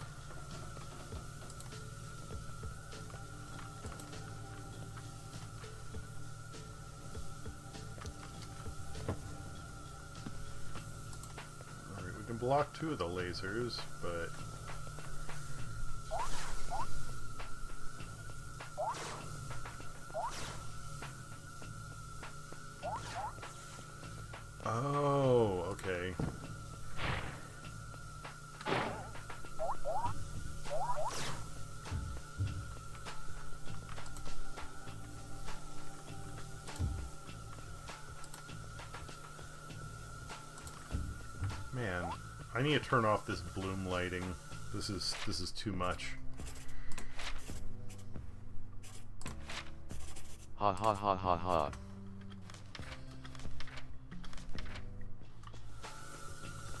Alright, we can block 2 of the lasers, but... Oh, okay. Man, I need to turn off this bloom lighting. This is too much. Ha ha ha ha ha.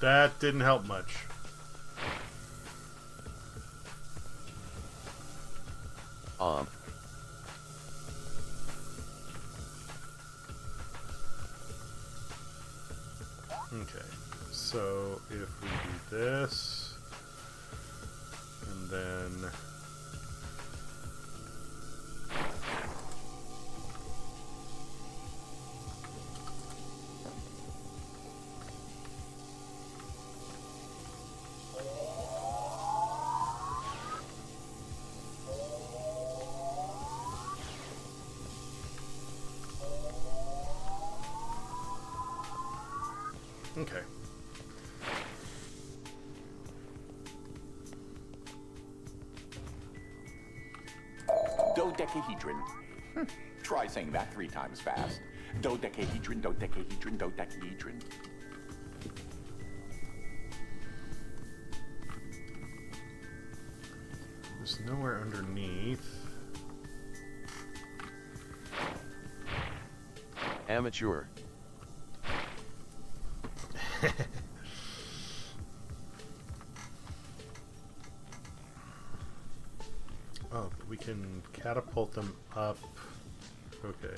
That didn't help much. Okay, so if we do this, and then... Okay. Dodecahedron. Try saying that 3 times fast. Dodecahedron, dodecahedron, dodecahedron. There's nowhere underneath. Amateur. Oh, we can catapult them up. Okay.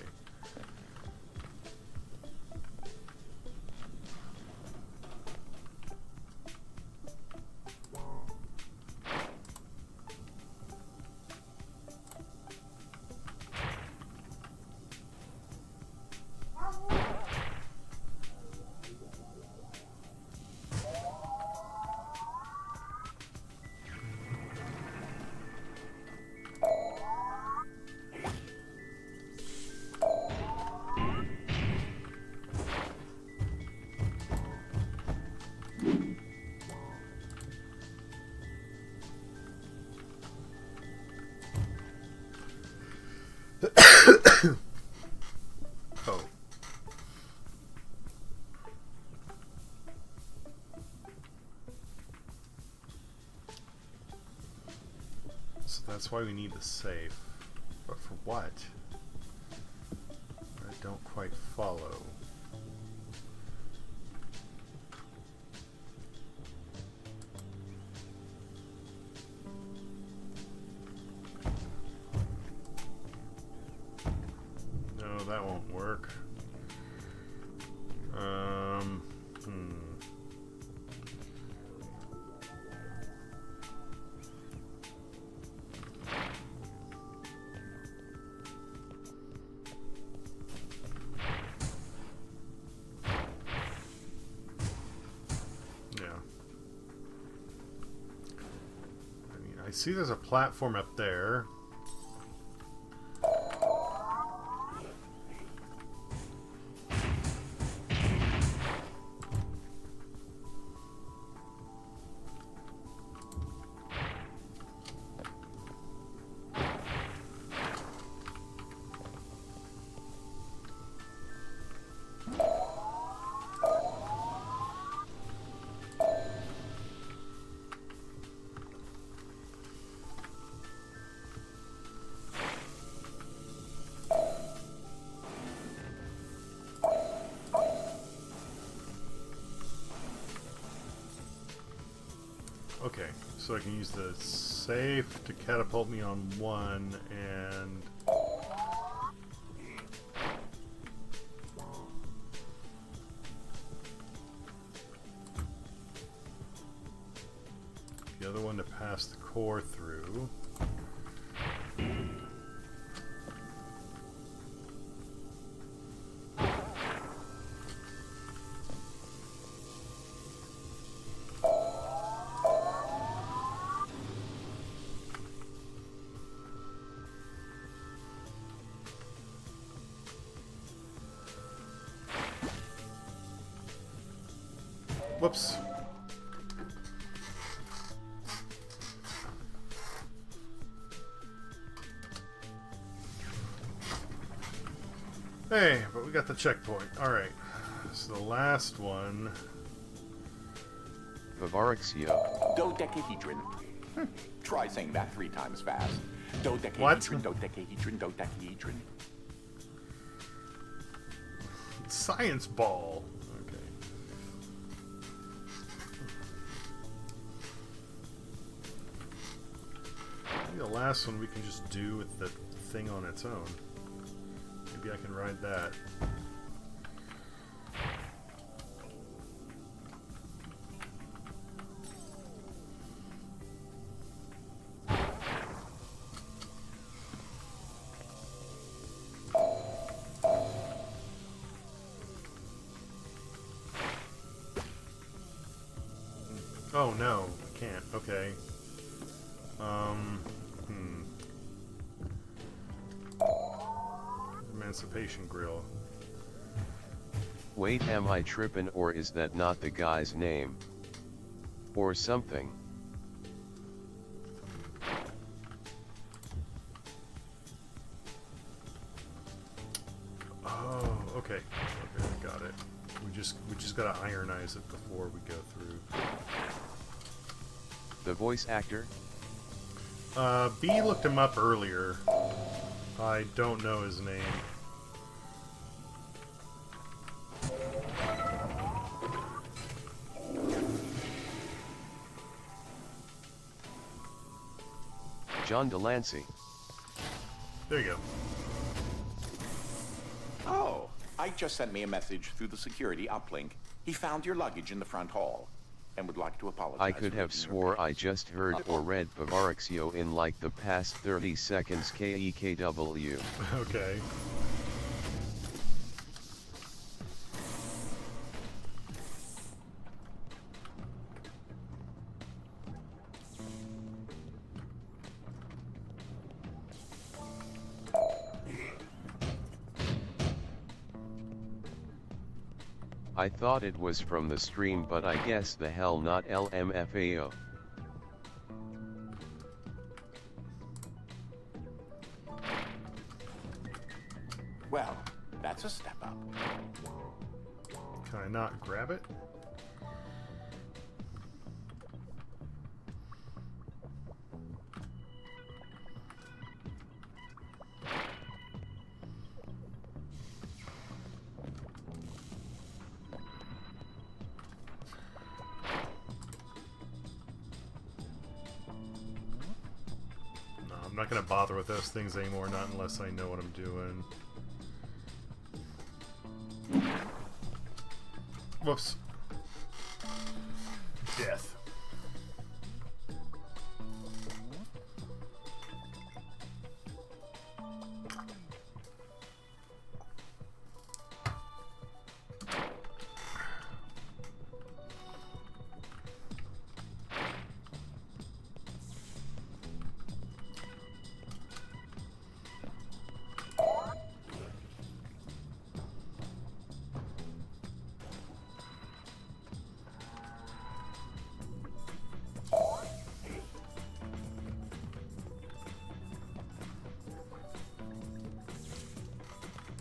So that's why we need the safe. But for what? I don't quite follow. No, that won't work. I see there's a platform up there. Okay, so I can use the safe to catapult me on one, and the other one to pass the core through. Whoops. Hey, but we got the checkpoint. Alright. So the last one. Vivarixio. Dodecahedron. Try saying that 3 times fast. Dodecahedron, What? dodecahedron, dodecahedron. Science ball. Okay. Maybe the last one we can just do with the thing on its own. Maybe I can ride that. Oh no, I can't. Okay. Emancipation Grill. Wait, am I trippin', or is that not the guy's name? Or something? Oh, okay. Okay, I got it. We just gotta ironize it before we go through. The voice actor? B looked him up earlier. I don't know his name. John Delancey. There you go. Oh, Ike just sent me a message through the security uplink. He found your luggage in the front hall and would like to apologize. I could for have making your swore I page. just heard or read Vivarixio in like the past 30 seconds. KEKW. Okay. I thought it was from the stream, but I guess the hell not. LMFAO. Well, that's a step up. Can I not grab it? I'm not gonna bother with those things anymore, not unless I know what I'm doing. Whoops. Death.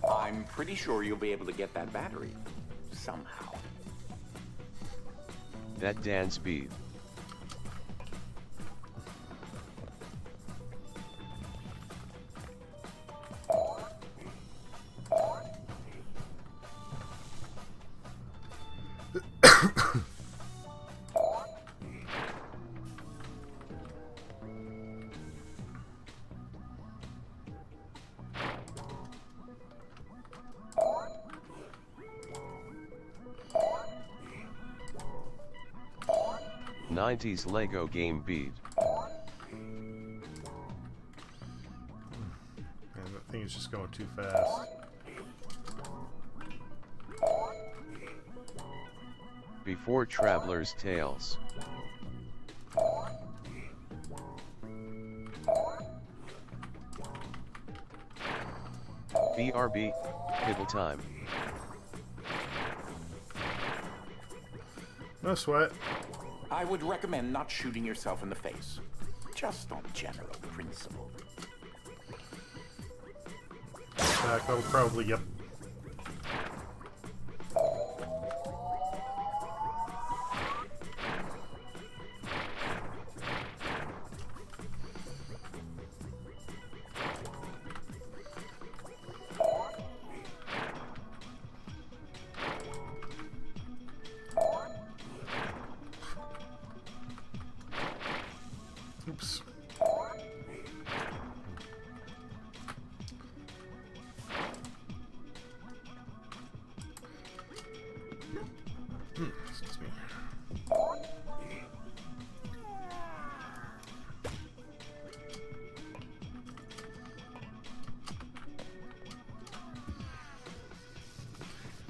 I'm pretty sure you'll be able to get that battery. Somehow. That Dan speed. '90s Lego game beat. And that thing is just going too fast. Before Traveler's Tales. BRB, Piddle time. No sweat. I would recommend not shooting yourself in the face. Just on general principle. That'll probably, yep. Oops. Excuse me.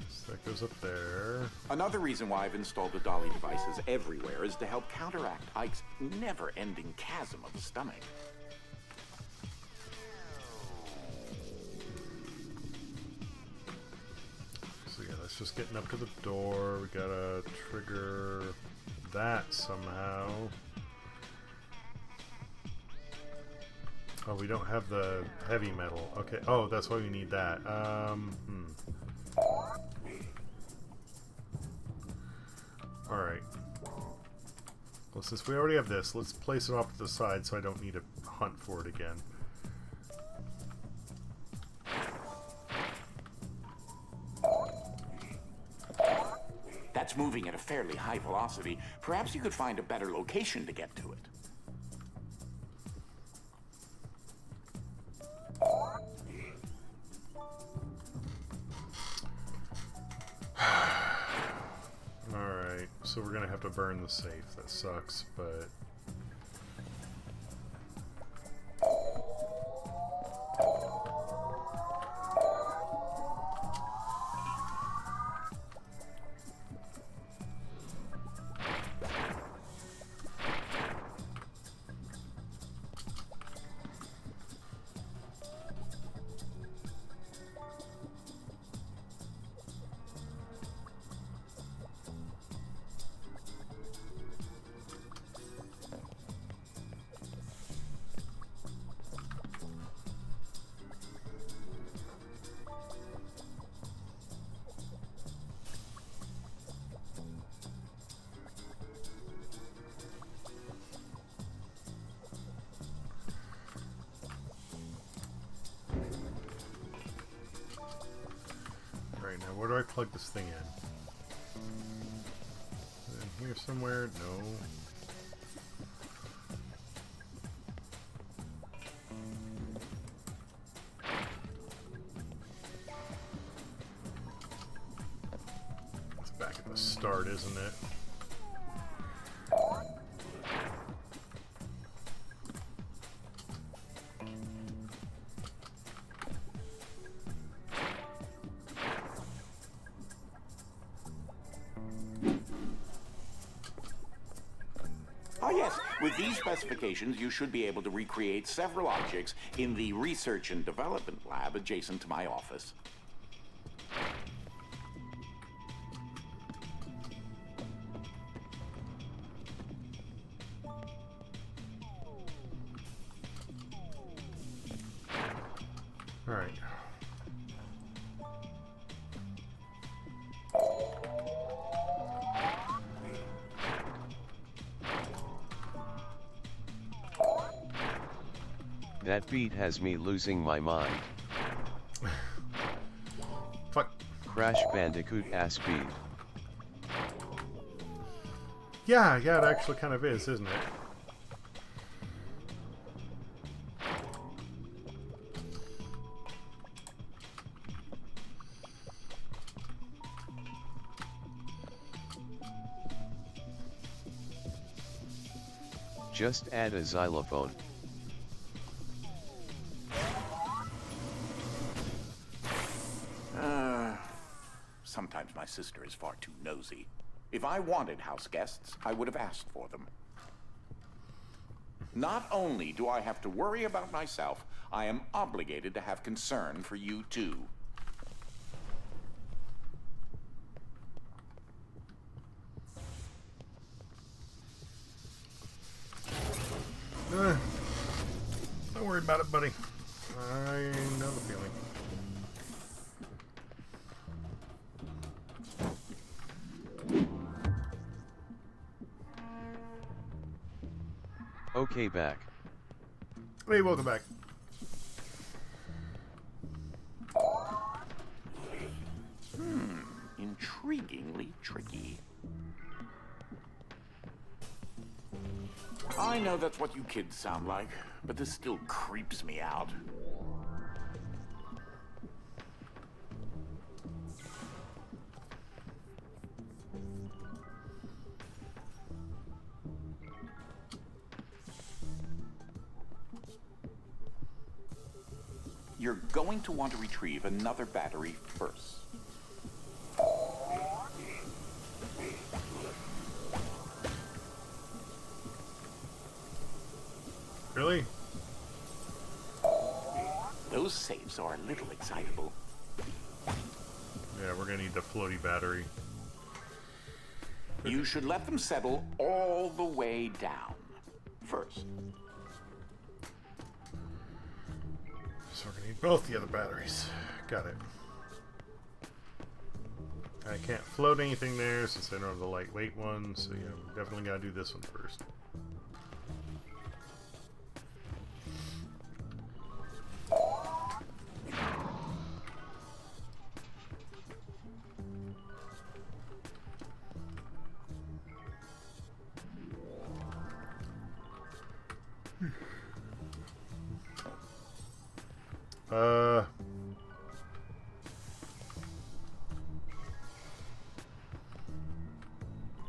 So that goes up there. Another reason why I've installed the dolly devices everywhere is to help counteract Ike's never-ending chasm of the stomach. So yeah, that's just getting up to the door. We gotta trigger that somehow. Oh, we don't have the heavy metal. Okay. Oh, that's why we need that. Alright. Well, since we already have this, let's place it off to the side so I don't need to hunt for it again. That's moving at a fairly high velocity. Perhaps you could find a better location to get to it. Alright, so we're gonna have to burn the safe. That sucks, but... Alright, now where do I plug this thing in? In here somewhere? No. a start, isn't it? Ah, yes. With these specifications, you should be able to recreate several objects in the research and development lab adjacent to my office. All right. That beat has me losing my mind. Fuck. Crash Bandicoot ass beat. Yeah, it actually kind of is, isn't it? Just add a xylophone. Sometimes my sister is far too nosy. If I wanted house guests, I would have asked for them. Not only do I have to worry about myself, I am obligated to have concern for you too. Don't worry about it, buddy. I know the feeling. Okay, back. Hey, welcome back. Intriguingly tricky. I know that's what you kids sound like, but this still creeps me out. You're going to want to retrieve another battery first. Really? Those safes are a little excitable. Yeah, we're gonna need the floaty battery. You should let them settle all the way down first. So we're gonna need both the other batteries. Got it. I can't float anything there since I don't have the lightweight one, so yeah, we definitely gotta do this one first.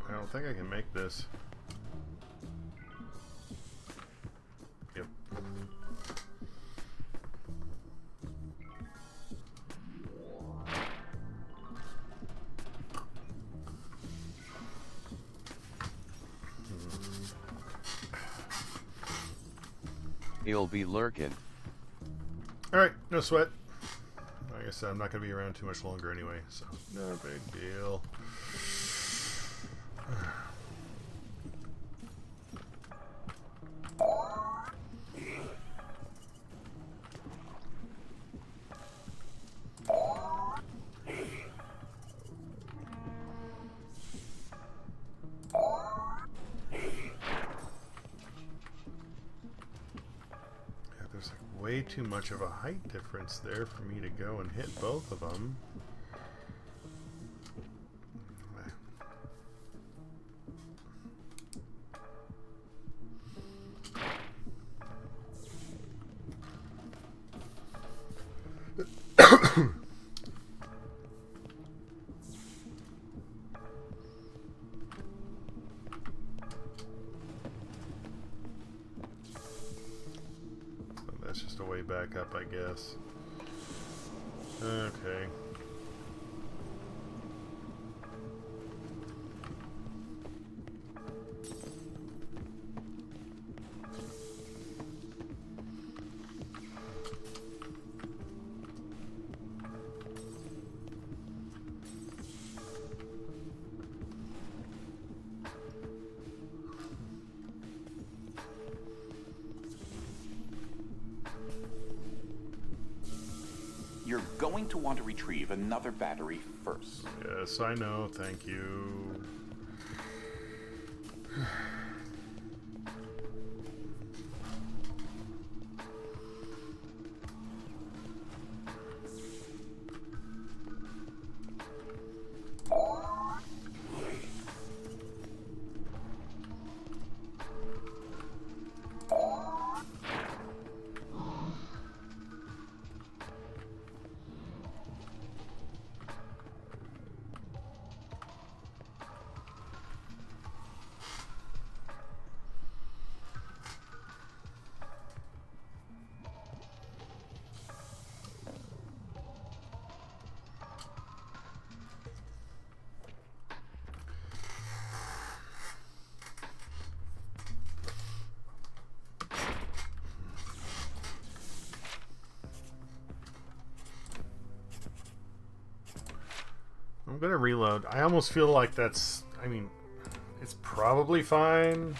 I don't think I can make this. Yep. He'll be lurking. Alright, no sweat. Like I said, I'm not going to be around too much longer anyway, so no big deal. Way too much of a height difference there for me to go and hit both of them. That's just a way back up, I guess. Okay. You're going to want to retrieve another battery first. Yes, I know. Thank you. I'm gonna reload. I almost feel like that's... I mean, it's probably fine.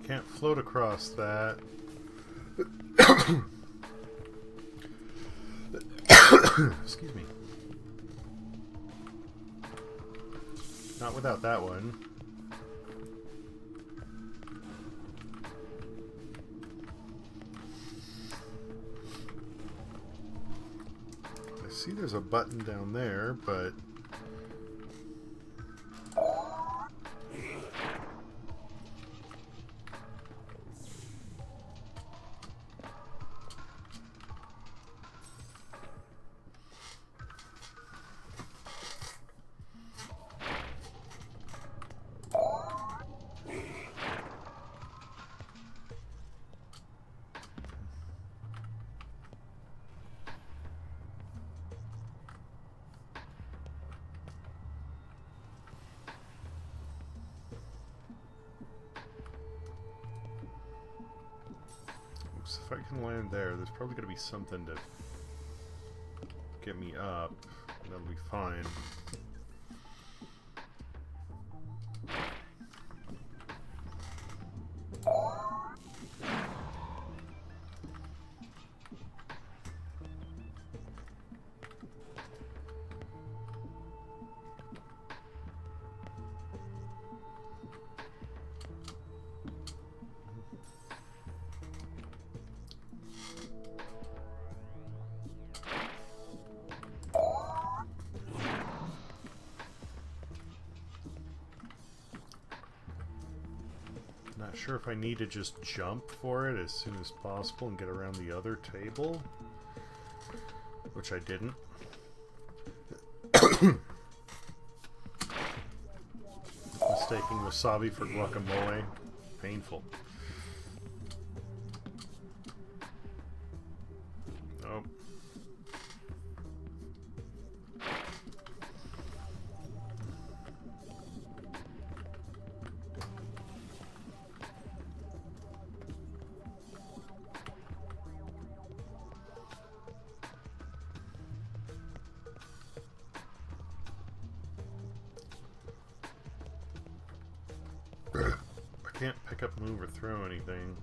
Can't float across that. Excuse me. Not without that one. I see there's a button down there, but... If I can land there, there's probably going to be something to get me up. That'll be fine. Not sure if I need to just jump for it as soon as possible and get around the other table, which I didn't. Mistaking wasabi for guacamole. Painful. Oh. I can't pick up, move, or throw anything.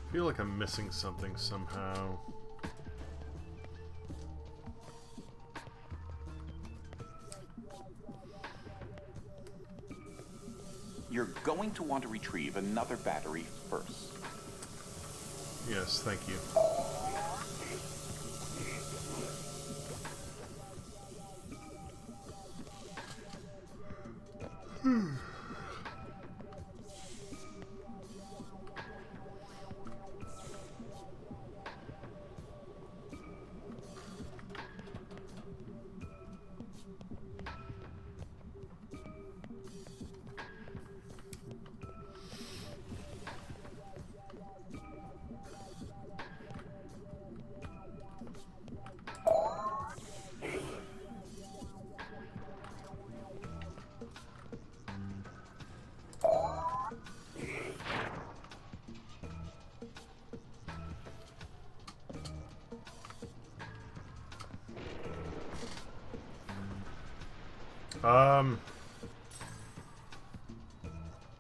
I feel like I'm missing something somehow. You're going to want to retrieve another battery first. Yes, thank you.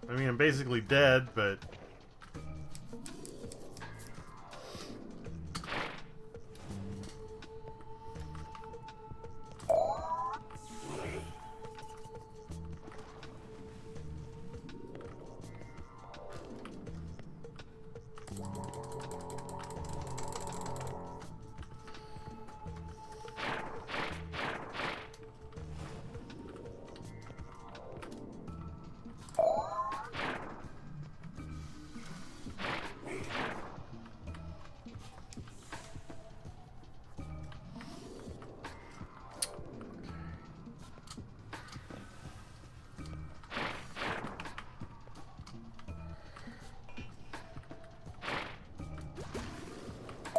I mean, I'm basically dead, but...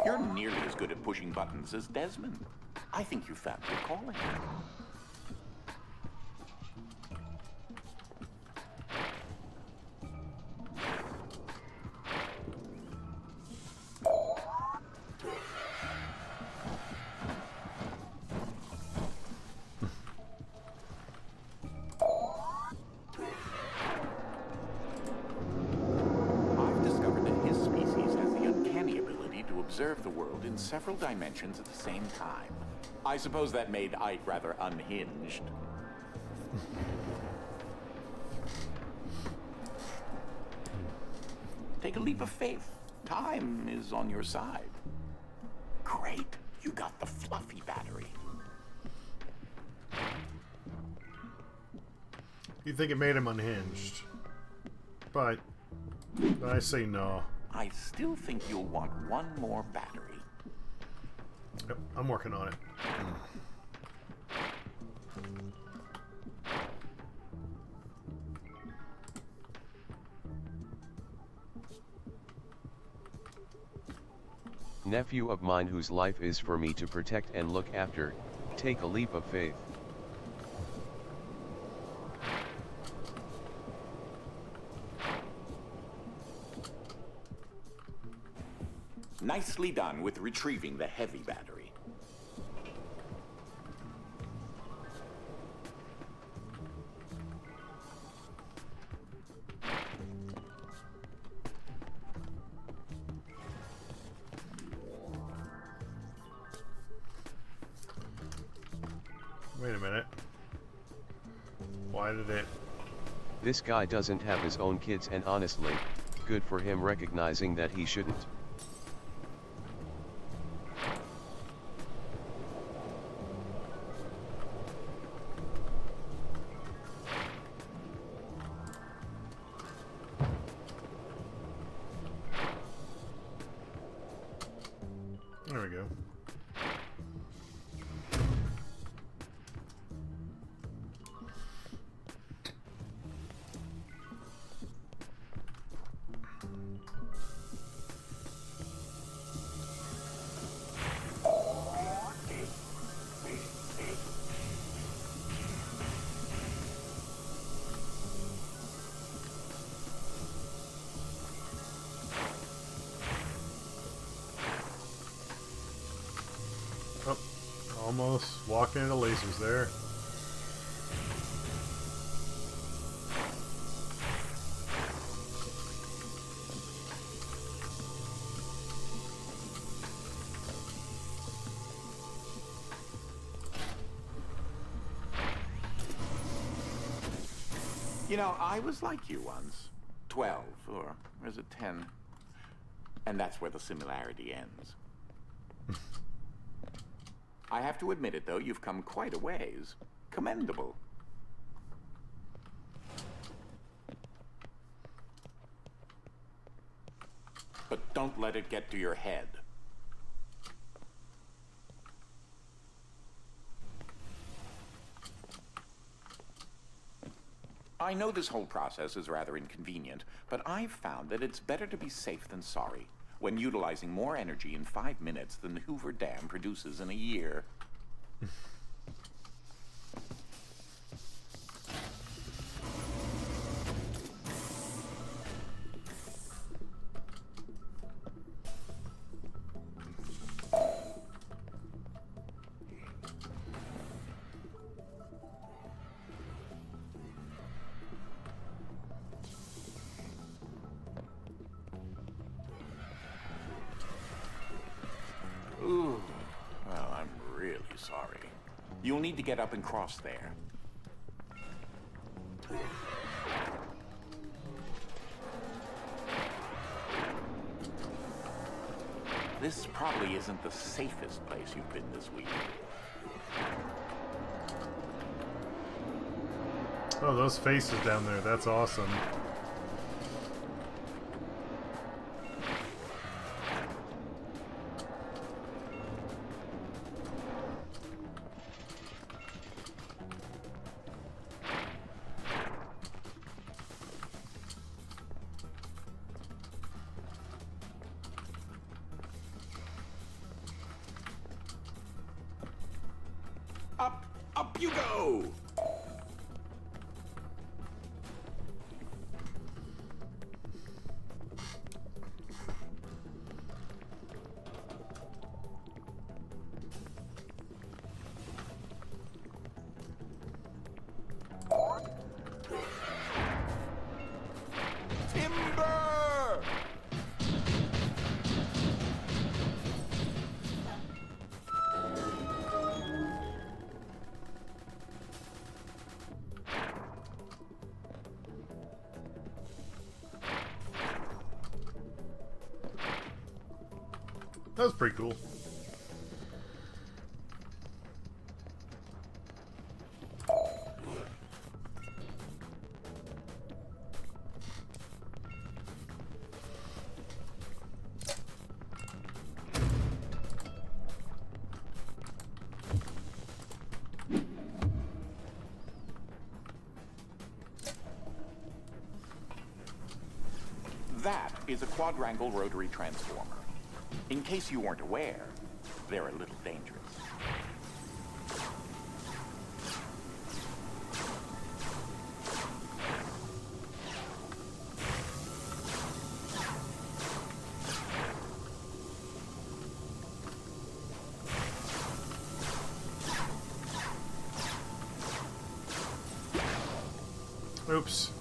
You're nearly as good at pushing buttons as Desmond. I think you found your calling. I've discovered that his species has the uncanny ability to observe the world in several dimensions at the same time. I suppose that made Ike rather unhinged. Take a leap of faith. Time is on your side. Great. You got the fluffy battery. You think it made him unhinged. But I say no. I still think you'll want one more battery. Yep, I'm working on it. Nephew of mine whose life is for me to protect and look after, take a leap of faith. Nicely done with retrieving the heavy battery. Wait a minute. Why did it... This guy doesn't have his own kids, and honestly, good for him recognizing that he shouldn't. There we go. Oh, almost walking into lasers there. You know, I was like you once. 12, or is it 10? And that's where the similarity ends. I have to admit it, though, you've come quite a ways. Commendable. But don't let it get to your head. I know this whole process is rather inconvenient, but I've found that it's better to be safe than sorry when utilizing more energy in 5 minutes than the Hoover Dam produces in a year. Ooh, well, I'm really sorry. You'll need to get up and cross there. This probably isn't the safest place you've been this week. Oh, those faces down there, that's awesome. Up you go! Timber! That was pretty cool. That is a quadrangle rotary transformer. In case you weren't aware, they're a little dangerous. Oops.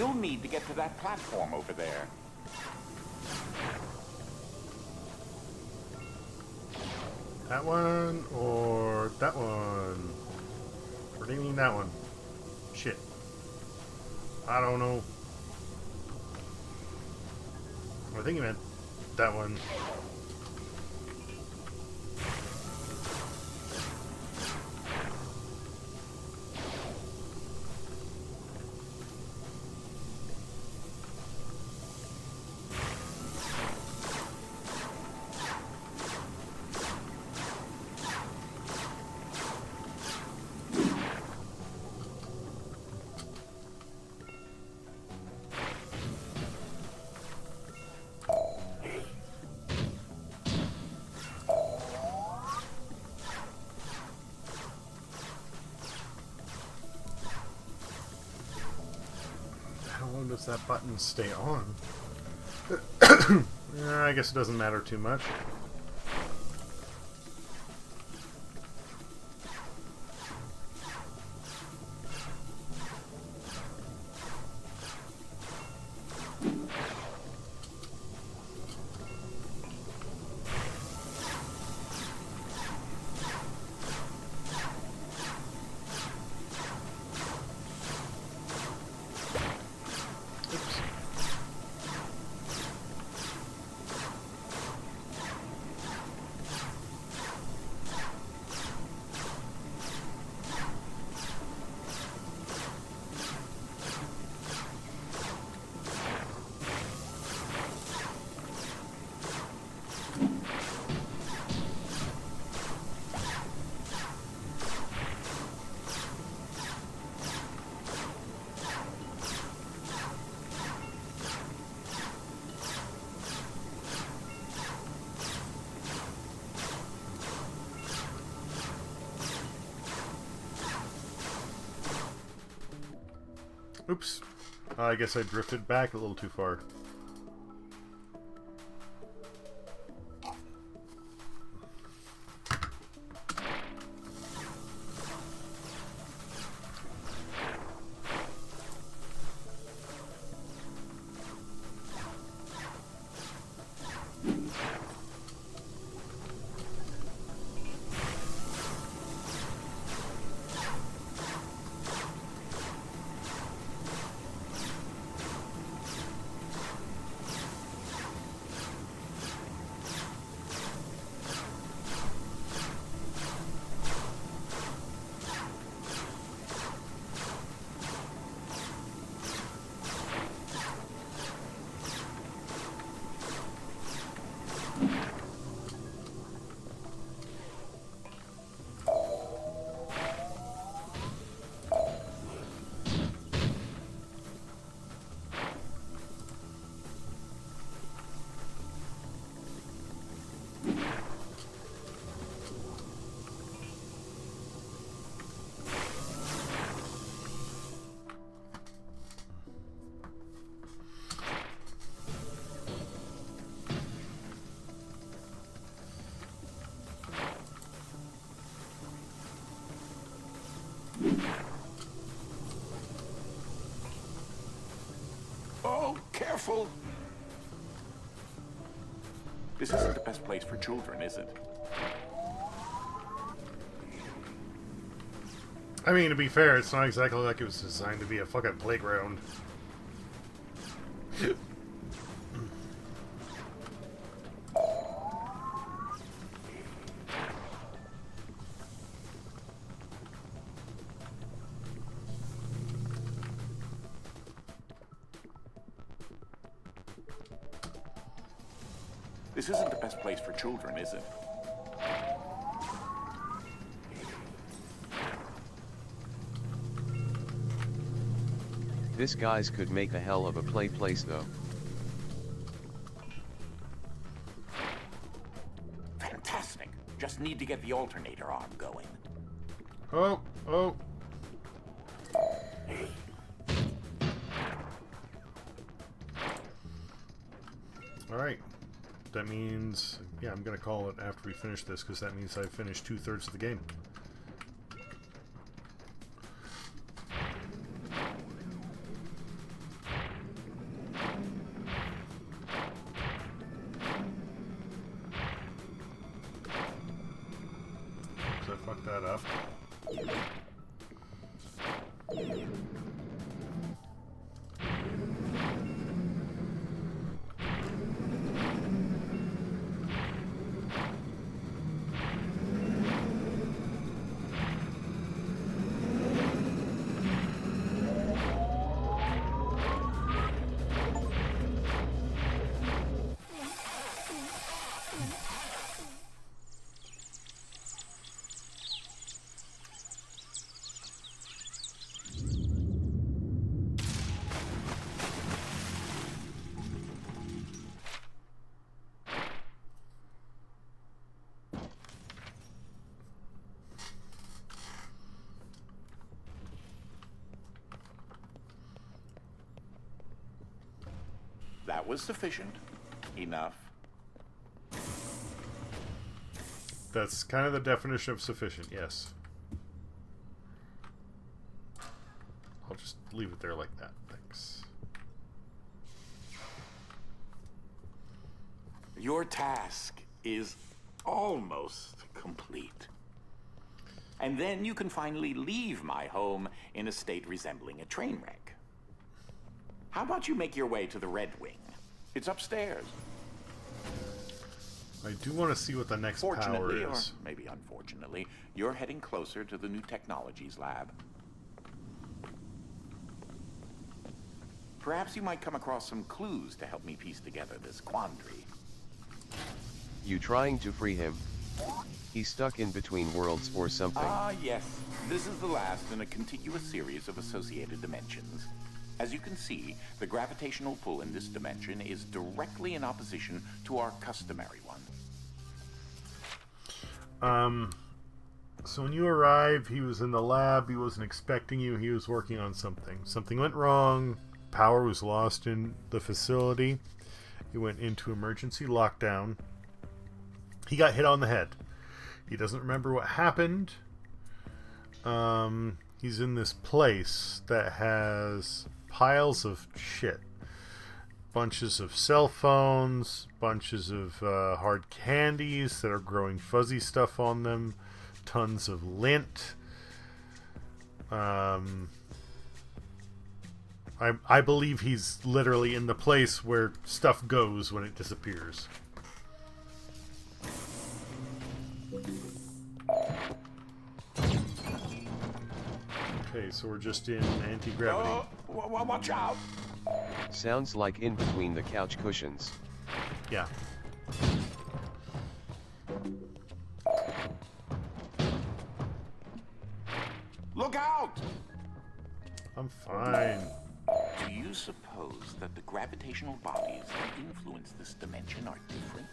You'll need to get to that platform over there. That one or that one? Or do you mean that one? Shit. I don't know. I think he meant that one. How long does that button stay on? I guess it doesn't matter too much. Oops. I guess I drifted back a little too far. Oh, careful! This isn't the best place for children, is it? I mean, to be fair, it's not exactly like it was designed to be a fucking playground. This isn't the best place for children, is it? This guys could make a hell of a place though. Fantastic! Just need to get the alternator arm going. Oh, oh. Alright. That means, yeah, I'm going to call it after we finish this, because that means I've finished 2/3 of the game. I fucked that up. That was sufficient. Enough. That's kind of the definition of sufficient, yes. I'll just leave it there like that. Thanks. Your task is almost complete. And then you can finally leave my home in a state resembling a train wreck. How about you make your way to the Red Wing? It's upstairs. I do want to see what the next power Fortunately, or is. maybe unfortunately, you're heading closer to the new technologies lab. Perhaps you might come across some clues to help me piece together this quandary. You trying to free him? He's stuck in between worlds or something. Ah, yes. This is the last in a contiguous series of associated dimensions. As you can see, the gravitational pull in this dimension is directly in opposition to our customary one. So when you arrived, he was in the lab, he wasn't expecting you, he was working on something. Something went wrong, power was lost in the facility, he went into emergency lockdown. He got hit on the head. He doesn't remember what happened. He's in this place that has piles of shit. Bunches of cell phones, bunches of hard candies that are growing fuzzy stuff on them, tons of lint. I believe he's literally in the place where stuff goes when it disappears. Okay, so we're just in anti-gravity. Watch out! Sounds like in between the couch cushions. Yeah. Look out! I'm fine. Do you suppose that the gravitational bodies that influence this dimension are different?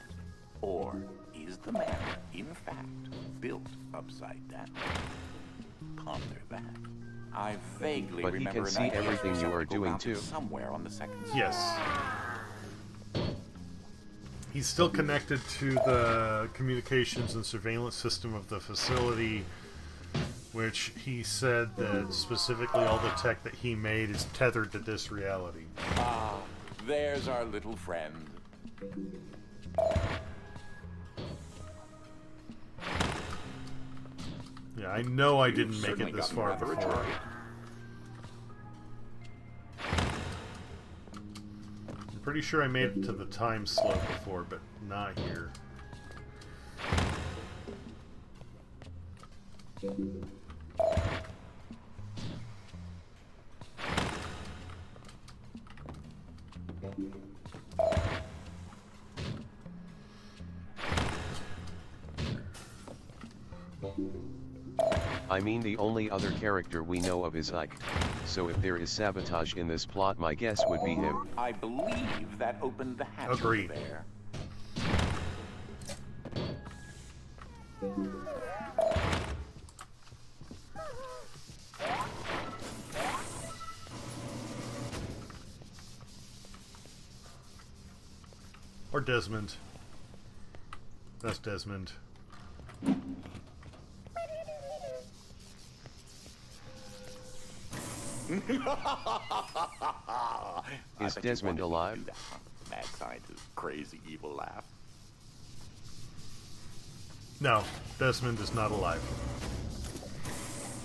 Or is the matter, in fact, built upside down? Ponder that. I vaguely But he remember can an see idea everything for you are something doing mounted too. somewhere on the second floor. Yes. He's still connected to the communications and surveillance system of the facility, which he said that specifically all the tech that he made is tethered to this reality. Ah, there's our little friend. Yeah, I know I didn't You've make certainly it this gotten far rather before. adroit. I'm pretty sure I made it to the time slope before, but not here. I mean, the only other character we know of is Ike. So if there is sabotage in this plot, my guess would be him. I believe that opened the hatch Agreed. over there. Or Desmond. That's Desmond. Is Desmond alive? Mad scientist, crazy evil laugh. No, Desmond is not alive.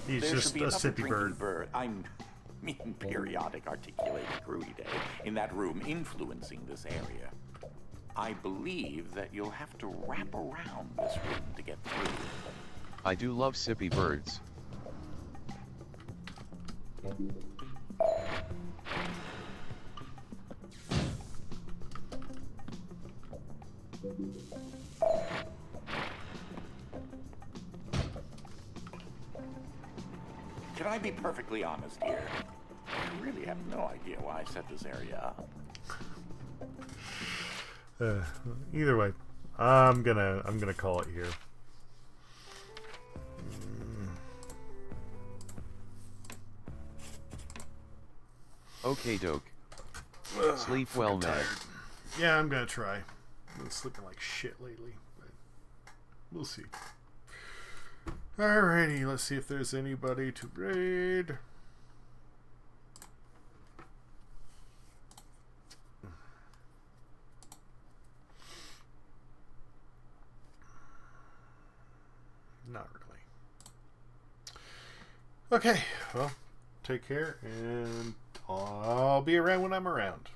He's There just should be a another sippy drinking bird. I mean, periodic articulated Gruidae in that room influencing this area. I believe that you'll have to wrap around this room to get through. I do love sippy birds. Can I be perfectly honest here? I really have no idea why I set this area up. Either way, I'm gonna call it here. Okay, doke. Sleep well, man. Yeah, I'm gonna try. I've been sleeping like shit lately, but we'll see. Alrighty, let's see if there's anybody to raid. Not really. Okay, well, take care, and I'll be around when I'm around.